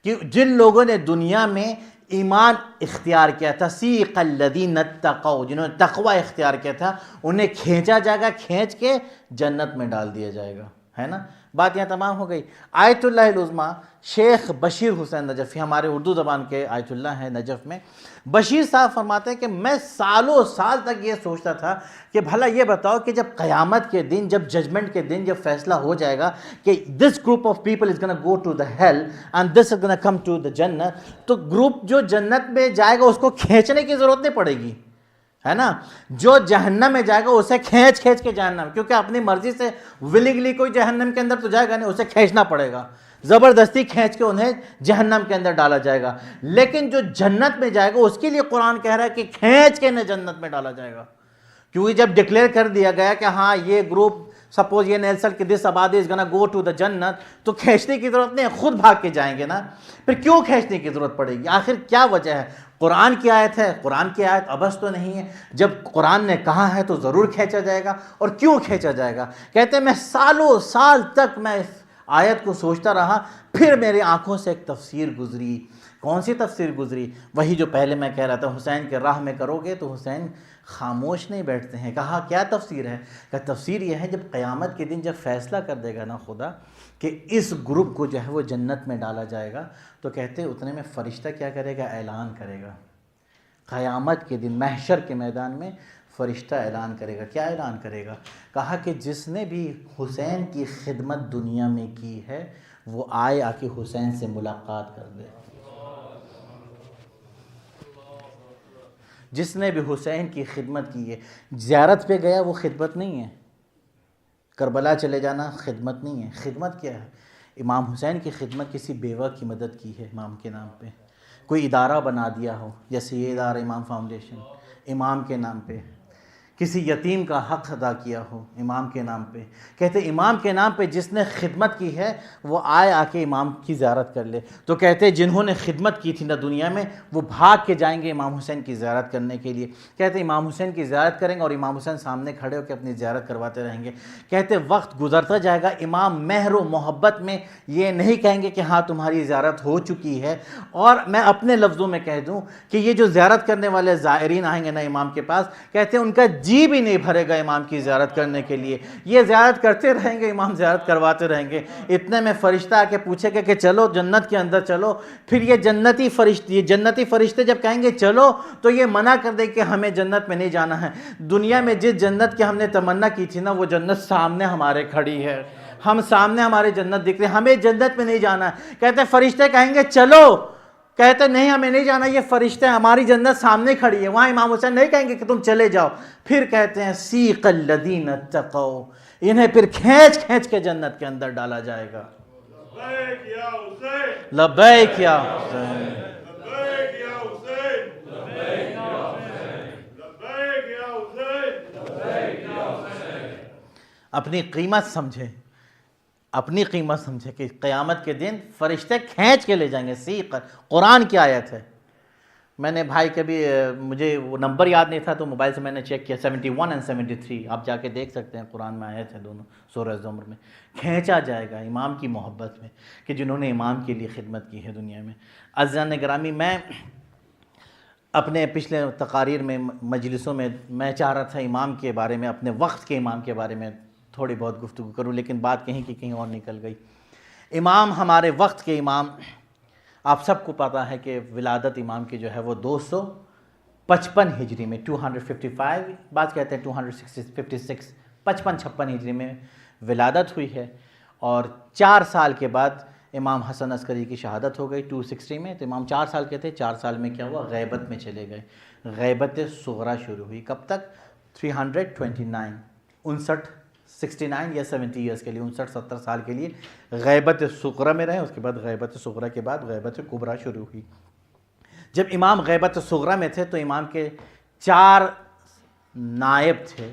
کہ جن لوگوں نے دنیا میں ایمان اختیار کیا تھا, سیق الذین اتقوا, جنہوں نے تقوی اختیار کیا تھا, انہیں کھینچا جائے گا, کھینچ کے جنت میں ڈال دیا جائے گا. ہے نا, بات یہاں تمام ہو گئی. آیت اللہ العظمیٰ شیخ بشیر حسین نجفی, ہمارے اردو زبان کے آیت اللہ ہیں نجف میں, بشیر صاحب فرماتے ہیں کہ میں سالوں سال تک یہ سوچتا تھا کہ بھلا یہ بتاؤ کہ جب قیامت کے دن, جب ججمنٹ کے دن, جب فیصلہ ہو جائے گا کہ this group of people is gonna go to the hell and this is gonna come to the جنت, تو گروپ جو جنت میں جائے گا اس کو کھینچنے کی ضرورت نہیں پڑے گی, ہے نا. جو جہنم میں جائے گا اسے کھینچ کے جہنم, کیونکہ اپنی مرضی سے ولنگلی کوئی جہنم کے اندر تو جائے گا نہیں, اسے کھینچنا پڑے گا, زبردستی کھینچ کے انہیں جہنم کے اندر ڈالا جائے گا. لیکن جو جنت میں جائے گا اس کے لیے قرآن کہہ رہا ہے کہ کھینچ کے انہیں جنت میں ڈالا جائے گا. کیونکہ جب ڈکلیئر کر دیا گیا کہ ہاں یہ گروپ, سپوز یہ نیلسن کہ دس آبادی از گونا گو ٹو دا جنت, تو کھینچنے کی ضرورت نہیں, خود بھاگ کے جائیں گے نا. پھر کیوں کھینچنے کی ضرورت پڑے گی, آخر کیا وجہ ہے؟ قرآن کی آیت ہے, قرآن کی آیت ابس تو نہیں ہے. جب قرآن نے کہا ہے تو ضرور کھینچا جائے گا. اور کیوں کھینچا جائے گا؟ کہتے ہیں میں سالوں سال تک میں اس آیت کو سوچتا رہا, پھر میری آنکھوں سے ایک تفسیر گزری. کون سی تفسیر گزری؟ وہی جو پہلے میں کہہ رہا تھا, حسین کے راہ میں کرو گے تو حسین خاموش نہیں بیٹھتے ہیں. کہا کیا تفسیر ہے؟ کہ تفسیر یہ ہے جب قیامت کے دن جب فیصلہ کر دے گا نا خدا کہ اس گروپ کو جو ہے وہ جنت میں ڈالا جائے گا, تو کہتے ہیں اتنے میں فرشتہ کیا کرے گا؟ اعلان کرے گا. قیامت کے دن محشر کے میدان میں فرشتہ اعلان کرے گا. کیا اعلان کرے گا؟ کہا کہ جس نے بھی حسین کی خدمت دنیا میں کی ہے وہ آئے, آ کے حسین سے ملاقات کر دے. جس نے بھی حسین کی خدمت کی ہے, زیارت پہ گیا وہ خدمت نہیں ہے, کربلا چلے جانا خدمت نہیں ہے. خدمت کیا ہے؟ امام حسین کی خدمت کسی بیوہ کی مدد کی ہے امام کے نام پہ, کوئی ادارہ بنا دیا ہو, جیسے یہ ادارہ امام فاؤنڈیشن امام کے نام پہ, کسی یتیم کا حق ادا کیا ہو امام کے نام پہ. کہتے امام کے نام پہ جس نے خدمت کی ہے وہ آ کے امام کی زیارت کر لے. تو کہتے جنہوں نے خدمت کی تھی نہ دنیا میں وہ بھاگ کے جائیں گے امام حسین کی زیارت کرنے کے لیے. کہتے امام حسین کی زیارت کریں گے اور امام حسین سامنے کھڑے ہو کے اپنی زیارت کرواتے رہیں گے. کہتے وقت گزرتا جائے گا، امام مہر و محبت میں یہ نہیں کہیں گے کہ ہاں تمہاری زیارت ہو چکی ہے. اور میں اپنے لفظوں میں کہہ دوں کہ یہ جو زیارت کرنے والے زائرین آئیں گے نا امام کے پاس، کہتے ہیں ان کا جی بھی نہیں بھرے گا امام کی زیارت کرنے کے لیے. یہ زیارت کرتے رہیں گے، امام زیارت کرواتے رہیں گے. اتنے میں فرشتہ آ کے پوچھے گا کہ چلو جنت کے اندر چلو. پھر یہ جنتی فرشتے جب کہیں گے چلو تو یہ منع کر دے کہ ہمیں جنت میں نہیں جانا ہے. دنیا میں جس جنت کی ہم نے تمنا کی تھی نا وہ جنت سامنے ہمارے کھڑی ہے، ہم سامنے ہمارے جنت دکھ رہے، ہمیں جنت میں نہیں جانا ہے. کہتے فرشتے کہیں گے چلو، کہتے نہیں ہمیں نہیں جانا، یہ فرشتے ہماری جنت سامنے کھڑی ہے. وہاں امام حسین نہیں کہیں گے کہ تم چلے جاؤ. پھر کہتے ہیں سیق الذین اتقوا، انہیں پھر کھینچ کے جنت کے اندر ڈالا جائے گا. لبیک یا حسین، لبیک یا حسین، لبیک یا حسین، لبیک یا حسین، لبیک یا حسین، لبیک یا حسین. اپنی قیمت سمجھے، اپنی قیمت سمجھے کہ قیامت کے دن فرشتے کھینچ کے لے جائیں گے. سیق قرآن کی آیت ہے. میں نے بھائی کبھی مجھے وہ نمبر یاد نہیں تھا تو موبائل سے میں نے چیک کیا، 71 اور 73 آپ جا کے دیکھ سکتے ہیں، قرآن میں آیت ہے دونوں سورہ زمر میں. کھینچا جائے گا امام کی محبت میں کہ جنہوں نے امام کے لیے خدمت کی ہے دنیا میں. عزیزان گرامی، میں اپنے پچھلے تقاریر میں مجلسوں میں میں چاہ رہا تھا امام کے بارے میں، اپنے وقت کے امام کے بارے میں تھوڑی بہت گفتگو کروں، لیکن بات کہیں کی کہیں اور نکل گئی. امام ہمارے وقت کے امام، آپ سب کو پتہ ہے کہ ولادت امام کی جو ہے وہ 255 ہجری میں 255، بعض کہتے ہیں 256، 55 ہجری میں ولادت ہوئی ہے. اور 4 سال کے بعد امام حسن عسکری کی شہادت ہو گئی 260 میں. تو امام 4 سال کے تھے، 4 سال میں کیا ہوا، غیبت میں چلے گئے. غیبت صغرا شروع ہوئی کب تک، 329، 69 یا 70 ایئرس کے لیے، 69-70 سال کے لیے غیبت صغرا میں رہے. اس کے بعد غیبت صغرا کے بعد غیبت کبریٰ شروع ہوئی. جب امام غیبت صغرا میں تھے تو امام کے 4 نائب تھے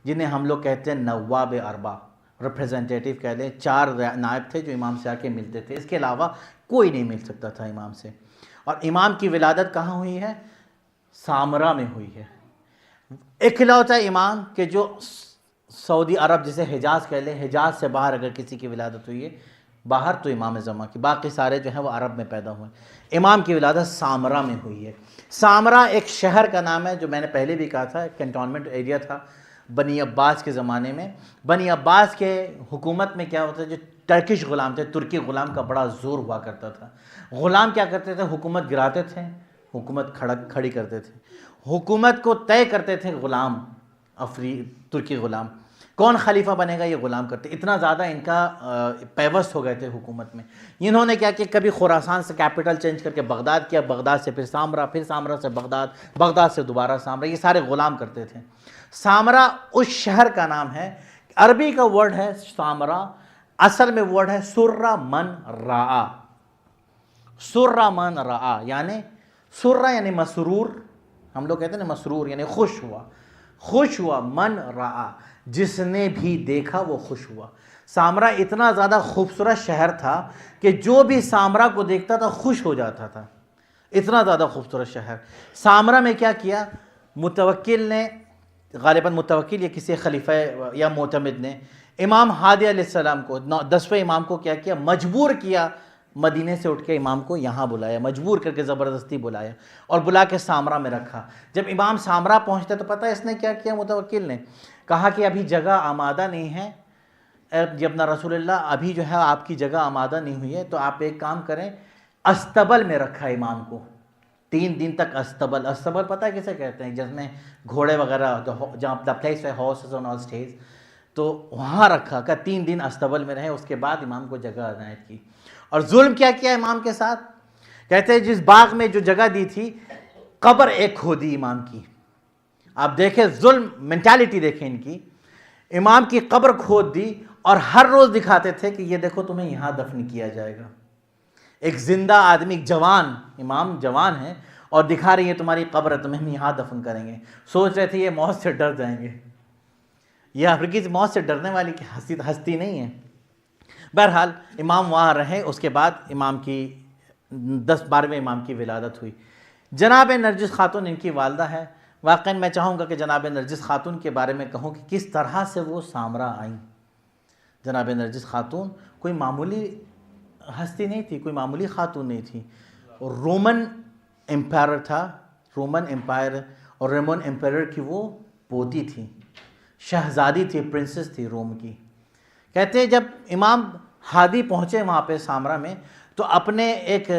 جنہیں ہم لوگ کہتے ہیں نواب اربع، ریپریزنٹیٹیو کہہ لیں. 4 نائب تھے جو امام سے آ کے ملتے تھے، اس کے علاوہ کوئی نہیں مل سکتا تھا امام سے. اور امام کی ولادت کہاں ہوئی ہے، سامرا میں ہوئی ہے. اکلوتا امام کہ جو سعودی عرب جسے حجاز کہہ لیں، حجاز سے باہر اگر کسی کی ولادت ہوئی ہے باہر تو امام زمان کی، باقی سارے جو ہیں وہ عرب میں پیدا ہوئے. امام کی ولادت سامرا میں ہوئی ہے. سامرا ایک شہر کا نام ہے جو میں نے پہلے بھی کہا تھا، ایک کنٹونمنٹ ایریا تھا بنی عباس کے زمانے میں. بنی عباس کے حکومت میں کیا ہوتا ہے، جو ٹرکش غلام تھے، ترکی غلام کا بڑا زور ہوا کرتا تھا. غلام کیا کرتے تھے، حکومت گراتے تھے، حکومت کھڑی کرتے تھے، حکومت کو طے کرتے تھے غلام، ترکی غلام کون خلیفہ بنے گا یہ غلام کرتے. اتنا زیادہ ان کا پیوست ہو گئے تھے حکومت میں. انہوں نے کیا کہ کبھی خراسان سے کیپٹل چینج کر کے بغداد کیا، بغداد سے پھر سامرا، پھر سامرا سے بغداد، بغداد سے دوبارہ سامرا، یہ سارے غلام کرتے تھے. سامرا اس شہر کا نام ہے، عربی کا ورڈ ہے سامرا، اصل میں ورڈ ہے سرہ من رعا. سرہ من رعا یعنی سرہ یعنی مسرور، ہم لوگ کہتے ہیں نا مسرور یعنی خوش ہوا، خوش ہوا. من رعا جس نے بھی دیکھا وہ خوش ہوا. سامرا اتنا زیادہ خوبصورت شہر تھا کہ جو بھی سامرا کو دیکھتا تھا خوش ہو جاتا تھا، اتنا زیادہ خوبصورت شہر. سامرا میں کیا کیا، متوکل نے، غالباً متوکل یا کسی خلیفہ یا معتمد نے امام ہادی علیہ السلام کو، 10ویں امام کو کیا کیا، مجبور کیا، مدینے سے اٹھ کے امام کو یہاں بلایا، مجبور کر کے زبردستی بلایا اور بلا کے سامرا میں رکھا. جب امام سامرا پہنچتے تو پتہ ہے اس نے کیا کیا، متوکل نے کہا کہ ابھی جگہ آمادہ نہیں ہے، جب نہ رسول اللہ ابھی جو ہے آپ کی جگہ آمادہ نہیں ہوئی ہے تو آپ ایک کام کریں، استبل میں رکھا امام کو 3 دن تک. استبل پتہ ہے کسے کہتے ہیں، جس میں گھوڑے وغیرہ جہاں دا پلیس ہے ہارسز آن آل اسٹیز، تو وہاں رکھا کہ 3 دن استبل میں رہے. اس کے بعد امام کو جگہ عنایت کی. اور ظلم کیا کیا امام کے ساتھ، کہتے ہیں جس باغ میں جو جگہ دی تھی قبر ایک کھودی امام کی. آپ دیکھیں ظلم مینٹالٹی دیکھیں ان کی. امام کی قبر کھود دی اور ہر روز دکھاتے تھے کہ یہ دیکھو تمہیں یہاں دفن کیا جائے گا. ایک زندہ آدمی، ایک جوان، امام جوان ہے اور دکھا رہی ہے تمہاری قبر ہے، تمہیں ہم یہاں دفن کریں گے. سوچ رہے تھے یہ موت سے ڈر جائیں گے. یہ ہرگز موت سے ڈرنے والی ہستی نہیں ہے. بہرحال امام وہاں رہے. اس کے بعد امام کی 12ویں امام کی ولادت ہوئی. جناب نرجس خاتون ان کی والدہ ہے. واقعاً میں چاہوں گا کہ جناب نرجس خاتون کے بارے میں کہوں کہ کس طرح سے وہ سامرا آئیں. جناب نرجس خاتون کوئی معمولی ہستی نہیں تھی، کوئی معمولی خاتون نہیں تھی. رومن امپائر تھا، رومن امپائر، اور رومن امپائر کی وہ پوتی تھی، شہزادی تھی، پرنسس تھی روم کی. کہتے ہیں جب امام ہادی پہنچے وہاں پہ سامرا میں تو اپنے ایک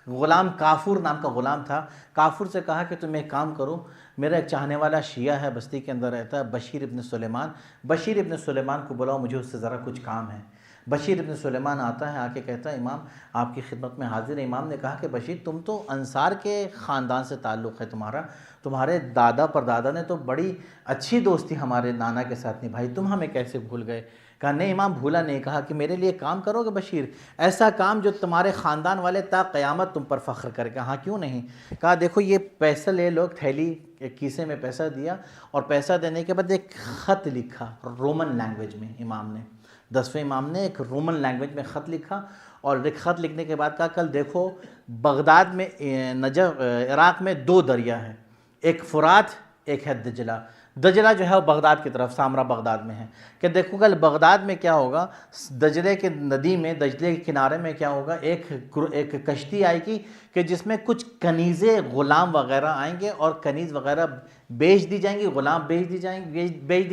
غلام، کافور نام کا غلام تھا، کافور سے کہا کہ تم ایک کام کرو، میرا ایک چاہنے والا شیعہ ہے، بستی کے اندر رہتا ہے، بشیر ابن سلیمان، بشیر ابن سلیمان کو بلاؤ، مجھے اس سے ذرا کچھ کام ہے. بشیر ابن سلیمان آتا ہے، آ کے کہتا ہے امام آپ کی خدمت میں حاضر ہے. امام نے کہا کہ بشیر تم تو انصار کے خاندان سے تعلق ہے تمہارا، تمہارے دادا پردادا نے تو بڑی اچھی دوستی ہمارے نانا کے ساتھ نبھائی، تم ہمیں کیسے بھول گئے؟ کہا نہیں امام بھولا نہیں. کہا کہ میرے لیے کام کرو گے بشیر، ایسا کام جو تمہارے خاندان والے تا قیامت تم پر فخر کرے. کہا ہاں کیوں نہیں. کہا دیکھو یہ پیسہ لے لو، تھیلی ایک کیسے میں پیسہ دیا، اور پیسہ دینے کے بعد ایک خط لکھا رومن لینگویج میں. امام نے 10ویں امام نے ایک رومن لینگویج میں خط لکھا، اور ایک خط لکھنے کے بعد کہا کل دیکھو بغداد میں، نجف عراق میں 2 دریا ہیں، ایک فرات ایک ہے دجلہ. دجلہ جو ہے وہ بغداد کی طرف، سامرا بغداد میں ہے. کہ دیکھو کل بغداد میں کیا ہوگا، دجلے کے ندی میں، دجلے کے کنارے میں کیا ہوگا، ایک کشتی آئے گی کہ جس میں کچھ کنیزیں غلام وغیرہ آئیں گے، اور کنیز وغیرہ بیچ دی جائیں گی، غلام بیچ دی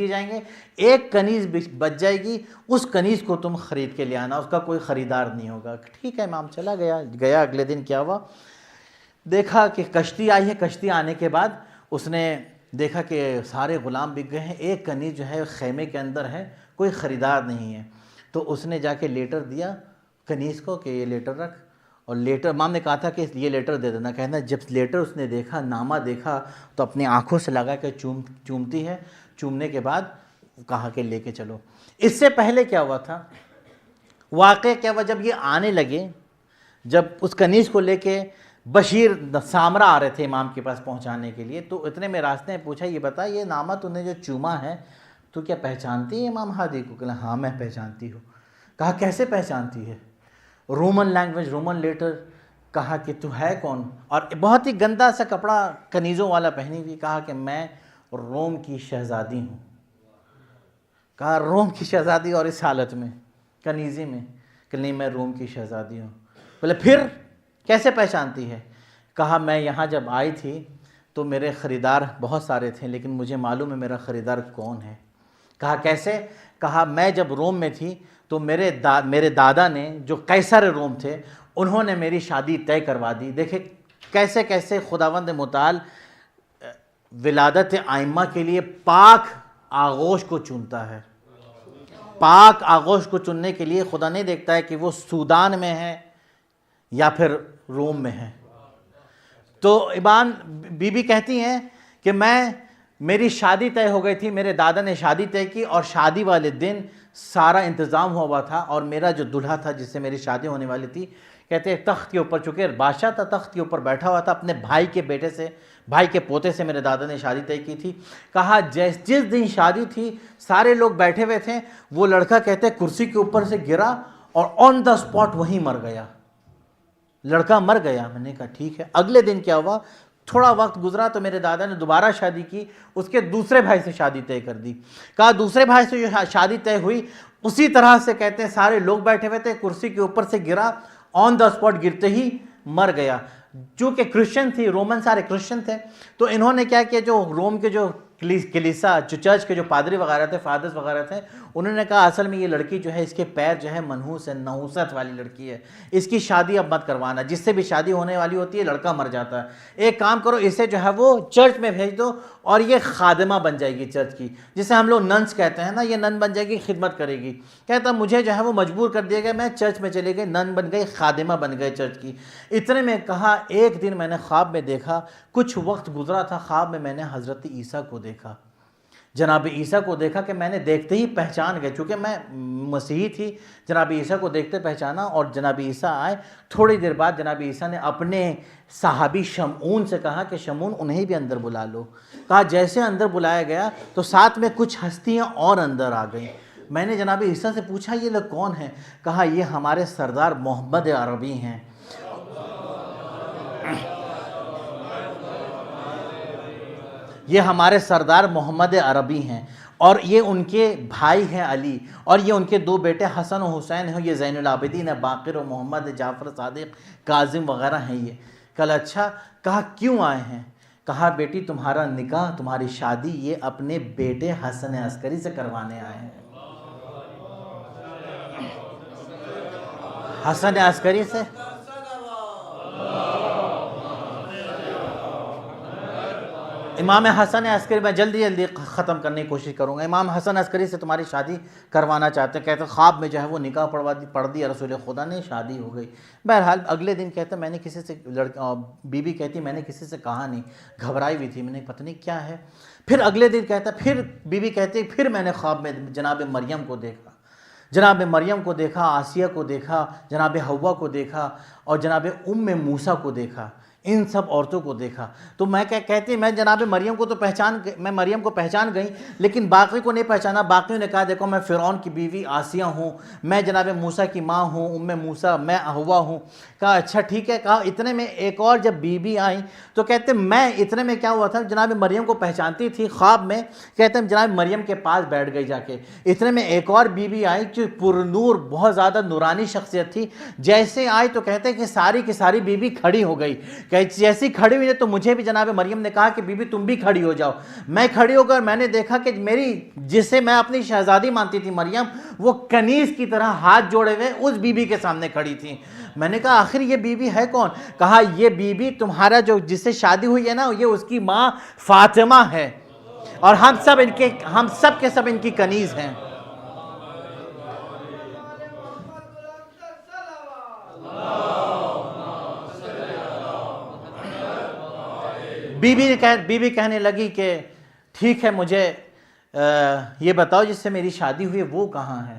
جائیں گے. ایک کنیز بچ جائے گی، اس کنیز کو تم خرید کے لے آنا، اس کا کوئی خریدار نہیں ہوگا. ٹھیک ہے امام چلا گیا. اگلے دن کیا ہوا، دیکھا کہ کشتی آئی ہے. کشتی آنے کے بعد اس نے دیکھا کہ سارے غلام بک گئے ہیں، ایک کنیز جو ہے خیمے کے اندر ہے، کوئی خریدار نہیں ہے. تو اس نے جا کے لیٹر دیا کنیز کو کہ یہ لیٹر رکھ، اور لیٹر امام نے کہا تھا کہ یہ لیٹر دے دینا. کہنا جب لیٹر اس نے دیکھا، نامہ دیکھا، تو اپنی آنکھوں سے لگا کہ چومتی ہے. چومنے کے بعد کہا کہ لے کے چلو. اس سے پہلے کیا ہوا تھا، واقعہ کیا ہوا، جب یہ آنے لگے، جب اس کنیز کو لے کے بشیر سامرا آ رہے تھے امام کے پاس پہنچانے کے لیے، تو اتنے میں راستے میں پوچھا یہ بتا یہ نامہ تو نے جو چوما ہے تو کیا پہچانتی ہے امام ہادی کو؟ کہ ہاں میں پہچانتی ہوں. کہا کیسے پہچانتی ہے؟ Roman language, Roman letter. کہا کہ تو ہے کون؟ اور بہت ہی گندا سا کپڑا کنیزوں والا پہنی ہوئی. کہا کہ میں روم کی شہزادی ہوں. کہا روم کی شہزادی اور اس حالت میں کنیزی میں؟ کہ نہیں میں روم کی شہزادی ہوں. بولے پھر کیسے پہچانتی ہے؟ کہا میں یہاں جب آئی تھی تو میرے خریدار بہت سارے تھے، لیکن مجھے معلوم ہے میرا خریدار کون ہے. کہا کیسے؟ کہا میں جب روم میں تھی تو میرے دادا نے جو قیصر روم تھے انہوں نے میری شادی طے کروا دی. دیکھیں کیسے کیسے خداوند متعال ولادت آئمہ کے لیے پاک آغوش کو چنتا ہے. پاک آغوش کو چننے کے لیے خدا نہیں دیکھتا ہے کہ وہ سودان میں ہے یا پھر روم میں ہے. تو امام بی بی کہتی ہیں کہ میری شادی طے ہو گئی تھی، میرے دادا نے شادی طے کی، اور شادی والے دن سارا انتظام ہوا تھا، اور میرا جو دلہا تھا جس سے میری شادی ہونے والی تھی، کہتے ہیں تخت کے اوپر، چونکہ بادشاہ تھا تخت کے اوپر بیٹھا ہوا تھا، اپنے بھائی کے بیٹے سے، بھائی کے پوتے سے میرے دادا نے شادی طے کی تھی. کہا جس دن شادی تھی سارے لوگ بیٹھے ہوئے تھے، وہ لڑکا کہتے ہیں کرسی کے اوپر سے گرا اور آن دا اسپاٹ وہیں مر گیا. لڑکا مر گیا. میں نے کہا ٹھیک ہے. اگلے دن کیا ہوا، تھوڑا وقت گزرا تو میرے دادا نے دوبارہ شادی کی، اس کے دوسرے بھائی سے شادی طے کر دی. کہا دوسرے بھائی سے جو شادی طے ہوئی اسی طرح سے کہتے ہیں سارے لوگ بیٹھے ہوئے تھے، کرسی کے اوپر سے گرا، آن دا اسپاٹ گرتے ہی مر گیا. چونکہ کرسچن تھی، رومن سارے کرسچن تھے، تو انہوں نے کیا کیا، جو روم کے جو کلیسا، جو چرچ کے جو پادری وغیرہ تھے، فادرز وغیرہ تھے، انہوں نے کہا اصل میں یہ لڑکی جو ہے اس کے پیر جو ہے منحوس ہے، نحوست والی لڑکی ہے، اس کی شادی اب مت کروانا. جس سے بھی شادی ہونے والی ہوتی ہے لڑکا مر جاتا ہے. ایک کام کرو اسے جو ہے وہ چرچ میں بھیج دو، اور یہ خادمہ بن جائے گی چرچ کی، جسے ہم لوگ ننس کہتے ہیں نا، یہ نن بن جائے گی، خدمت کرے گی. کہتا مجھے جو ہے وہ مجبور کر دیا گیا، میں چرچ میں چلے گئے، نن بن گئی، خادمہ بن گئے چرچ کی. اتنے میں کہا ایک دن میں نے خواب میں دیکھا، کچھ وقت گزرا تھا، خواب میں نے حضرت عیسیٰ کو دیکھا. جناب عیسیٰ کو دیکھا کہ میں نے دیکھتے ہی پہچان گئے، چونکہ میں مسیحی تھی، جناب عیسیٰ کو دیکھتے پہچانا، اور جناب عیسیٰ آئے۔ تھوڑی دیر بعد جناب عیسیٰ نے اپنے صحابی شمعون سے کہا کہ شمعون انہیں بھی اندر بلا لو۔ کہا جیسے اندر بلایا گیا تو ساتھ میں کچھ ہستیاں اور اندر آ گئیں۔ میں نے جناب عیسیٰ سے پوچھا یہ لوگ کون ہیں؟ کہا یہ ہمارے سردار محمد عربی ہیں۔ یہ ہمارے سردار محمد عربی ہیں، اور یہ ان کے بھائی ہیں علی، اور یہ ان کے دو بیٹے حسن و حسین ہیں، یہ زین العابدین ہے، باقر و محمد، جعفر صادق، کاظم وغیرہ ہیں یہ۔ کہا اچھا، کہا کیوں آئے ہیں؟ کہا بیٹی تمہارا نکاح، تمہاری شادی یہ اپنے بیٹے حسن عسکری سے کروانے آئے ہیں۔ حسن عسکری سے امام حسن عسکری، میں جلدی ختم کرنے کی کوشش کروں گا، امام حسن عسکری سے تمہاری شادی کروانا چاہتے ہیں۔ کہتے ہیں خواب میں جو ہے وہ نکاح پڑھ دیا رسول خدا نے، شادی ہو گئی۔ بہرحال اگلے دن کہتے میں نے کسی سے بی بی کہتی میں نے کسی سے کہا نہیں، گھبرائی ہوئی تھی، میں نے پتہ نہیں کیا ہے۔ پھر اگلے دن کہتا پھر بی بی کہتی پھر میں نے خواب میں جناب مریم کو دیکھا، جناب مریم کو دیکھا، آسیہ کو دیکھا، جناب حوا کو دیکھا، اور جناب موسیٰ کو دیکھا، ان سب عورتوں کو دیکھا۔ تو میں کہتی میں جناب مریم کو تو میں مریم کو پہچان گئی، لیکن باقی کو نہیں پہچانا۔ باقیوں نے کہا دیکھو میں فرعون کی بیوی آسیہ ہوں، میں جناب موسیٰ کی ماں ہوں، موسیٰ، میں حوا ہوں۔ کہا اچھا ٹھیک ہے۔ کہا اتنے میں ایک اور جب بی آئیں تو کہتے میں اتنے میں کیا ہوا تھا، جناب مریم کو پہچانتی تھی خواب میں، کہتے ہیں جناب مریم کے پاس بیٹھ گئی جا کے۔ اتنے میں ایک اور بی آئی جو پر نور بہت زیادہ نورانی شخصیت تھی، جیسے آئی تو کہتے ہیں کہ ساری کی ساری بی کھڑی ہو گئی۔ جیسی کھڑی ہوئی ہے تو مجھے بھی جناب مریم نے کہا کہ بی تم بھی کھڑی ہو جاؤ۔ میں کھڑی ہو کر میں نے دیکھا کہ میری جسے میں اپنی شہزادی مانتی تھی مریم، وہ کنیز کی طرح ہاتھ جوڑے ہوئے اس بی کے سامنے کھڑی تھی۔ میں نے کہا آخر یہ بی ہے کون؟ کہا یہ بی تمہارا جو جس سے شادی ہوئی ہے نا، یہ اس کی ماں فاطمہ ہے، اور ہم سب کے سب ان کی کنیز ہیں۔ بی بی کہنے لگی کہ ٹھیک ہے مجھے یہ بتاؤ جس سے میری شادی ہوئی وہ کہاں ہے؟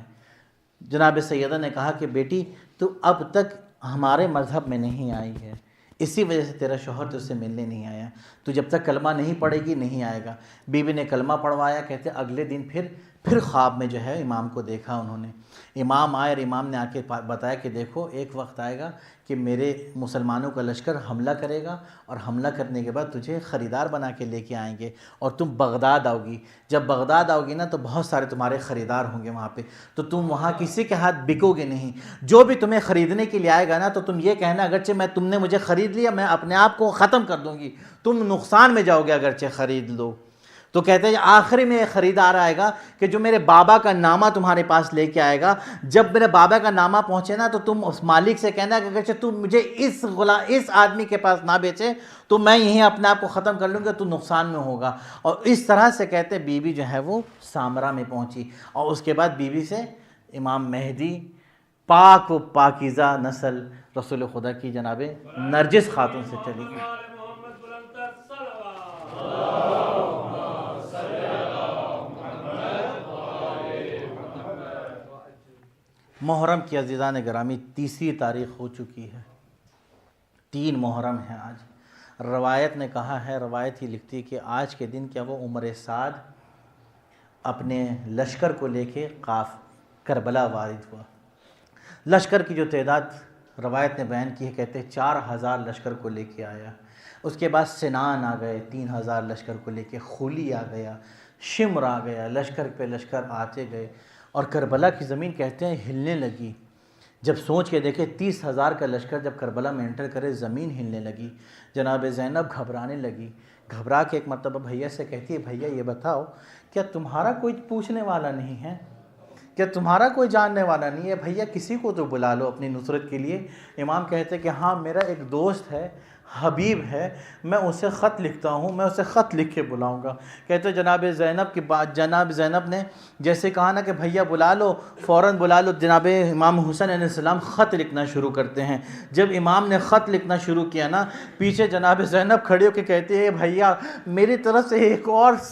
جناب سیدہ نے کہا کہ بیٹی تو اب تک ہمارے مذہب میں نہیں آئی ہے، اسی وجہ سے تیرا شوہر تجھ سے ملنے نہیں آیا، تو جب تک کلمہ نہیں پڑھے گی نہیں آئے گا۔ بی نے کلمہ پڑھوایا۔ کہتے اگلے دن پھر خواب میں جو ہے امام کو دیکھا انہوں نے۔ امام آئے اور امام نے آ کے بتایا کہ دیکھو ایک وقت آئے گا کہ میرے مسلمانوں کا لشکر حملہ کرے گا، اور حملہ کرنے کے بعد تجھے خریدار بنا کے لے کے آئیں گے، اور تم بغداد آؤ گی۔ جب بغداد آؤ گی نا تو بہت سارے تمہارے خریدار ہوں گے وہاں پہ، تو تم وہاں کسی کے ہاتھ بکو گے نہیں۔ جو بھی تمہیں خریدنے کے لیے آئے گا نا تو تم یہ کہنا اگرچہ تم نے مجھے خرید لیا، میں اپنے آپ کو ختم کر دوں گی، تم نقصان میں جاؤ گے اگرچہ خرید لو۔ تو کہتے ہیں آخری میں ایک خریدار آئے گا کہ جو میرے بابا کا نامہ تمہارے پاس لے کے آئے گا۔ جب میرے بابا کا نامہ پہنچے نا تو تم اس مالک سے کہنا کہ اگرچہ تم مجھے اس آدمی کے پاس نہ بیچے تو میں یہیں اپنے آپ کو ختم کر لوں گا، تو نقصان میں ہوگا۔ اور اس طرح سے کہتے بی جو ہے وہ سامرا میں پہنچی، اور اس کے بعد بی سے امام مہدی پاک و پاکیزہ نسل رسول خدا کی جناب نرجس خاتون سے چلی۔ محرم کی عزیزان گرامی تیسری تاریخ ہو چکی ہے، 3 محرم ہے آج۔ روایت نے کہا ہے، روایت ہی لکھتی کہ آج کے دن کیا وہ عمر سعد اپنے لشکر کو لے کے کربلا وارد ہوا۔ لشکر کی جو تعداد روایت نے بیان کی ہے، کہتے 4000 لشکر کو لے کے آیا۔ اس کے بعد سنان آ گئے 3000 لشکر کو لے کے، خولی آ گیا، شمر آ گیا، لشکر پہ لشکر آتے گئے، اور کربلا کی زمین کہتے ہیں ہلنے لگی۔ جب سوچ کے دیکھے 30,000 کا لشکر جب کربلا میں انٹر کرے، زمین ہلنے لگی۔ جناب زینب گھبرانے لگی، گھبرا کے ایک مرتبہ بھیا سے کہتی ہے بھیا یہ بتاؤ کیا تمہارا کوئی پوچھنے والا نہیں ہے؟ کیا تمہارا کوئی جاننے والا نہیں ہے؟ بھیا کسی کو تو بلا لو اپنی نصرت کے لیے۔ امام کہتے کہ ہاں میرا ایک دوست ہے، حبیب ہے، میں اسے خط لکھتا ہوں، میں اسے خط لکھ کے بلاؤں گا۔ کہتے جناب زینب کی بات، جناب زینب نے جیسے کہا نا کہ بھیا بلا لو، فوراً بلا لو، جناب امام حسین علیہ السلام خط لکھنا شروع کرتے ہیں۔ جب امام نے خط لکھنا شروع کیا نا، پیچھے جناب زینب کھڑی ہو کے کہتی ہے بھیا میری طرف سے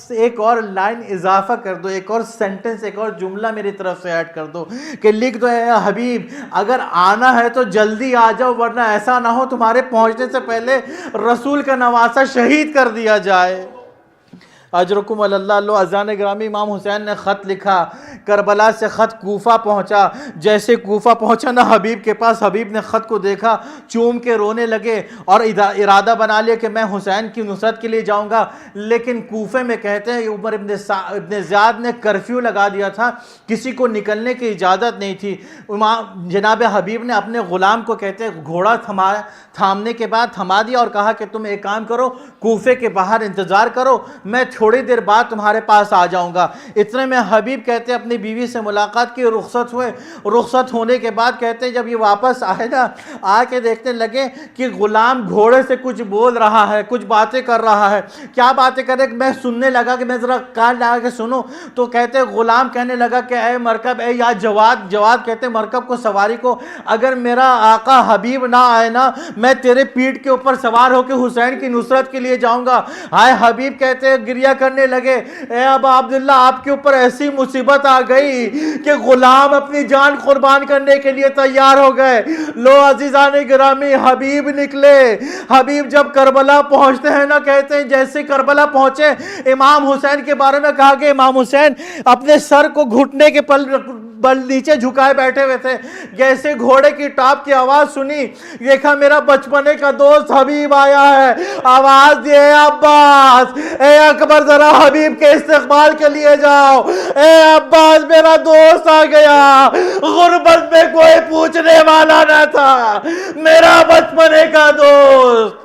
ایک اور لائن اضافہ کر دو، ایک اور سینٹنس، ایک اور جملہ میری طرف سے ایڈ کر دو کہ لکھ دو اے حبیب اگر آنا ہے تو جلدی آ جاؤ، ورنہ ایسا نہ ہو تمہارے پہنچنے سے پہلے رسول کا نواسہ شہید کر دیا جائے۔ اجرکم اللہ۔ اللہ اذان گرامی، امام حسین نے خط لکھا، کربلا سے خط کوفہ پہنچا۔ جیسے کوفہ پہنچا نا حبیب کے پاس، حبیب نے خط کو دیکھا، چوم کے رونے لگے اور ارادہ بنا لیا کہ میں حسین کی نصرت کے لیے جاؤں گا۔ لیکن کوفے میں کہتے ہیں عمر ابن زیاد نے کرفیو لگا دیا تھا، کسی کو نکلنے کی اجازت نہیں تھی۔ جناب حبیب نے اپنے غلام کو کہتے ہیں گھوڑا تھامنے کے بعد تھما دیا اور کہا کہ تم ایک کام کرو، کوفے کے باہر انتظار کرو، میں تھوڑی دیر بعد تمہارے پاس آ جاؤں گا۔ اتنے میں حبیب کہتے ہیں اپنی بیوی سے ملاقات کی، رخصت ہوئے۔ رخصت ہونے کے بعد کہتے ہیں جب یہ واپس آئے نا، آ کے دیکھنے لگے کہ غلام گھوڑے سے کچھ بول رہا ہے، کچھ باتیں کر رہا ہے۔ کیا باتیں کر رہے؟ میں سننے لگا کہ میں ذرا کان لگا کے سنوں تو کہتے ہیں غلام کہنے لگا کہ اے مرکب، اے یا جواد کہتے ہیں مرکب کو، سواری کو، اگر میرا آقا حبیب نہ آئے نا، میں تیرے پیٹھ کے اوپر سوار ہو کے حسین کی نصرت کے لیے جاؤں گا۔ ہائے حبیب کہتے ہیں گریہ کرنے لگے، اے ابا عبداللہ آپ کے اوپر ایسی مصیبت آ گئی کہ غلام اپنی جان قربان کرنے کے لیے تیار ہو گئے۔ لو عزیزان گرامی، حبیب نکلے۔ حبیب جب کربلا پہنچتے ہیں نا، کہتے ہیں جیسے کربلا پہنچے، امام حسین کے بارے میں کہا کہ امام حسین اپنے سر کو گھٹنے کے بل نیچے جھکائے بیٹھے ہوئے تھے۔ جیسے گھوڑے کی ٹاپ کی آواز سنی، دیکھا میرا بچپنے کا دوست حبیب آیا ہے۔ آواز دیے اے عباس، اے اکبر ذرا حبیب کے استقبال کے لیے جاؤ۔ اے عباس میرا دوست آ گیا، غربت میں کوئی پوچھنے والا نہ تھا، میرا بچپنے کا دوست۔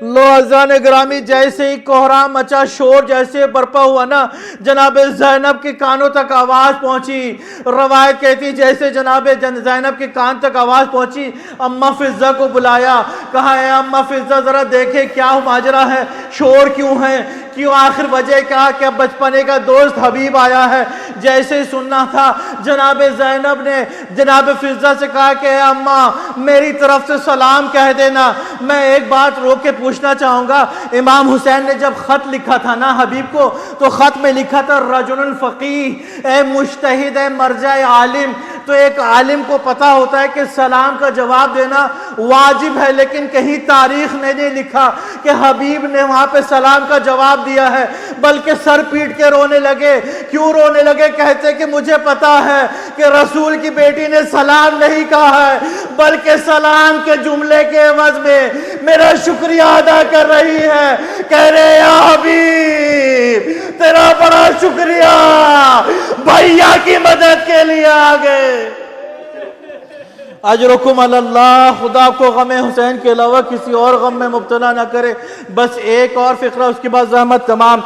لو عزیزان گرامی، جیسے ہی کوہرام مچا، شور جیسے برپا ہوا نا، جناب زینب کے کانوں تک آواز پہنچی۔ روایت کہتی جیسے جناب زینب کے کان تک آواز پہنچی، اماں فضہ کو بلایا، کہا اے اماں فضہ ذرا دیکھے کیا ماجرا ہے، شور کیوں ہے، کیوں آخر وجہ کہا کہ بچپنے کا دوست حبیب آیا ہے۔ جیسے سننا تھا، جناب زینب نے جناب فضہ سے کہا کہ اے اماں میری طرف سے سلام کہہ دینا۔ میں ایک بات روک کے پوچھنا چاہوں گا، امام حسین نے جب خط لکھا تھا نا حبیب کو، تو خط میں لکھا تھا رجل الفقیہ، اے مجتہد، اے مرجع عالم۔ تو ایک عالم کو پتا ہوتا ہے کہ سلام کا جواب دینا واجب ہے، لیکن کہیں تاریخ نے نہیں لکھا کہ حبیب نے وہاں پہ سلام کا جواب دیا ہے، بلکہ سر پیٹ کے رونے لگے۔ کیوں رونے لگے؟ کہتے کہ مجھے پتا ہے کہ رسول کی بیٹی نے سلام نہیں کہا ہے، بلکہ سلام کے جملے کے عوض میں میرا شکریہ ادا کر رہی ہے، کہہ رہے یا حبیب تیرا بڑا شکریہ، بھیا کی مدد کے لیے آ گئے۔ اجرکم اللہ۔ خدا کو غم حسین کے علاوہ کسی اور غم میں مبتلا نہ کرے۔ بس ایک اور فقرہ، اس کے بعد زحمت تمام۔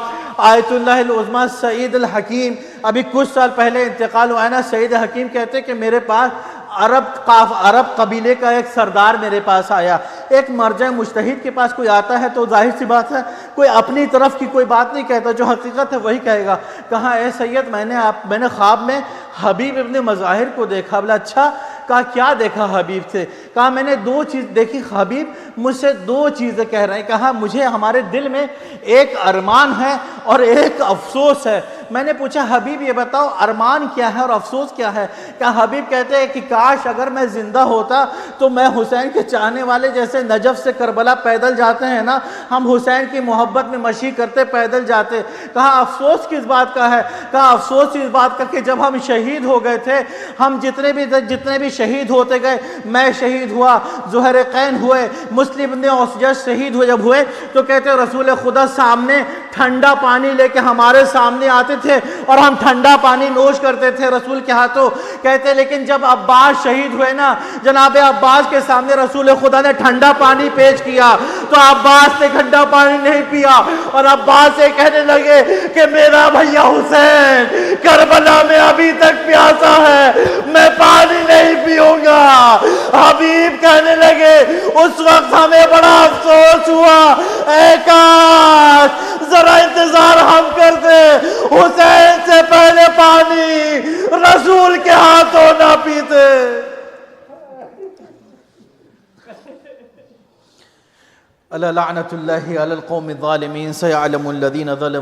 آیت اللہ العظمیٰ سعید الحکیم، ابھی کچھ سال پہلے انتقال ہوا ہے نا، سعید حکیم کہتے کہ میرے پاس عرب قبیلے کا ایک سردار میرے پاس آیا۔ ایک مرجع مجتہد کے پاس کوئی آتا ہے تو ظاہر سی بات ہے کوئی اپنی طرف کی کوئی بات نہیں کہتا، جو حقیقت ہے وہی کہے گا۔ کہا اے سید میں نے خواب میں حبیب ابن مظاہر کو دیکھا۔ بولا اچھا، کہا کیا دیکھا حبیب سے؟ کہا میں نے دو چیز دیکھی، حبیب مجھ سے دو چیزیں کہہ رہے ہیں۔ کہا مجھے ہمارے دل میں ایک ارمان ہے اور ایک افسوس ہے۔ میں نے پوچھا حبیب یہ بتاؤ ارمان کیا ہے اور افسوس کیا ہے؟ کہا حبیب کہتے ہیں کہ کاش اگر میں زندہ ہوتا تو میں حسین کے چاہنے والے جیسے نجف سے کربلا پیدل جاتے ہیں نا، ہم حسین کی محبت میں مشی کرتے پیدل جاتے۔ کہا افسوس کس بات کا ہے؟ کہا افسوس اس بات کا کہ جب ہم شہید ہو گئے تھے، ہم جتنے بھی شہید ہوتے گئے، میں شہید ہوا، زہرقین ہوئے، مسلم بن اوسجد شہید ہوئے، جب ہوئے تو کہتے رسول خدا سامنے ٹھنڈا پانی لے کے ہمارے سامنے آتے تھے اور ہم ٹھنڈا پانی نوش کرتے تھے رسول کے ہاتھوں. کہتے لیکن جب عباس شہید ہوئے نا, جناب عباس کے سامنے رسول خدا نے ٹھنڈا پانی پیش کیا تو عباس نے ٹھنڈا پانی نہیں پیا, اور عباس سے کہنے لگے کہ میرا بھیا حسین کربلا میں ابھی تک پیاسا ہے, میں پانی نہیں پیوں گا. حبیب کہنے لگے اس وقت ہمیں بڑا افسوس ہوا, اے کاش ذرا انتظار ہم کرتے, حسین سے پہلے پانی رسول کے ہاتھوں نہ پیتے. الا لعنت اللہ علی القوم الظالمین سیعلم الذین ظلموا